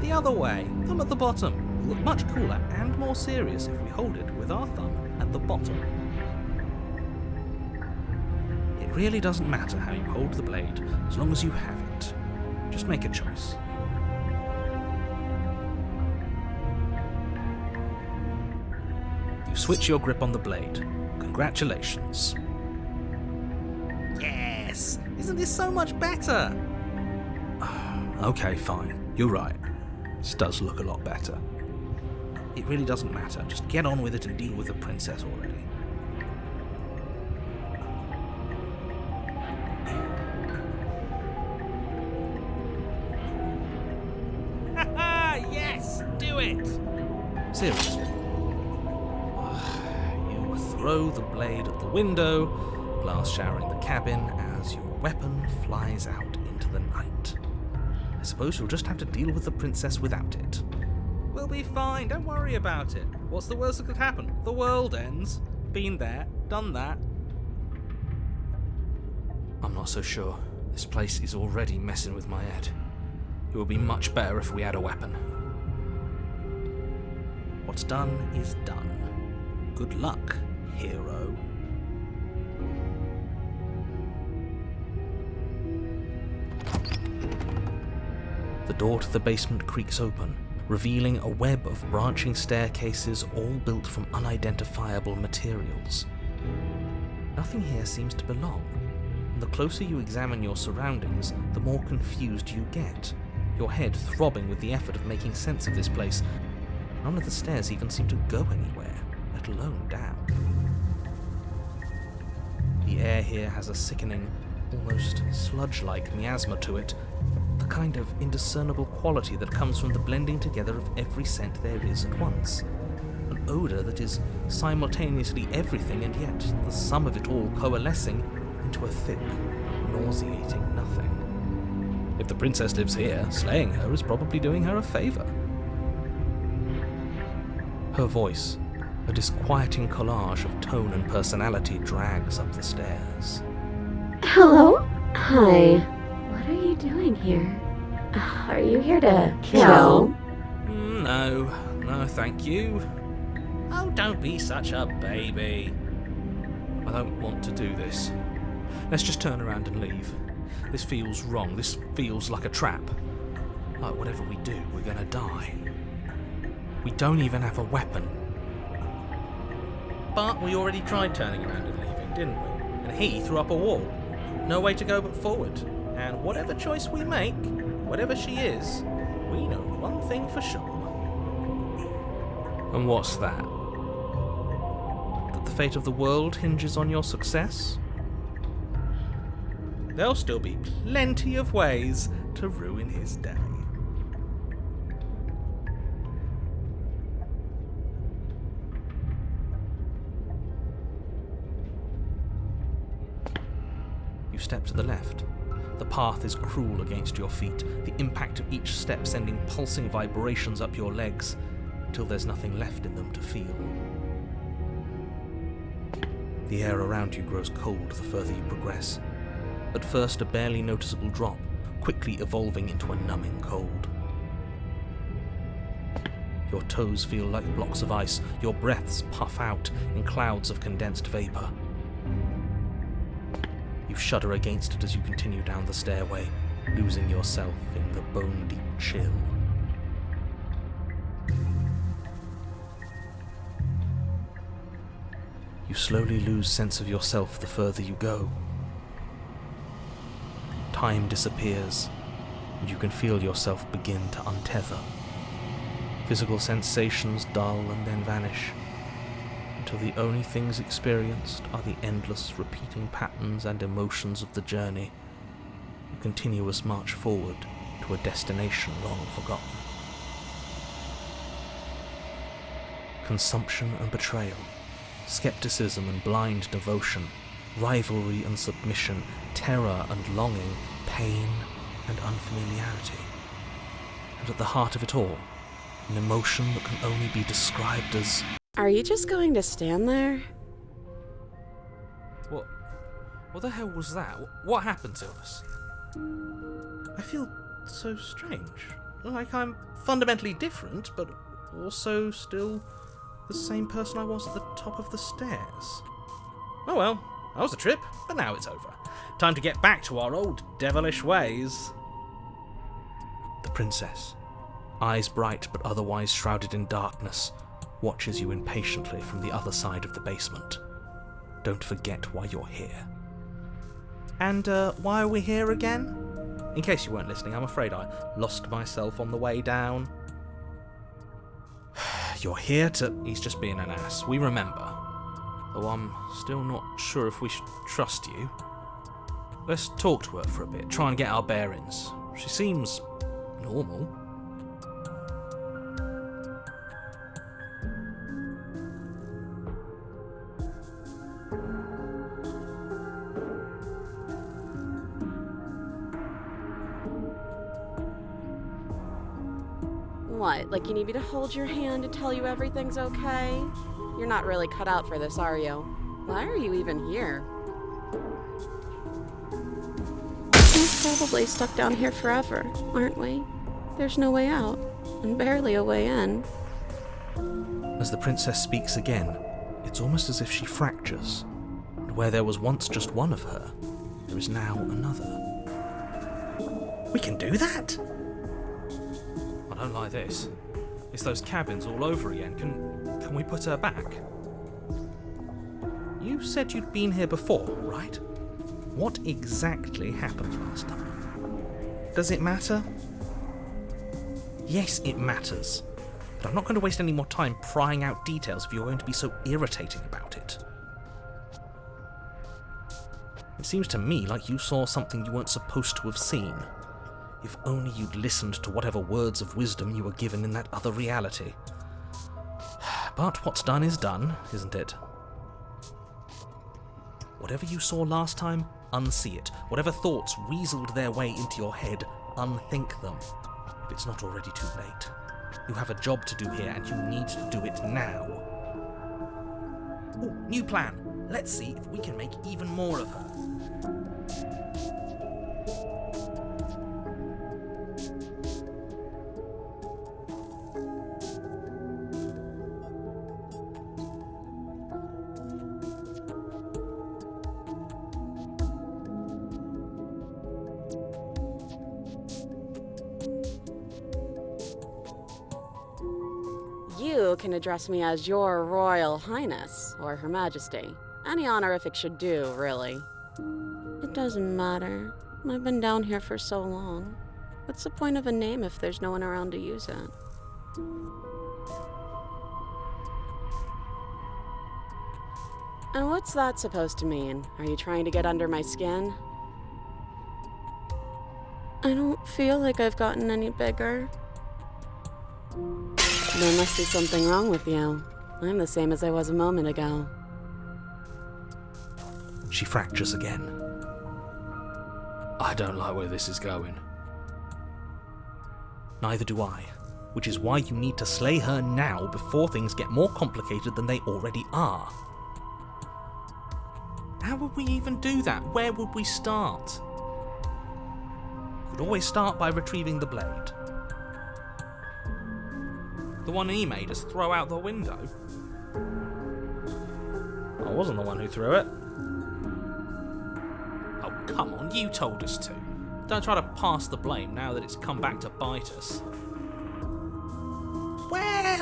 The other way, thumb at the bottom. Will look much cooler and more serious if we hold it with our thumb at the bottom. It really doesn't matter how you hold the blade, as long as you have it. Just make a choice. You switch your grip on the blade. Congratulations. Yes! Isn't this so much better? Okay, fine. You're right. This does look a lot better. It really doesn't matter. Just get on with it and deal with the princess already. Haha! Yes! Do it! Seriously. You throw the blade at the window, glass showering the cabin as your weapon flies out into the night. I suppose you'll just have to deal with the princess without it. We'll be fine, don't worry about it. What's the worst that could happen? The world ends. Been there, done that. I'm not so sure. This place is already messing with my head. It would be much better if we had a weapon. What's done is done. Good luck, hero. The door to the basement creaks open, revealing a web of branching staircases all built from unidentifiable materials. Nothing here seems to belong, and the closer you examine your surroundings, the more confused you get, your head throbbing with the effort of making sense of this place. None of the stairs even seem to go anywhere, let alone down. The air here has a sickening, almost sludge-like miasma to it, the kind of indiscernible quality that comes from the blending together of every scent there is at once. An odour that is simultaneously everything and yet the sum of it all coalescing into a thick, nauseating nothing. If the princess lives here, slaying her is probably doing her a favour. Her voice, a disquieting collage of tone and personality, drags up the stairs. Hello? Hi. What are you doing here? Are you here to kill? No, thank you. Oh, don't be such a baby. I don't want to do this. Let's just turn around and leave. This feels wrong. This feels like a trap. Like whatever we do, we're gonna die. We don't even have a weapon. But we already tried turning around and leaving, didn't we? And he threw up a wall. No way to go but forward. And whatever choice we make, whatever she is, we know one thing for sure. And what's that? That the fate of the world hinges on your success? There'll still be plenty of ways to ruin his day. You step to the left. The path is cruel against your feet, the impact of each step sending pulsing vibrations up your legs, until there's nothing left in them to feel. The air around you grows cold the further you progress. At first a barely noticeable drop, quickly evolving into a numbing cold. Your toes feel like blocks of ice, your breaths puff out in clouds of condensed vapor. You shudder against it as you continue down the stairway, losing yourself in the bone-deep chill. You slowly lose sense of yourself the further you go. Time disappears, and you can feel yourself begin to untether. Physical sensations dull and then vanish, until the only things experienced are the endless repeating patterns and emotions of the journey, a continuous march forward to a destination long forgotten. Consumption and betrayal, skepticism and blind devotion, rivalry and submission, terror and longing, pain and unfamiliarity. And at the heart of it all, an emotion that can only be described as... Are you just going to stand there? What the hell was that? What happened to us? I feel so strange. Like I'm fundamentally different, but also still the same person I was at the top of the stairs. Oh well, that was a trip, but now it's over. Time to get back to our old devilish ways. The princess, eyes bright but otherwise shrouded in darkness, watches you impatiently from the other side of the basement. Don't forget why you're here. And why are we here again? In case you weren't listening, I'm afraid I lost myself on the way down. You're here to... He's just being an ass. We remember. Though I'm still not sure if we should trust you. Let's talk to her for a bit, try and get our bearings. She seems normal. What, like you need me to hold your hand and tell you everything's okay? You're not really cut out for this, are you? Why are you even here? We're probably stuck down here forever, aren't we? There's no way out, and barely a way in. As the princess speaks again, it's almost as if she fractures, and where there was once just one of her, there is now another. We can do that? I don't like this. It's those cabins all over again. Can we put her back? You said you'd been here before, right? What exactly happened last time? Does it matter? Yes, it matters. But I'm not going to waste any more time prying out details if you're going to be so irritating about it. It seems to me like you saw something you weren't supposed to have seen. If only you'd listened to whatever words of wisdom you were given in that other reality. But what's done is done, isn't it? Whatever you saw last time, unsee it. Whatever thoughts weaseled their way into your head, unthink them. If it's not already too late. You have a job to do here, and you need to do it now. Ooh, new plan. Let's see if we can make even more of her. You can address me as Your Royal Highness, or Her Majesty. Any honorific should do, really. It doesn't matter. I've been down here for so long. What's the point of a name if there's no one around to use it? And what's that supposed to mean? Are you trying to get under my skin? I don't feel like I've gotten any bigger. There must be something wrong with you. I'm the same as I was a moment ago. She fractures again. I don't like where this is going. Neither do I, which is why you need to slay her now before things get more complicated than they already are. How would we even do that? Where would we start? We could always start by retrieving the blade. The one he made us throw out the window. I wasn't the one who threw it. Oh, come on, you told us to. Don't try to pass the blame now that it's come back to bite us. Well,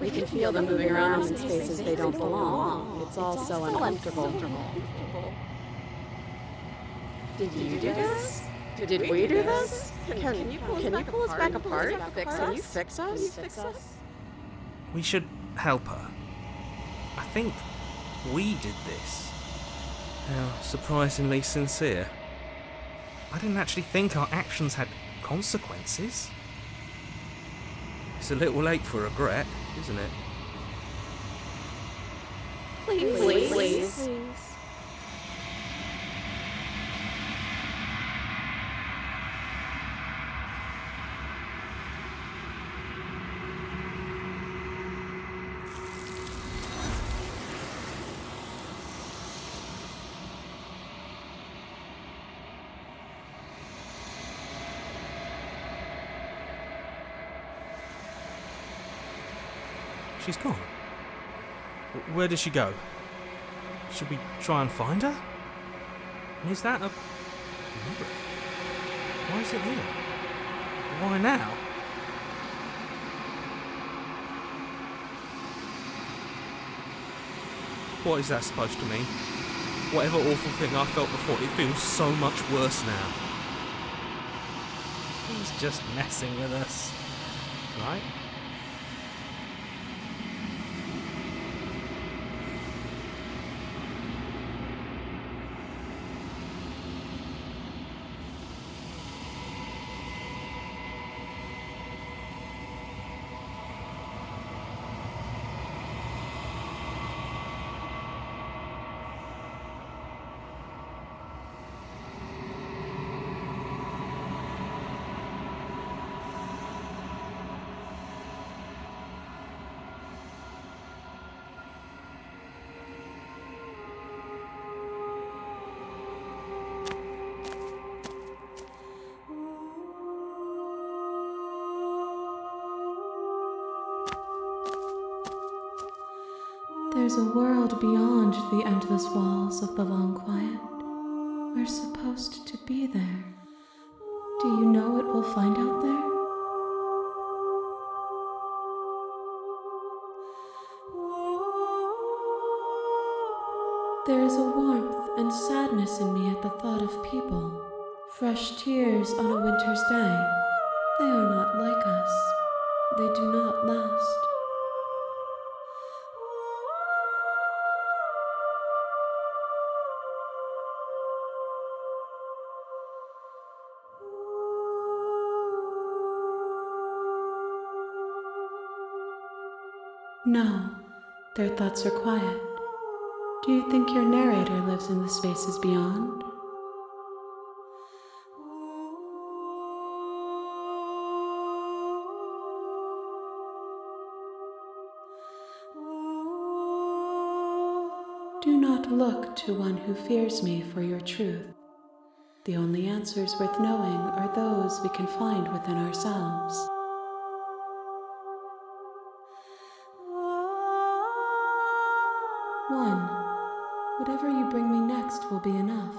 We can feel them moving around in spaces they don't belong. It's all so uncomfortable. Did you do this? Did we do this? Can you pull us back apart? Can you fix us? We should help her. I think we did this. How surprisingly sincere. I didn't actually think our actions had consequences. It's a little late for regret, isn't it? Please. She's gone. Where did she go? Should we try and find her? And is that a mirror? Why is it here? Why now? What is that supposed to mean? Whatever awful thing I felt before, it feels so much worse now. He's just messing with us, right? There's a world beyond the endless walls of the long quiet. We're supposed to be there. Do you know what we'll find out there? There is a warmth and sadness in me at the thought of people. Fresh tears on a winter's day. They are not like us. They do not last. No, their thoughts are quiet. Do you think your narrator lives in the spaces beyond? Do not look to one who fears me for your truth. The only answers worth knowing are those we can find within ourselves. One, whatever you bring me next will be enough,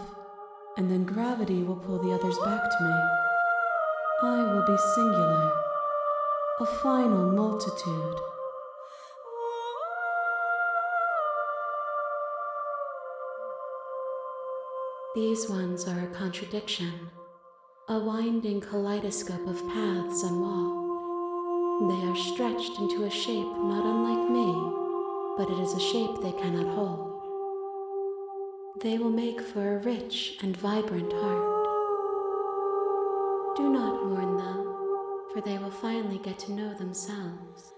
and then gravity will pull the others back to me. I will be singular, a final multitude. These ones are a contradiction, a winding kaleidoscope of paths and walk. They are stretched into a shape not unlike me, but it is a shape they cannot hold. They will make for a rich and vibrant heart. Do not mourn them, for they will finally get to know themselves.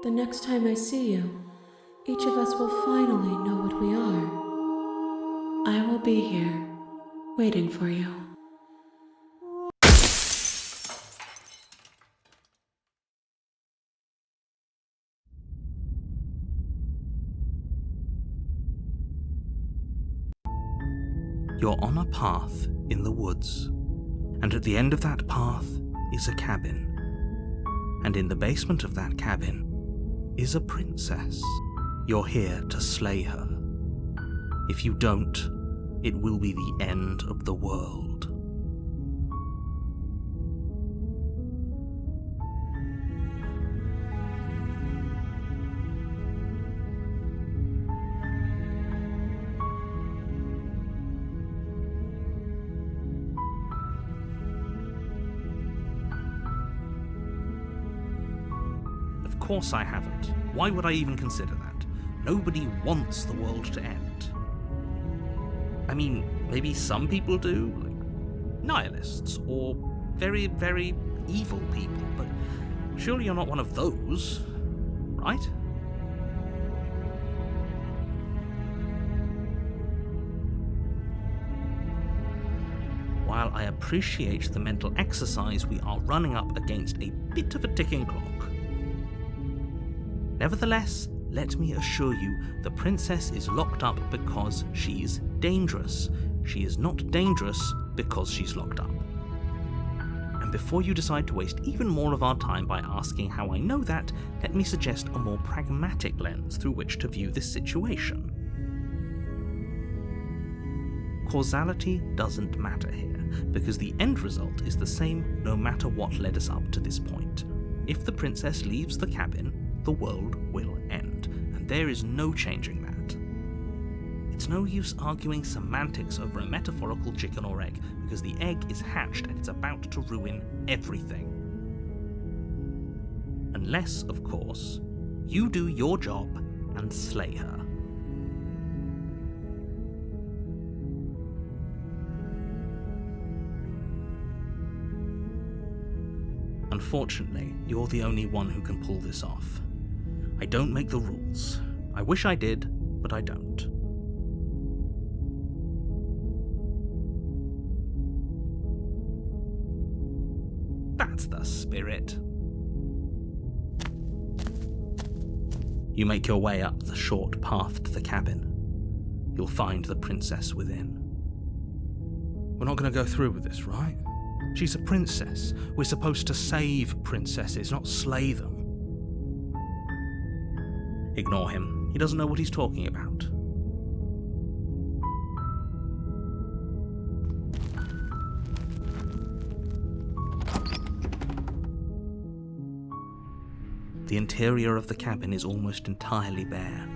The next time I see you, each of us will finally know what we are. I will be here, waiting for you. You're on a path in the woods, and at the end of that path is a cabin. And in the basement of that cabin is a princess. You're here to slay her. If you don't, it will be the end of the world. course I haven't. Why would I even consider that? Nobody wants the world to end. I mean, maybe some people do, like nihilists, or very, very evil people, but surely you're not one of those, right? While I appreciate the mental exercise, we are running up against a bit of a ticking clock. Nevertheless, let me assure you, the princess is locked up because she's dangerous. She is not dangerous because she's locked up. And before you decide to waste even more of our time by asking how I know that, let me suggest a more pragmatic lens through which to view this situation. Causality doesn't matter here, because the end result is the same no matter what led us up to this point. If the princess leaves the cabin, the world will end, and there is no changing that. It's no use arguing semantics over a metaphorical chicken or egg, because the egg is hatched and it's about to ruin everything. Unless, of course, you do your job and slay her. Unfortunately, you're the only one who can pull this off. I don't make the rules. I wish I did, but I don't. That's the spirit. You make your way up the short path to the cabin. You'll find the princess within. We're not going to go through with this, right? She's a princess. We're supposed to save princesses, not slay them. Ignore him. He doesn't know what he's talking about. The interior of the cabin is almost entirely bare.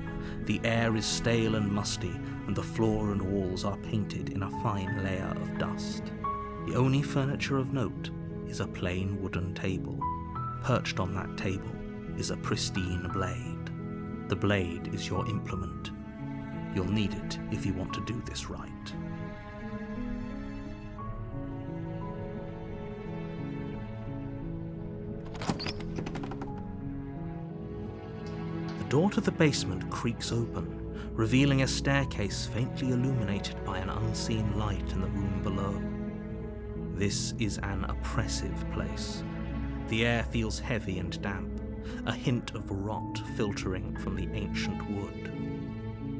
The air is stale and musty, and the floor and walls are painted in a fine layer of dust. The only furniture of note is a plain wooden table. Perched on that table is a pristine blade. The blade is your implement. You'll need it if you want to do this right. The door to the basement creaks open, revealing a staircase faintly illuminated by an unseen light in the room below. This is an oppressive place. The air feels heavy and damp, a hint of rot filtering from the ancient wood.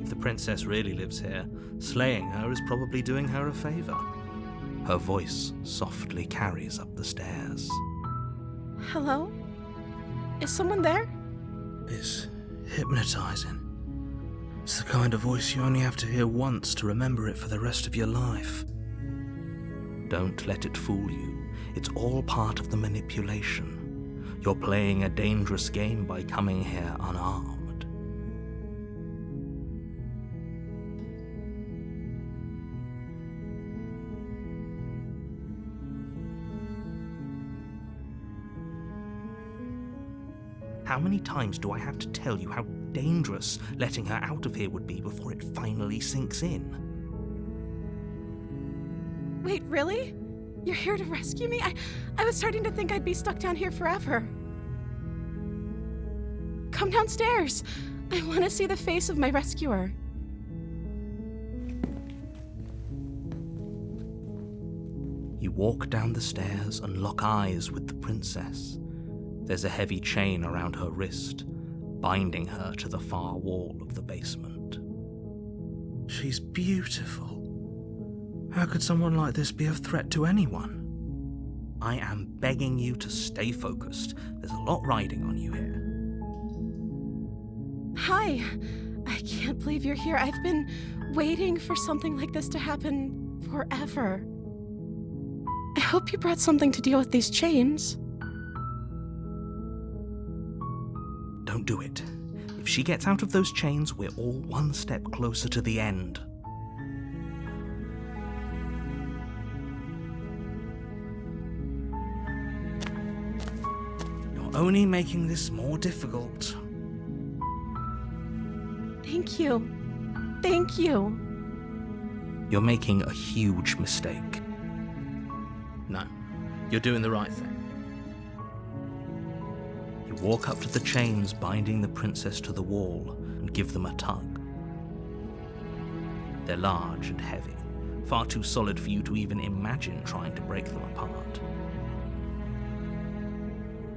If the princess really lives here, slaying her is probably doing her a favor. Her voice softly carries up the stairs. Hello? Is someone there? It's hypnotizing. It's the kind of voice you only have to hear once to remember it for the rest of your life. Don't let it fool you. It's all part of the manipulation. You're playing a dangerous game by coming here unarmed. How many times do I have to tell you how dangerous letting her out of here would be before it finally sinks in? Wait, really? You're here to rescue me? I was starting to think I'd be stuck down here forever. Come downstairs. I want to see the face of my rescuer. You walk down the stairs and lock eyes with the princess. There's a heavy chain around her wrist, binding her to the far wall of the basement. She's beautiful. How could someone like this be a threat to anyone? I am begging you to stay focused. There's a lot riding on you here. Hi. I can't believe you're here. I've been waiting for something like this to happen forever. I hope you brought something to deal with these chains. Don't do it. If she gets out of those chains, we're all one step closer to the end. You're only making this more difficult. Thank you. Thank you. You're making a huge mistake. No, you're doing the right thing. You walk up to the chains binding the princess to the wall and give them a tug. They're large and heavy, far too solid for you to even imagine trying to break them apart.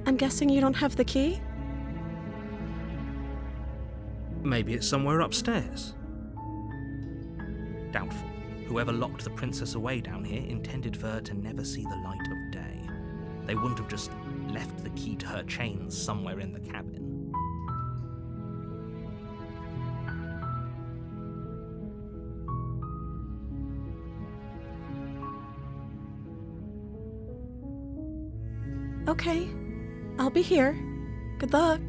I'm guessing you don't have the key? Maybe it's somewhere upstairs. Doubtful. Whoever locked the princess away down here intended for her to never see the light of day. They wouldn't have just left the key to her chains somewhere in the cabin. Okay, I'll be here. Good luck.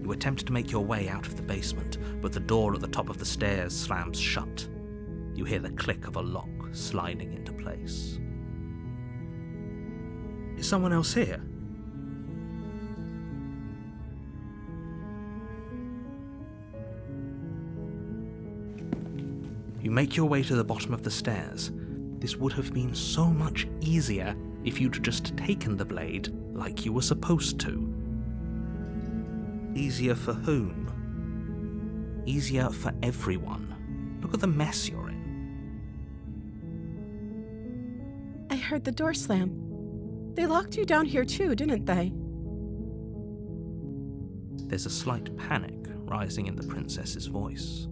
You attempt to make your way out of the basement, but the door at the top of the stairs slams shut. You hear the click of a lock sliding into place. Is someone else here? You make your way to the bottom of the stairs. This would have been so much easier if you'd just taken the blade like you were supposed to. Easier for whom? Easier for everyone. Look at the mess you're in. I heard the door slam. They locked you down here too, didn't they? There's a slight panic rising in the princess's voice.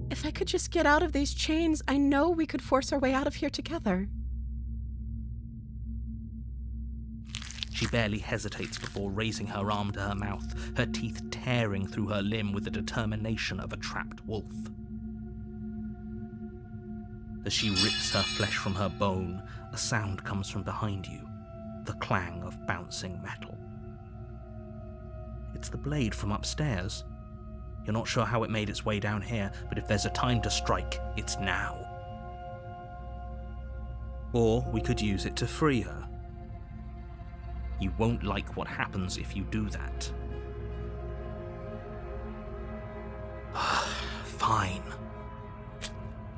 If I could just get out of these chains, I know we could force our way out of here together. She barely hesitates before raising her arm to her mouth, her teeth tearing through her limb with the determination of a trapped wolf. As she rips her flesh from her bone, a sound comes from behind you, the clang of bouncing metal. It's the blade from upstairs. You're not sure how it made its way down here, but if there's a time to strike, it's now. Or we could use it to free her. You won't like what happens if you do that. Fine.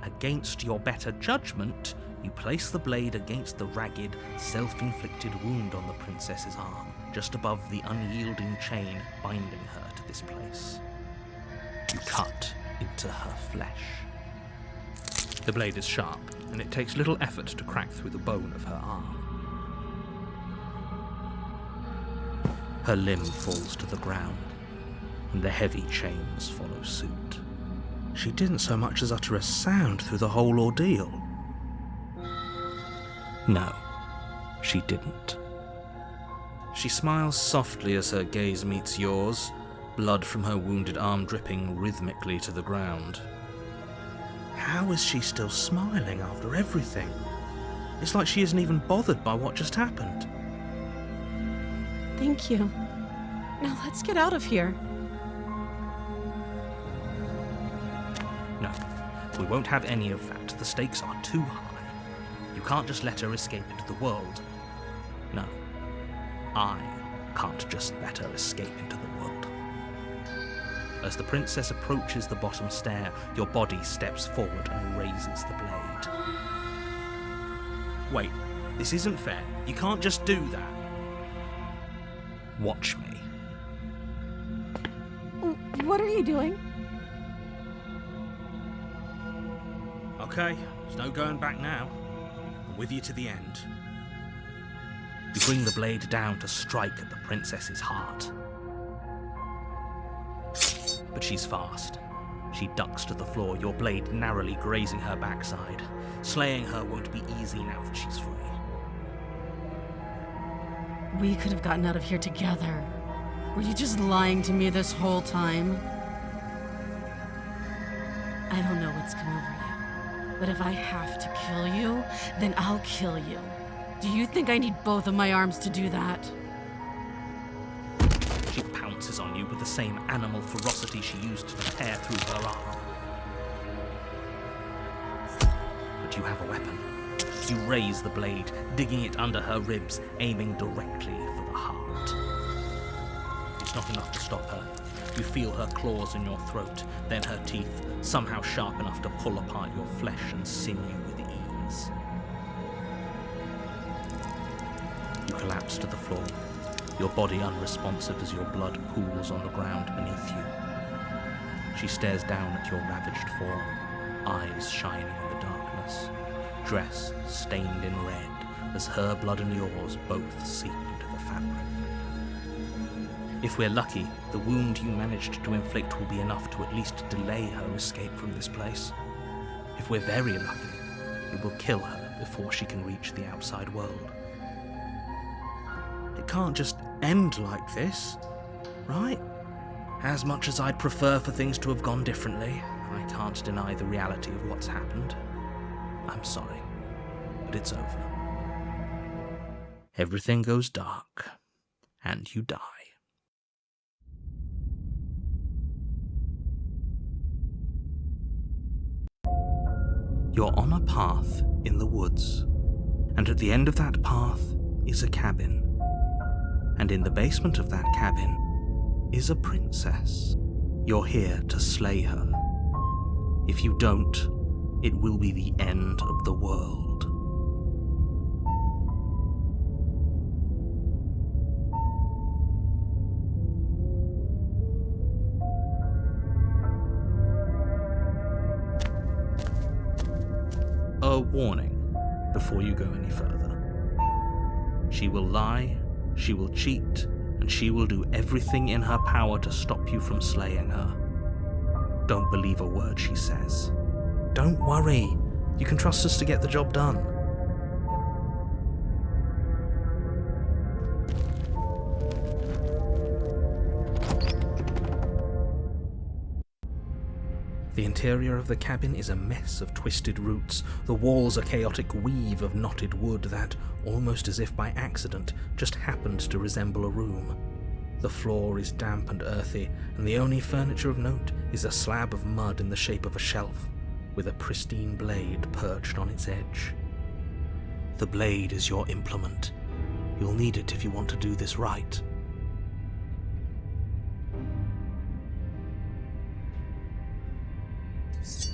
Against your better judgment, you place the blade against the ragged, self-inflicted wound on the princess's arm, just above the unyielding chain binding her to this place. You cut into her flesh. The blade is sharp, and it takes little effort to crack through the bone of her arm. Her limb falls to the ground, and the heavy chains follow suit. She didn't so much as utter a sound through the whole ordeal. No, she didn't. She smiles softly as her gaze meets yours, blood from her wounded arm dripping rhythmically to the ground. How is she still smiling after everything? It's like she isn't even bothered by what just happened. Thank you. Now let's get out of here. No, we won't have any of that. The stakes are too high. You can't just let her escape into the world. No, I can't just let her escape into the world. As the princess approaches the bottom stair, your body steps forward and raises the blade. Wait, this isn't fair. You can't just do that. Watch me. What are you doing? Okay, there's no going back now. I'm with you to the end. You bring the blade down to strike at the princess's heart. But she's fast. She ducks to the floor, your blade narrowly grazing her backside. Slaying her won't be easy now that she's free. We could have gotten out of here together. Were you just lying to me this whole time? I don't know what's come over you, but if I have to kill you, then I'll kill you. Do you think I need both of my arms to do that? She pounces on you with the same animal ferocity she used to tear through her arm. But you have a weapon. You raise the blade, digging it under her ribs, aiming directly for the heart. It's not enough to stop her. You feel her claws in your throat, then her teeth, somehow sharp enough to pull apart your flesh and sinew with ease. You collapse to the floor, your body unresponsive as your blood pools on the ground beneath you. She stares down at your ravaged form, eyes shining in the darkness, dress stained in red as her blood and yours both seep into the fabric. If we're lucky, the wound you managed to inflict will be enough to at least delay her escape from this place. If we're very lucky, it will kill her before she can reach the outside world. It can't just end like this, right? As much as I'd prefer for things to have gone differently, I can't deny the reality of what's happened. I'm sorry, but it's over. Everything goes dark, and you die. You're on a path in the woods, and at the end of that path is a cabin. And in the basement of that cabin is a princess. You're here to slay her. If you don't, it will be the end of the world. A warning before you go any further. She will lie, she will cheat, and she will do everything in her power to stop you from slaying her. Don't believe a word she says. Don't worry. You can trust us to get the job done. The interior of the cabin is a mess of twisted roots. The walls a chaotic weave of knotted wood that, almost as if by accident, just happened to resemble a room. The floor is damp and earthy, and the only furniture of note is a slab of mud in the shape of a shelf, with a pristine blade perched on its edge. The blade is your implement. You'll need it if you want to do this right.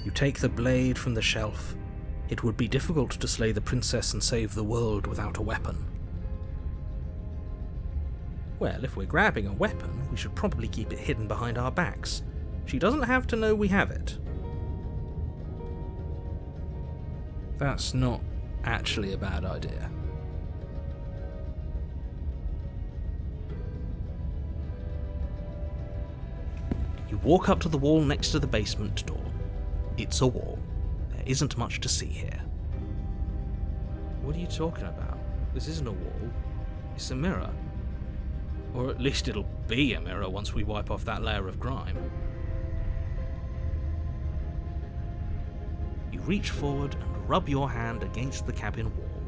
You take the blade from the shelf. It would be difficult to slay the princess and save the world without a weapon. Well, if we're grabbing a weapon, we should probably keep it hidden behind our backs. She doesn't have to know we have it. That's not actually a bad idea. You walk up to the wall next to the basement door. It's a wall. There isn't much to see here. What are you talking about? This isn't a wall. It's a mirror. Or at least it'll be a mirror once we wipe off that layer of grime. You reach forward and rub your hand against the cabin wall.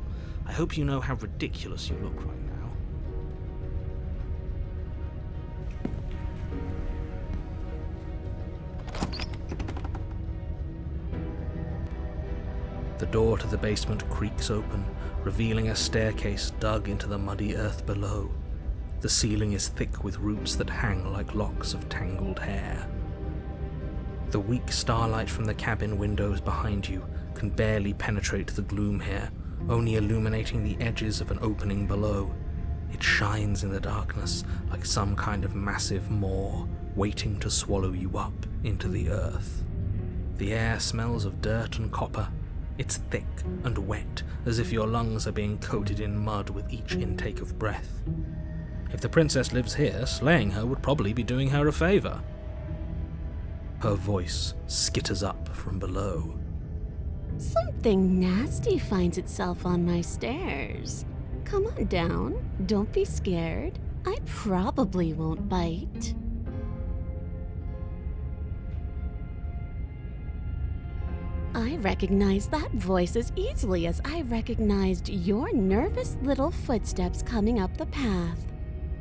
I hope you know how ridiculous you look right now. The door to the basement creaks open, revealing a staircase dug into the muddy earth below. The ceiling is thick with roots that hang like locks of tangled hair. The weak starlight from the cabin windows behind you can barely penetrate the gloom here, only illuminating the edges of an opening below. It shines in the darkness like some kind of massive maw waiting to swallow you up into the earth. The air smells of dirt and copper. It's thick and wet, as if your lungs are being coated in mud with each intake of breath. If the princess lives here, slaying her would probably be doing her a favor. Her voice skitters up from below. Something nasty finds itself on my stairs. Come on down. Don't be scared. I probably won't bite. I recognize that voice as easily as I recognized your nervous little footsteps coming up the path.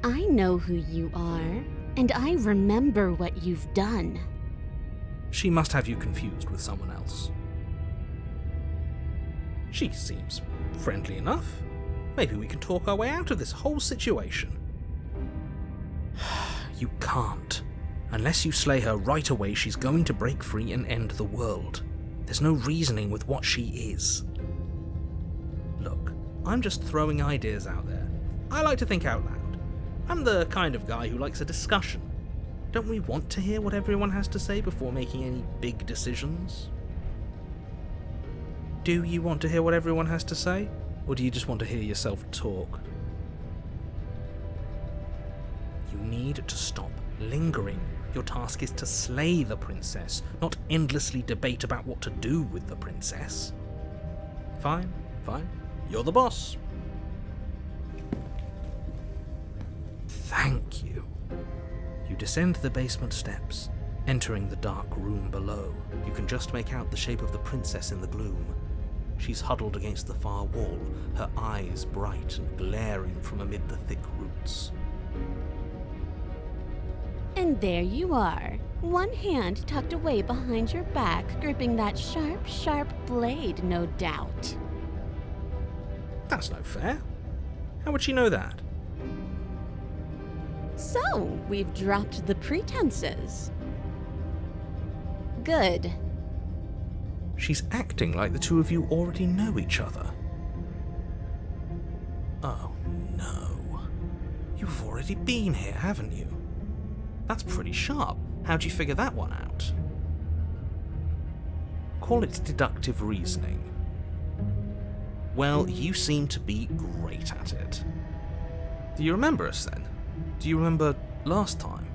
I know who you are, and I remember what you've done. She must have you confused with someone else. She seems Friendly enough. Maybe we can talk our way out of this whole situation. You can't. Unless you slay her right away, she's going to break free and end the world. There's no reasoning with what she is. Look, I'm just throwing ideas out there. I like to think out loud. I'm the kind of guy who likes a discussion. Don't we want to hear what everyone has to say before making any big decisions? Do you want to hear what everyone has to say? Or do you just want to hear yourself talk? You need to stop lingering. Your task is to slay the princess, not endlessly debate about what to do with the princess. Fine. You're the boss. Thank you. You descend the basement steps, entering the dark room below. You can just make out the shape of the princess in the gloom. She's huddled against the far wall, her eyes bright and glaring from amid the thick roots. And there you are, one hand tucked away behind your back, gripping that sharp, sharp blade, no doubt. That's no fair. How would she know that? So, we've dropped the pretenses. Good. She's acting like the two of you already know each other. Oh no. You've already been here, haven't you? That's pretty sharp. How'd you figure that one out? Call it deductive reasoning. Well, you seem to be great at it. Do you remember us then? Do you remember last time?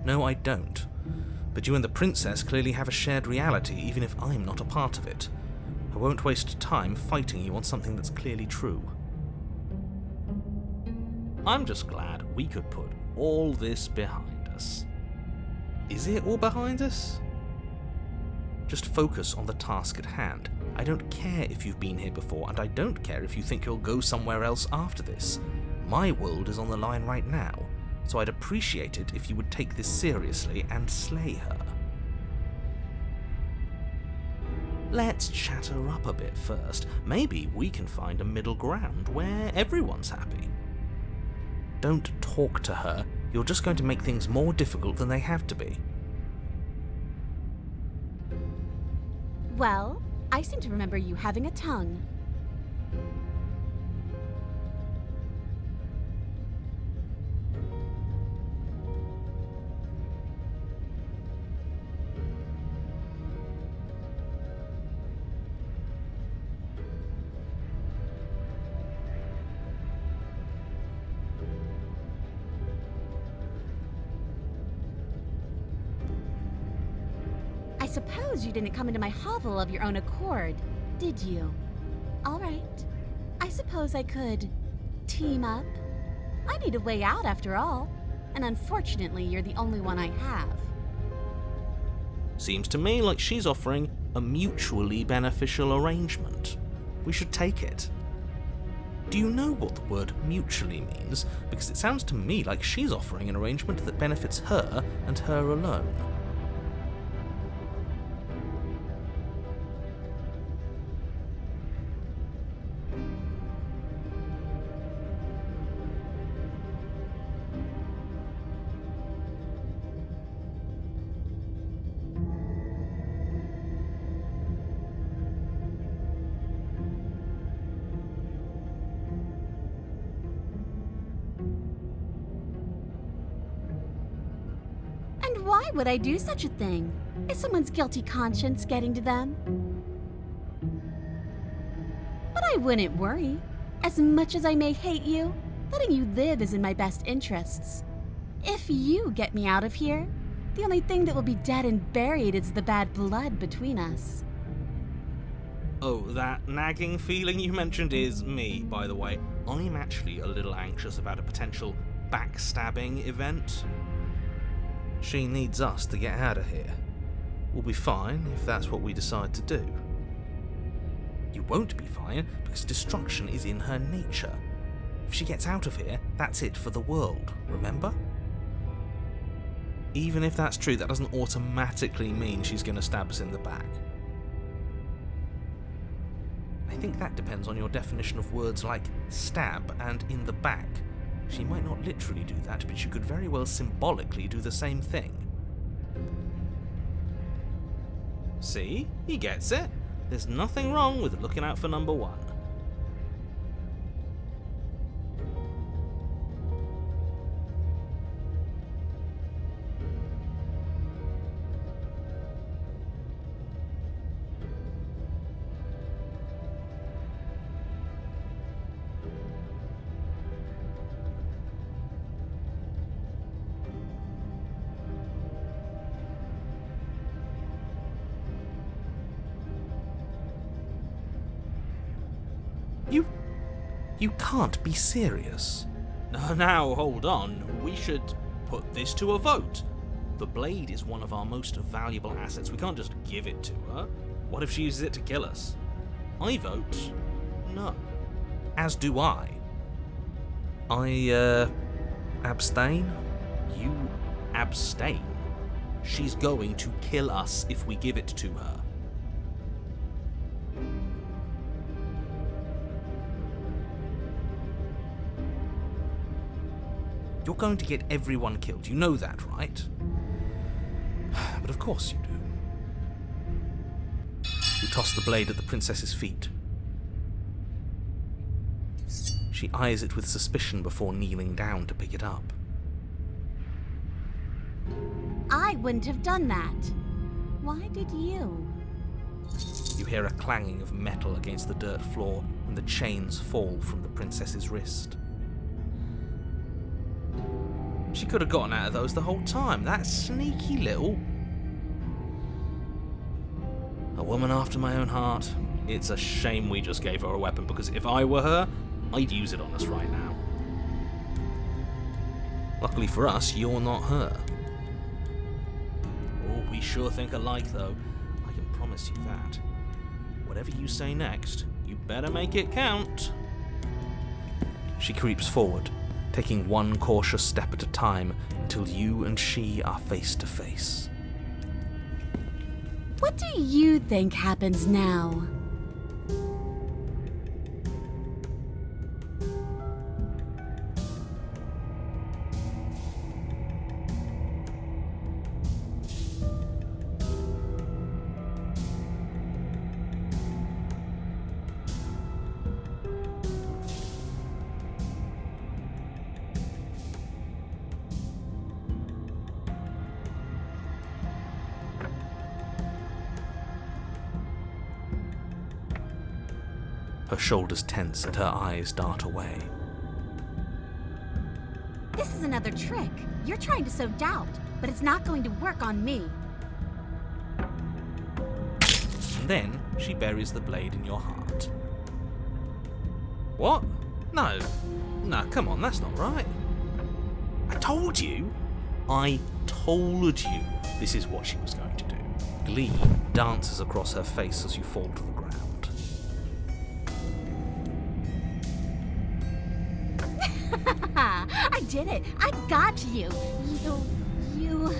No, I don't. But you and the princess clearly have a shared reality, even if I'm not a part of it. I won't waste time fighting you on something that's clearly true. I'm just glad we could put all this behind us. Is it all behind us? Just focus on the task at hand. I don't care if you've been here before, and I don't care if you think you'll go somewhere else after this. My world is on the line right now, so I'd appreciate it if you would take this seriously and slay her. Let's chat her up a bit first. Maybe we can find a middle ground where everyone's happy. Don't talk to her. You're just going to make things more difficult than they have to be. Well, I seem to remember you having a tongue. I suppose you didn't come into my hovel of your own accord, did you? All right. I suppose I could team up. I need a way out after all, and unfortunately you're the only one I have. Seems to me like she's offering a mutually beneficial arrangement. We should take it. Do you know what the word mutually means? Because it sounds to me like she's offering an arrangement that benefits her and her alone. And why would I do such a thing? Is someone's guilty conscience getting to them? But I wouldn't worry. As much as I may hate you, letting you live is in my best interests. If you get me out of here, the only thing that will be dead and buried is the bad blood between us. Oh, that nagging feeling you mentioned is me, by the way. I'm actually a little anxious about a potential backstabbing event. She needs us to get out of here. We'll be fine if that's what we decide to do. You won't be fine because destruction is in her nature. If she gets out of here, that's it for the world, remember? Even if that's true, that doesn't automatically mean she's going to stab us in the back. I think that depends on your definition of words like stab and in the back. She might not literally do that, but she could very well symbolically do the same thing. See? He gets it. There's nothing wrong with looking out for number one. You can't be serious. Now, hold on. We should put this to a vote. The blade is one of our most valuable assets. We can't just give it to her. What if she uses it to kill us? I vote no. As do I. I abstain? You abstain? She's going to kill us if we give it to her. You're going to get everyone killed, you know that, right? But of course you do. You toss the blade at the princess's feet. She eyes it with suspicion before kneeling down to pick it up. I wouldn't have done that. Why did you? You hear a clanging of metal against the dirt floor, and the chains fall from the princess's wrist. She could have gotten out of those the whole time. That sneaky little... A woman after my own heart. It's a shame we just gave her a weapon, because if I were her, I'd use it on us right now. Luckily for us, you're not her. Oh, we sure think alike, though. I can promise you that. Whatever you say next, you better make it count. She creeps forward, taking one cautious step at a time until you and she are face to face. What do you think happens now? Her shoulders tense and her eyes dart away. This is another trick. You're trying to sow doubt, but it's not going to work on me. And then she buries the blade in your heart. What? No, come on, that's not right. I told you this is what she was going to do. Glee dances across her face as you fall to the ground. I did it! I got you! You...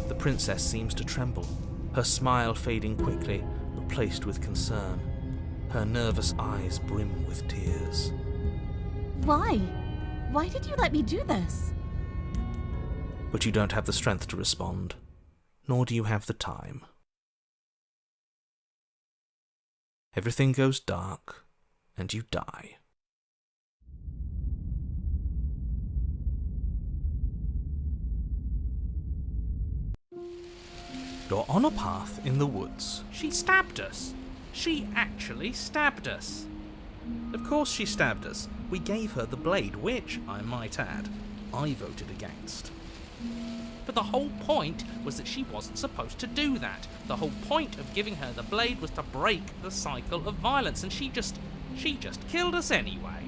The princess seems to tremble, her smile fading quickly, replaced with concern. Her nervous eyes brim with tears. Why? Why did you let me do this? But you don't have the strength to respond, nor do you have the time. Everything goes dark, and you die. You're on a path in the woods. She stabbed us. She actually stabbed us. Of course she stabbed us. We gave her the blade, which, I might add, I voted against. But the whole point was that she wasn't supposed to do that. The whole point of giving her the blade was to break the cycle of violence, and she just killed us anyway.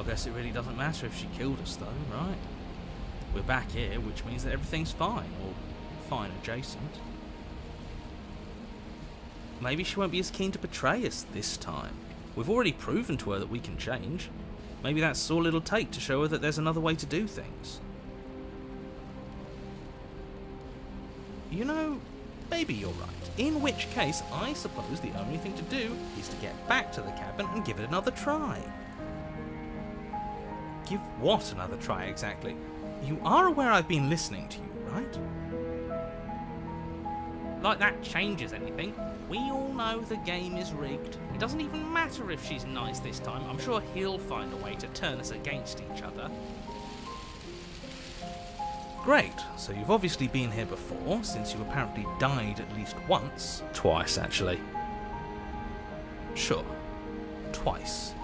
I guess it really doesn't matter if she killed us though, right? We're back here, which means that everything's fine, or fine adjacent. Maybe she won't be as keen to betray us this time. We've already proven to her that we can change. Maybe that's all it'll take to show her that there's another way to do things. You know, Maybe you're right. In which case, I suppose the only thing to do is to get back to the cabin and give it another try. Give what another try, exactly? You are aware I've been listening to you, right? Like that changes anything. We all know the game is rigged. It doesn't even matter if she's nice this time. I'm sure he'll find a way to turn us against each other. Great, so you've obviously been here before, since you apparently died at least once. Twice, actually. Sure. Twice.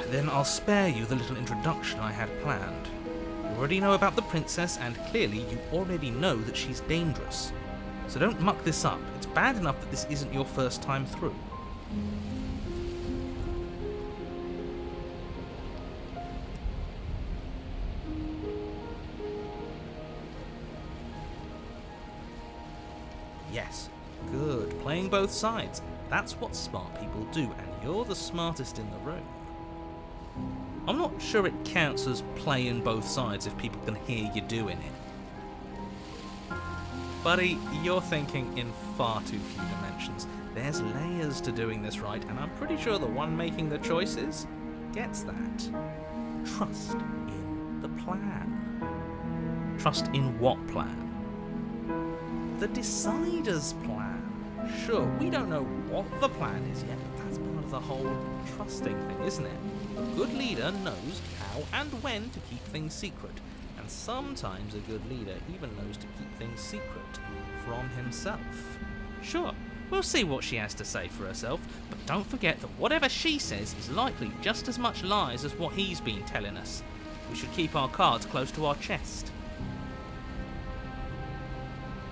Then I'll spare you the little introduction I had planned. You already know about the princess, and clearly you already know that she's dangerous. So don't muck this up. It's bad enough that this isn't your first time through. Yes, good. Playing both sides. That's what smart people do, and you're the smartest in the room. I'm not sure it counts as playing both sides if people can hear you doing it. Buddy, you're thinking in far too few dimensions. There's layers to doing this right, and I'm pretty sure the one making the choices gets that. Trust in the plan. Trust in what plan? The Decider's plan. Sure, we don't know what the plan is yet, but that's part of the whole trusting thing, isn't it? A good leader knows how and when to keep things secret, and sometimes a good leader even knows to keep things secret from himself. Sure, we'll see what she has to say for herself, but don't forget that whatever she says is likely just as much lies as what he's been telling us. We should keep our cards close to our chest.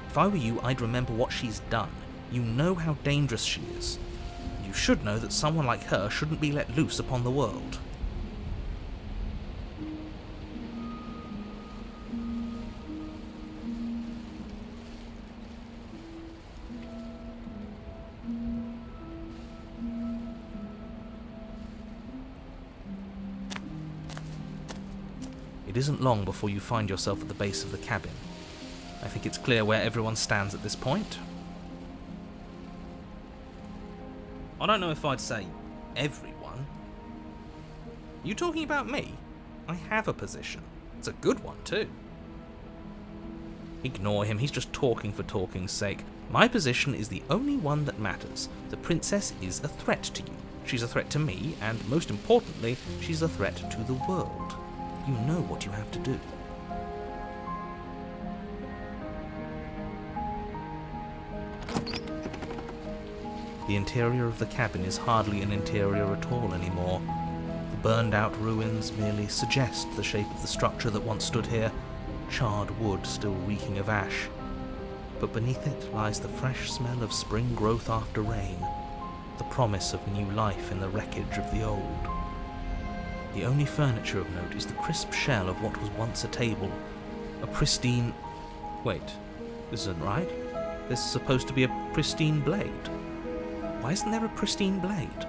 If I were you, I'd remember what she's done. You know how dangerous she is. You should know that someone like her shouldn't be let loose upon the world. It isn't long before you find yourself at the base of the cabin. I think it's clear where everyone stands at this point. I don't know if I'd say everyone. You talking about me? I have a position. It's a good one too. Ignore him, he's just talking for talking's sake. My position is the only one that matters. The princess is a threat to you. She's a threat to me, and most importantly, she's a threat to the world. You know what you have to do. The interior of the cabin is hardly an interior at all anymore. The burned out ruins merely suggest the shape of the structure that once stood here, charred wood still reeking of ash. But beneath it lies the fresh smell of spring growth after rain, the promise of new life in the wreckage of the old. The only furniture of note is the crisp shell of what was once a table, a pristine... Wait, this isn't right. There's supposed to be a pristine blade. Why isn't there a pristine blade?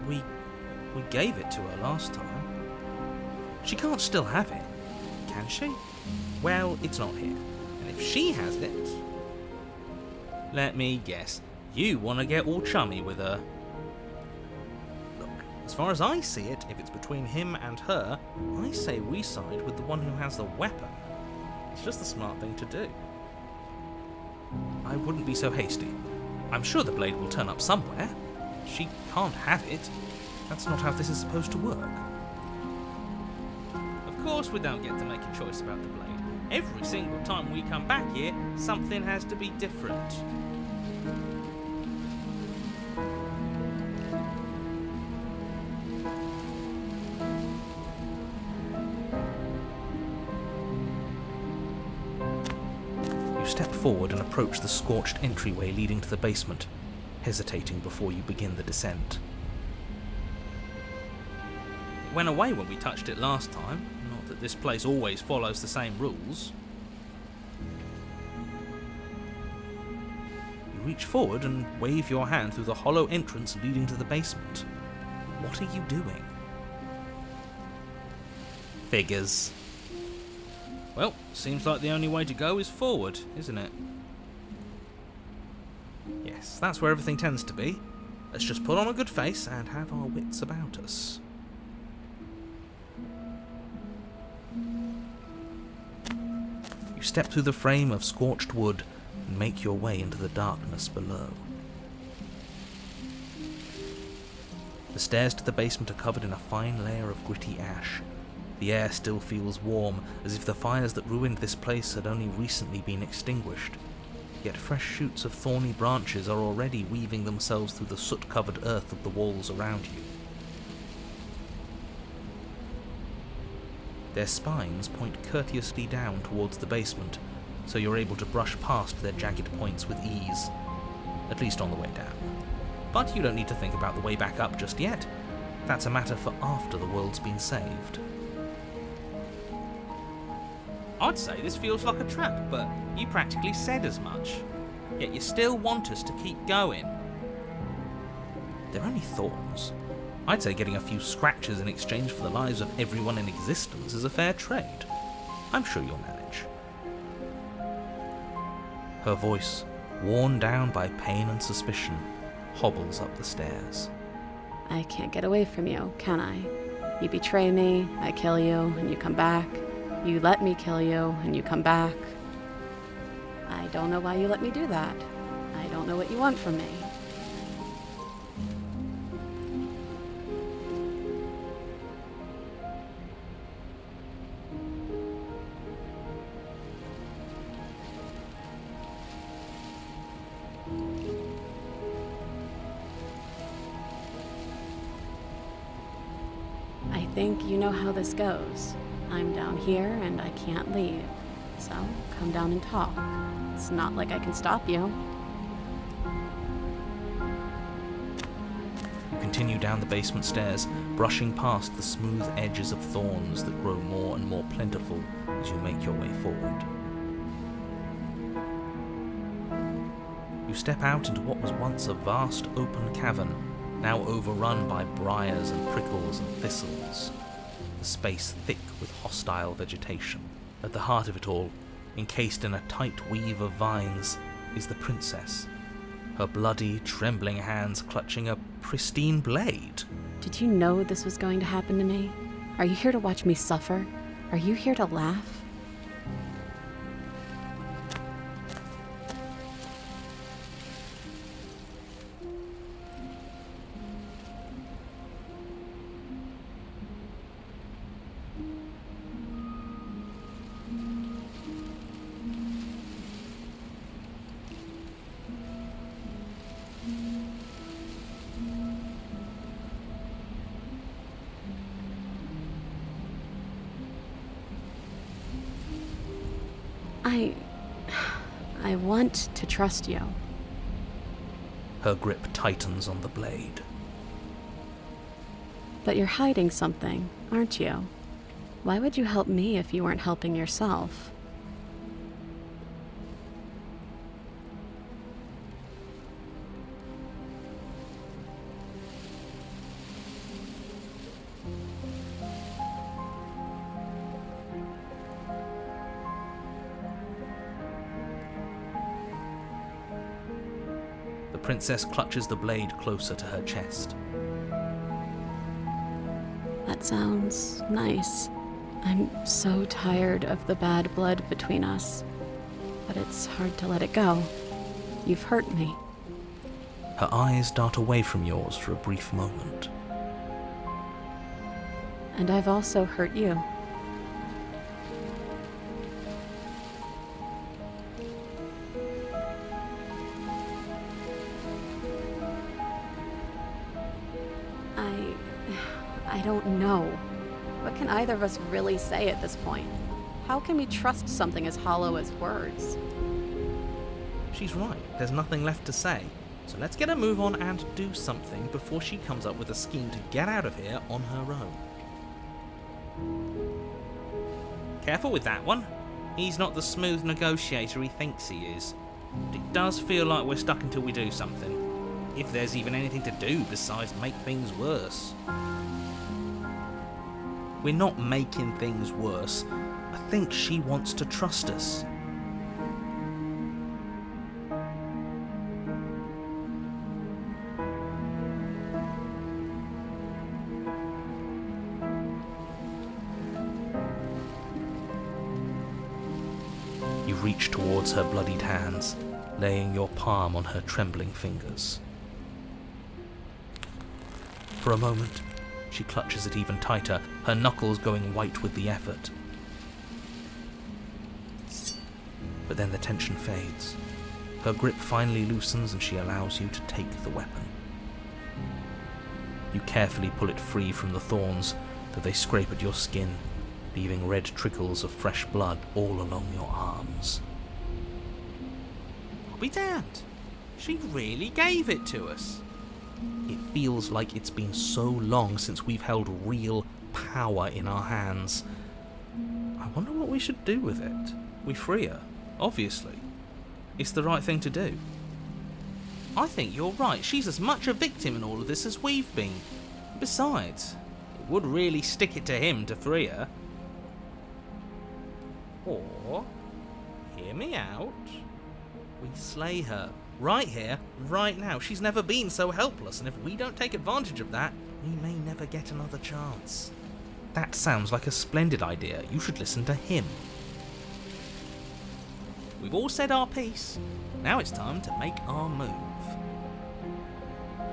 We gave it to her last time. She can't still have it, can she? Well, it's not here. And if she has it... Let me guess. You want to get all chummy with her. Look, as far as I see it, if it's between him and her, I say we side with the one who has the weapon. It's just the smart thing to do. I wouldn't be so hasty. I'm sure the blade will turn up somewhere. She can't have it. That's not how this is supposed to work. Of course we don't get to make a choice about the blade. Every single time we come back here, something has to be different. You step forward and approach the scorched entryway leading to the basement, hesitating before you begin the descent. It went away when we touched it last time, not that this place always follows the same rules. You reach forward and wave your hand through the hollow entrance leading to the basement. What are you doing? Figures. Well, seems like the only way to go is forward, isn't it? Yes, that's where everything tends to be. Let's just put on a good face and have our wits about us. You step through the frame of scorched wood and make your way into the darkness below. The stairs to the basement are covered in a fine layer of gritty ash. The air still feels warm, as if the fires that ruined this place had only recently been extinguished. Yet fresh shoots of thorny branches are already weaving themselves through the soot-covered earth of the walls around you. Their spines point courteously down towards the basement, so you're able to brush past their jagged points with ease, at least on the way down. But you don't need to think about the way back up just yet. That's a matter for after the world's been saved. I'd say this feels like a trap, but you practically said as much. Yet you still want us to keep going. They're only thorns. I'd say getting a few scratches in exchange for the lives of everyone in existence is a fair trade. I'm sure you'll manage. Her voice, worn down by pain and suspicion, hobbles up the stairs. I can't get away from you, can I? You betray me, I kill you, and you come back. You let me kill you, and you come back. I don't know why you let me do that. I don't know what you want from me. I think you know how this goes. I'm down here and I can't leave. So come down and talk. It's not like I can stop you. You continue down the basement stairs, brushing past the smooth edges of thorns that grow more and more plentiful as you make your way forward. You step out into what was once a vast open cavern, now overrun by briars and prickles and thistles, the space thick with hostile vegetation. At the heart of it all, encased in a tight weave of vines, is the princess, her bloody, trembling hands clutching a pristine blade. Did you know this was going to happen to me? Are you here to watch me suffer? Are you here to laugh? I want to trust you. Her grip tightens on the blade. But you're hiding something, aren't you? Why would you help me if you weren't helping yourself? The princess clutches the blade closer to her chest. That sounds nice. I'm so tired of the bad blood between us. But it's hard to let it go. You've hurt me. Her eyes dart away from yours for a brief moment. And I've also hurt you. I don't know. What can either of us really say at this point? How can we trust something as hollow as words? She's right, there's nothing left to say. So let's get a move on and do something before she comes up with a scheme to get out of here on her own. Careful with that one. He's not the smooth negotiator he thinks he is. It does feel like we're stuck until we do something. If there's even anything to do besides make things worse. We're not making things worse. I think she wants to trust us. reach towards her bloodied hands, laying your palm on her trembling fingers. For a moment, she clutches it even tighter, her knuckles going white with the effort. But then the tension fades. Her grip finally loosens and she allows you to take the weapon. You carefully pull it free from the thorns, though they scrape at your skin, leaving red trickles of fresh blood all along your arms. I'll be damned. She really gave it to us. It feels like it's been so long since we've held real power in our hands. I wonder what we should do with it. We free her, obviously. It's the right thing to do. I think you're right. She's as much a victim in all of this as we've been. Besides, it would really stick it to him to free her. Or, hear me out, we slay her. Right here, right now. She's never been so helpless, and if we don't take advantage of that, we may never get another chance. That sounds like a splendid idea. You should listen to him. We've all said our piece. Now it's time to make our move.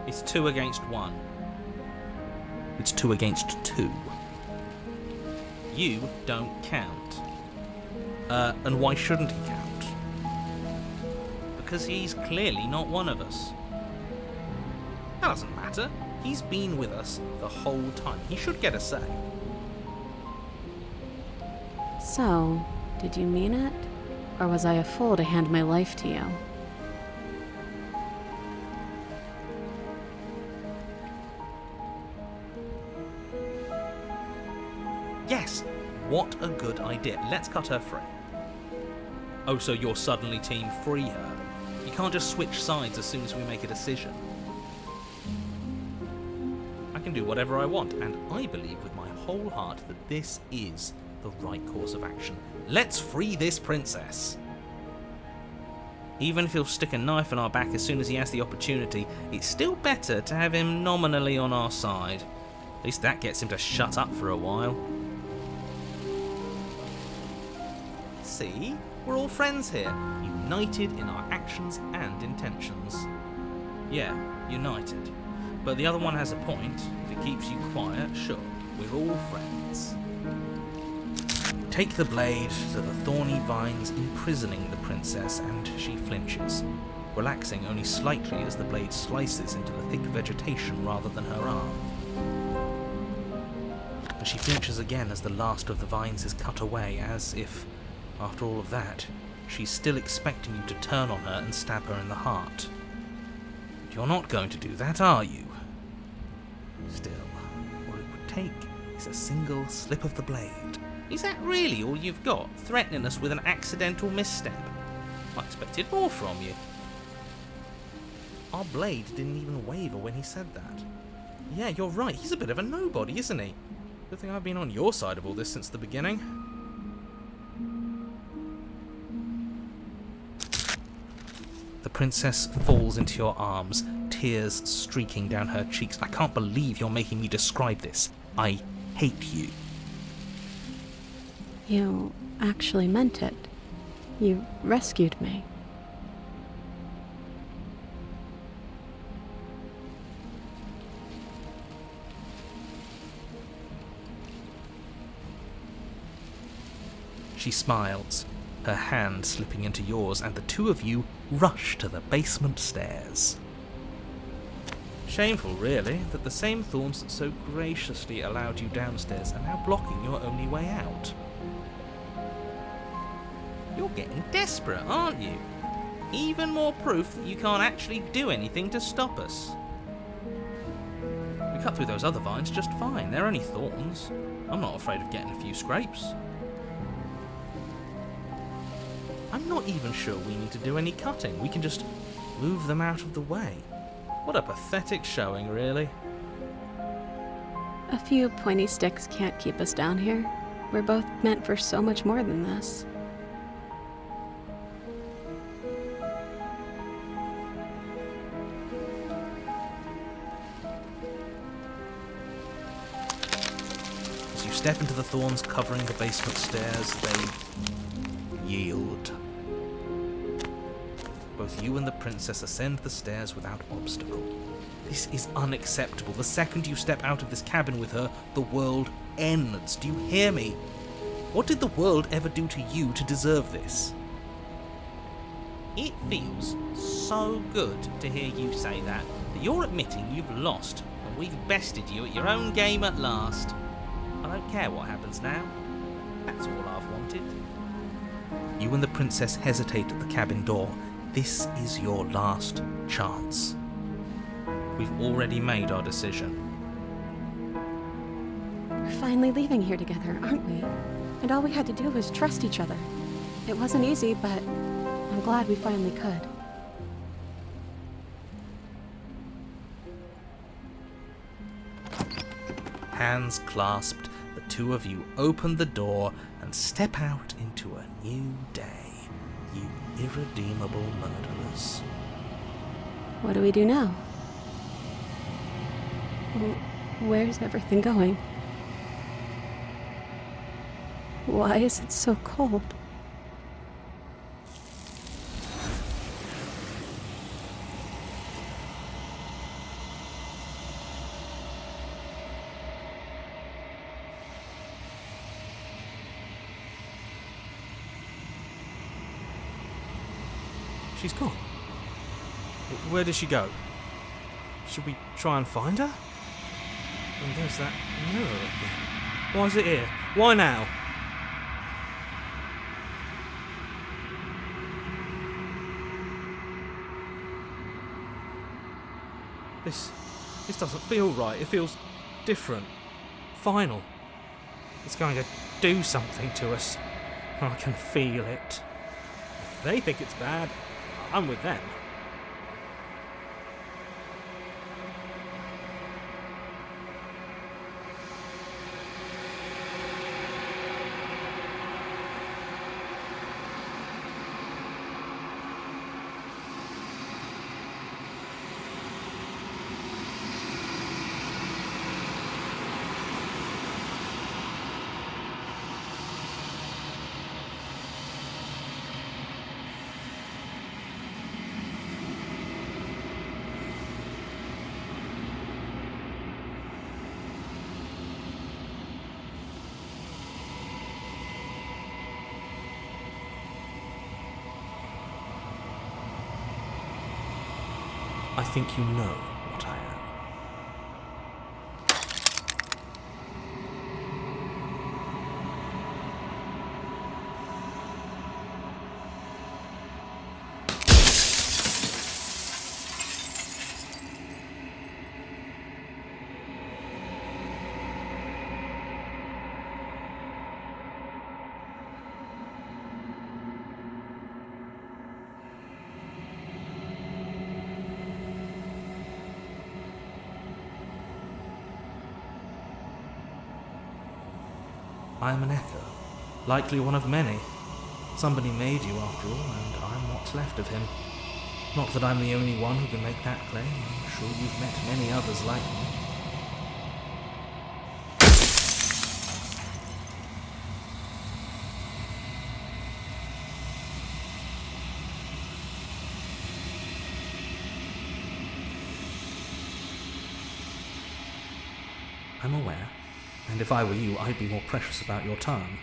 It's 2 against 1. It's 2 against 2. You don't count. And why shouldn't he count? Because he's clearly not one of us. That doesn't matter. He's been with us the whole time. He should get a say. So, did you mean it? Or was I a fool to hand my life to you? Yes, what a good idea. Let's cut her free. Oh, so you're suddenly team free her? You can't just switch sides as soon as we make a decision. I can do whatever I want, and I believe with my whole heart that this is the right course of action. Let's free this princess. Even if he'll stick a knife in our back as soon as he has the opportunity, it's still better to have him nominally on our side. At least that gets him to shut up for a while. See? We're all friends here, united in our actions and intentions. Yeah, united. But the other one has a point. If it keeps you quiet, sure, we're all friends. Take the blade to the thorny vines imprisoning the princess, and she flinches, relaxing only slightly as the blade slices into the thick vegetation rather than her arm. And she flinches again as the last of the vines is cut away, as if, after all of that, she's still expecting you to turn on her and stab her in the heart. But you're not going to do that, are you? Still, all it would take is a single slip of the blade. Is that really all you've got, threatening us with an accidental misstep? I expected more from you. Our blade didn't even waver when he said that. Yeah, you're right, he's a bit of a nobody, isn't he? Good thing I've been on your side of all this since the beginning. The princess falls into your arms, tears streaking down her cheeks. I can't believe you're making me describe this. I hate you. You actually meant it. You rescued me. She smiles, her hand slipping into yours, and the two of you rush to the basement stairs. Shameful, really, that the same thorns that so graciously allowed you downstairs are now blocking your only way out. You're getting desperate, aren't you? Even more proof that you can't actually do anything to stop us. We cut through those other vines just fine. They're only thorns. I'm not afraid of getting a few scrapes. I'm not even sure we need to do any cutting. We can just move them out of the way. What a pathetic showing, really. A few pointy sticks can't keep us down here. We're both meant for so much more than this. As you step into the thorns covering the basement stairs, they yield. Both you and the princess ascend the stairs without obstacle. This is unacceptable. The second you step out of this cabin with her, the world ends. Do you hear me? What did the world ever do to you to deserve this? It feels so good to hear you say that you're admitting you've lost, and we've bested you at your own game at last. I don't care what happens now. That's all I've wanted. You and the princess hesitate at the cabin door. This is your last chance. We've already made our decision. We're finally leaving here together, aren't we? And all we had to do was trust each other. It wasn't easy, but I'm glad we finally could. Hands clasped, the two of you open the door and step out into a new day, you irredeemable murderers. What do we do now? Where's everything going? Why is it so cold? She's gone. Where did she go? Should we try and find her? And there's that mirror again. Why is it here? Why now? This doesn't feel right. It feels different. Final. It's going to do something to us. I can feel it. If they think it's bad, I'm with them. I think you know what I am. I am an echo, likely one of many. Somebody made you after all, and I'm what's left of him. Not that I'm the only one who can make that claim. I'm sure you've met many others like me. I'm aware, and if I were you, I'd be more precious about your time.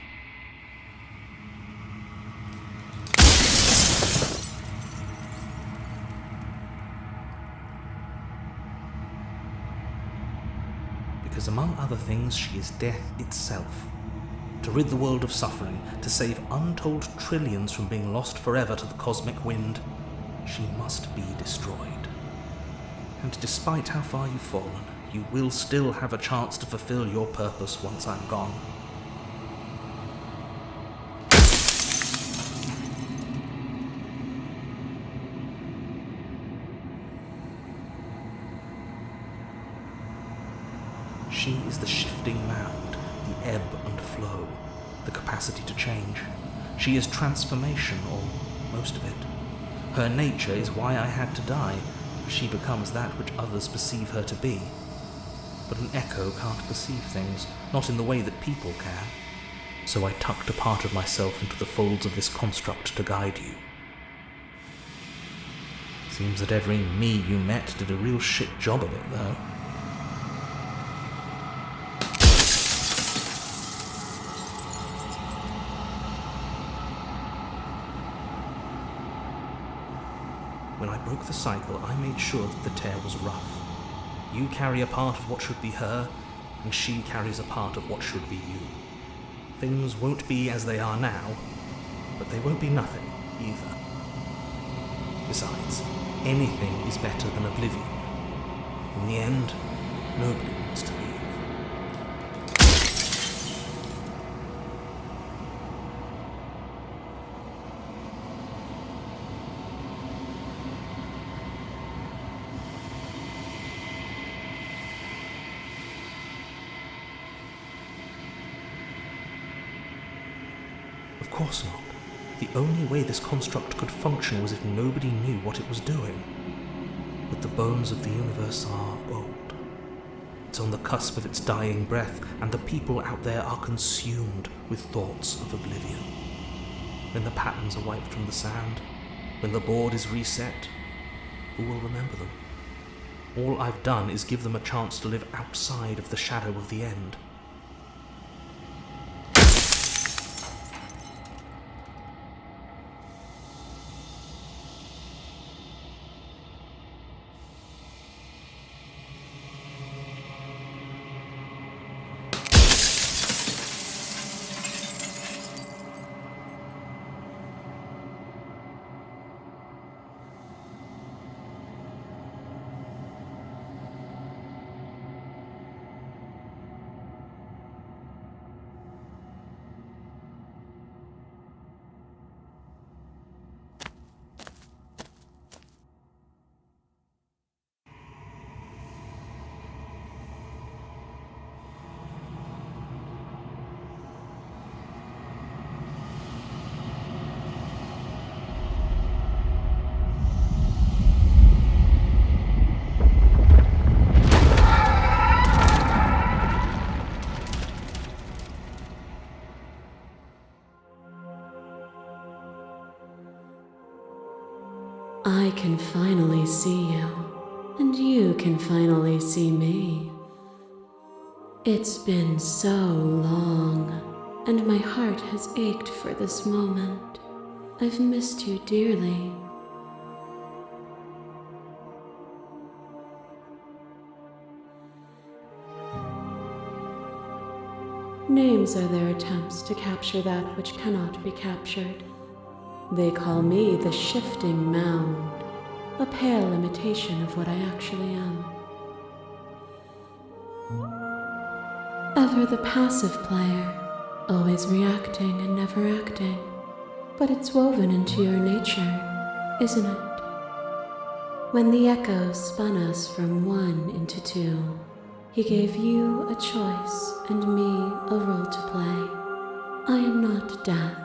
Because among other things, she is death itself. To rid the world of suffering, to save untold trillions from being lost forever to the cosmic wind, she must be destroyed. And despite how far you've fallen, you will still have a chance to fulfill your purpose once I'm gone. She is the shifting mound, the ebb and flow, the capacity to change. She is transformation, or most of it. Her nature is why I had to die, for she becomes that which others perceive her to be. But an echo can't perceive things, not in the way that people can. So I tucked a part of myself into the folds of this construct to guide you. Seems that every me you met did a real shit job of it, though. When I broke the cycle, I made sure that the tear was rough. You carry a part of what should be her, and she carries a part of what should be you. Things won't be as they are now, but they won't be nothing either. Besides, anything is better than oblivion. In the end, nobody wants to leave. Of course not. The only way this construct could function was if nobody knew what it was doing. But the bones of the universe are old. It's on the cusp of its dying breath, and the people out there are consumed with thoughts of oblivion. When the patterns are wiped from the sand, when the board is reset, who will remember them? All I've done is give them a chance to live outside of the shadow of the end. I can finally see you, and you can finally see me. It's been so long, and my heart has ached for this moment. I've missed you dearly. Names are their attempts to capture that which cannot be captured. They call me the shifting mound, a pale imitation of what I actually am. Ever the passive player, always reacting and never acting. But it's woven into your nature, isn't it? When the echoes spun us from one into two, he gave you a choice and me a role to play. I am not death,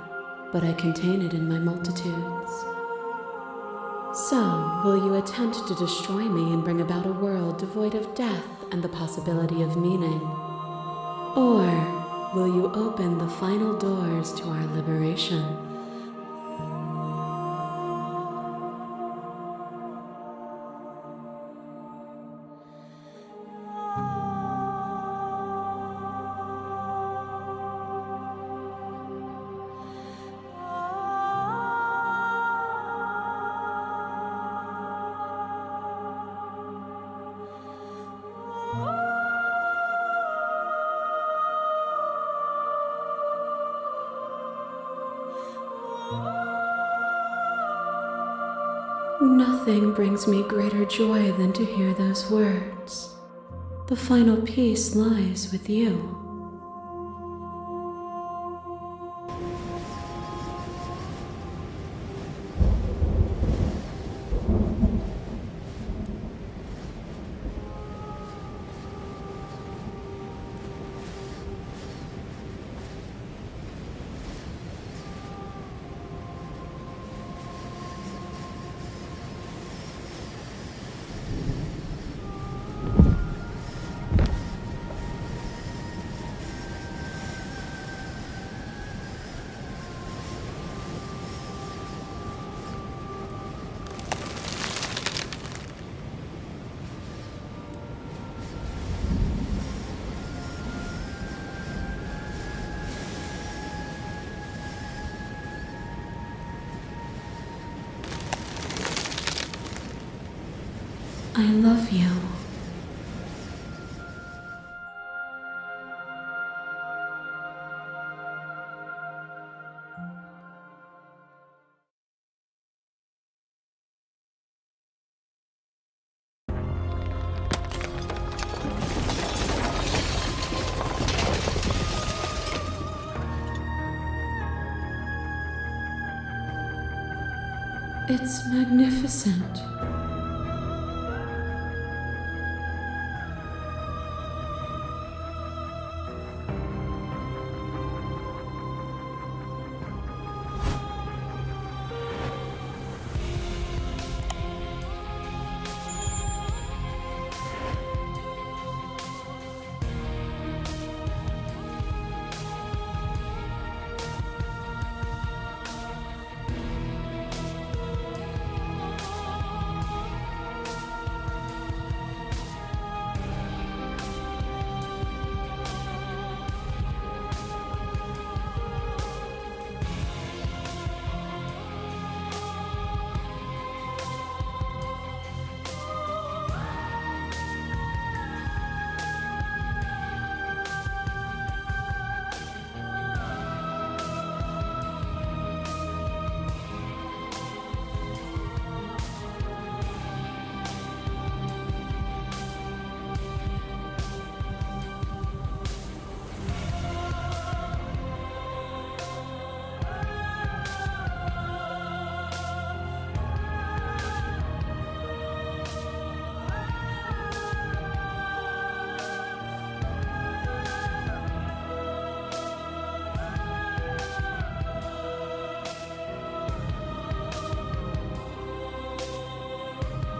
but I contain it in my multitudes. So, will you attempt to destroy me and bring about a world devoid of death and the possibility of meaning? Or will you open the final doors to our liberation? Nothing brings me greater joy than to hear those words. The final piece lies with you. I love you. It's magnificent.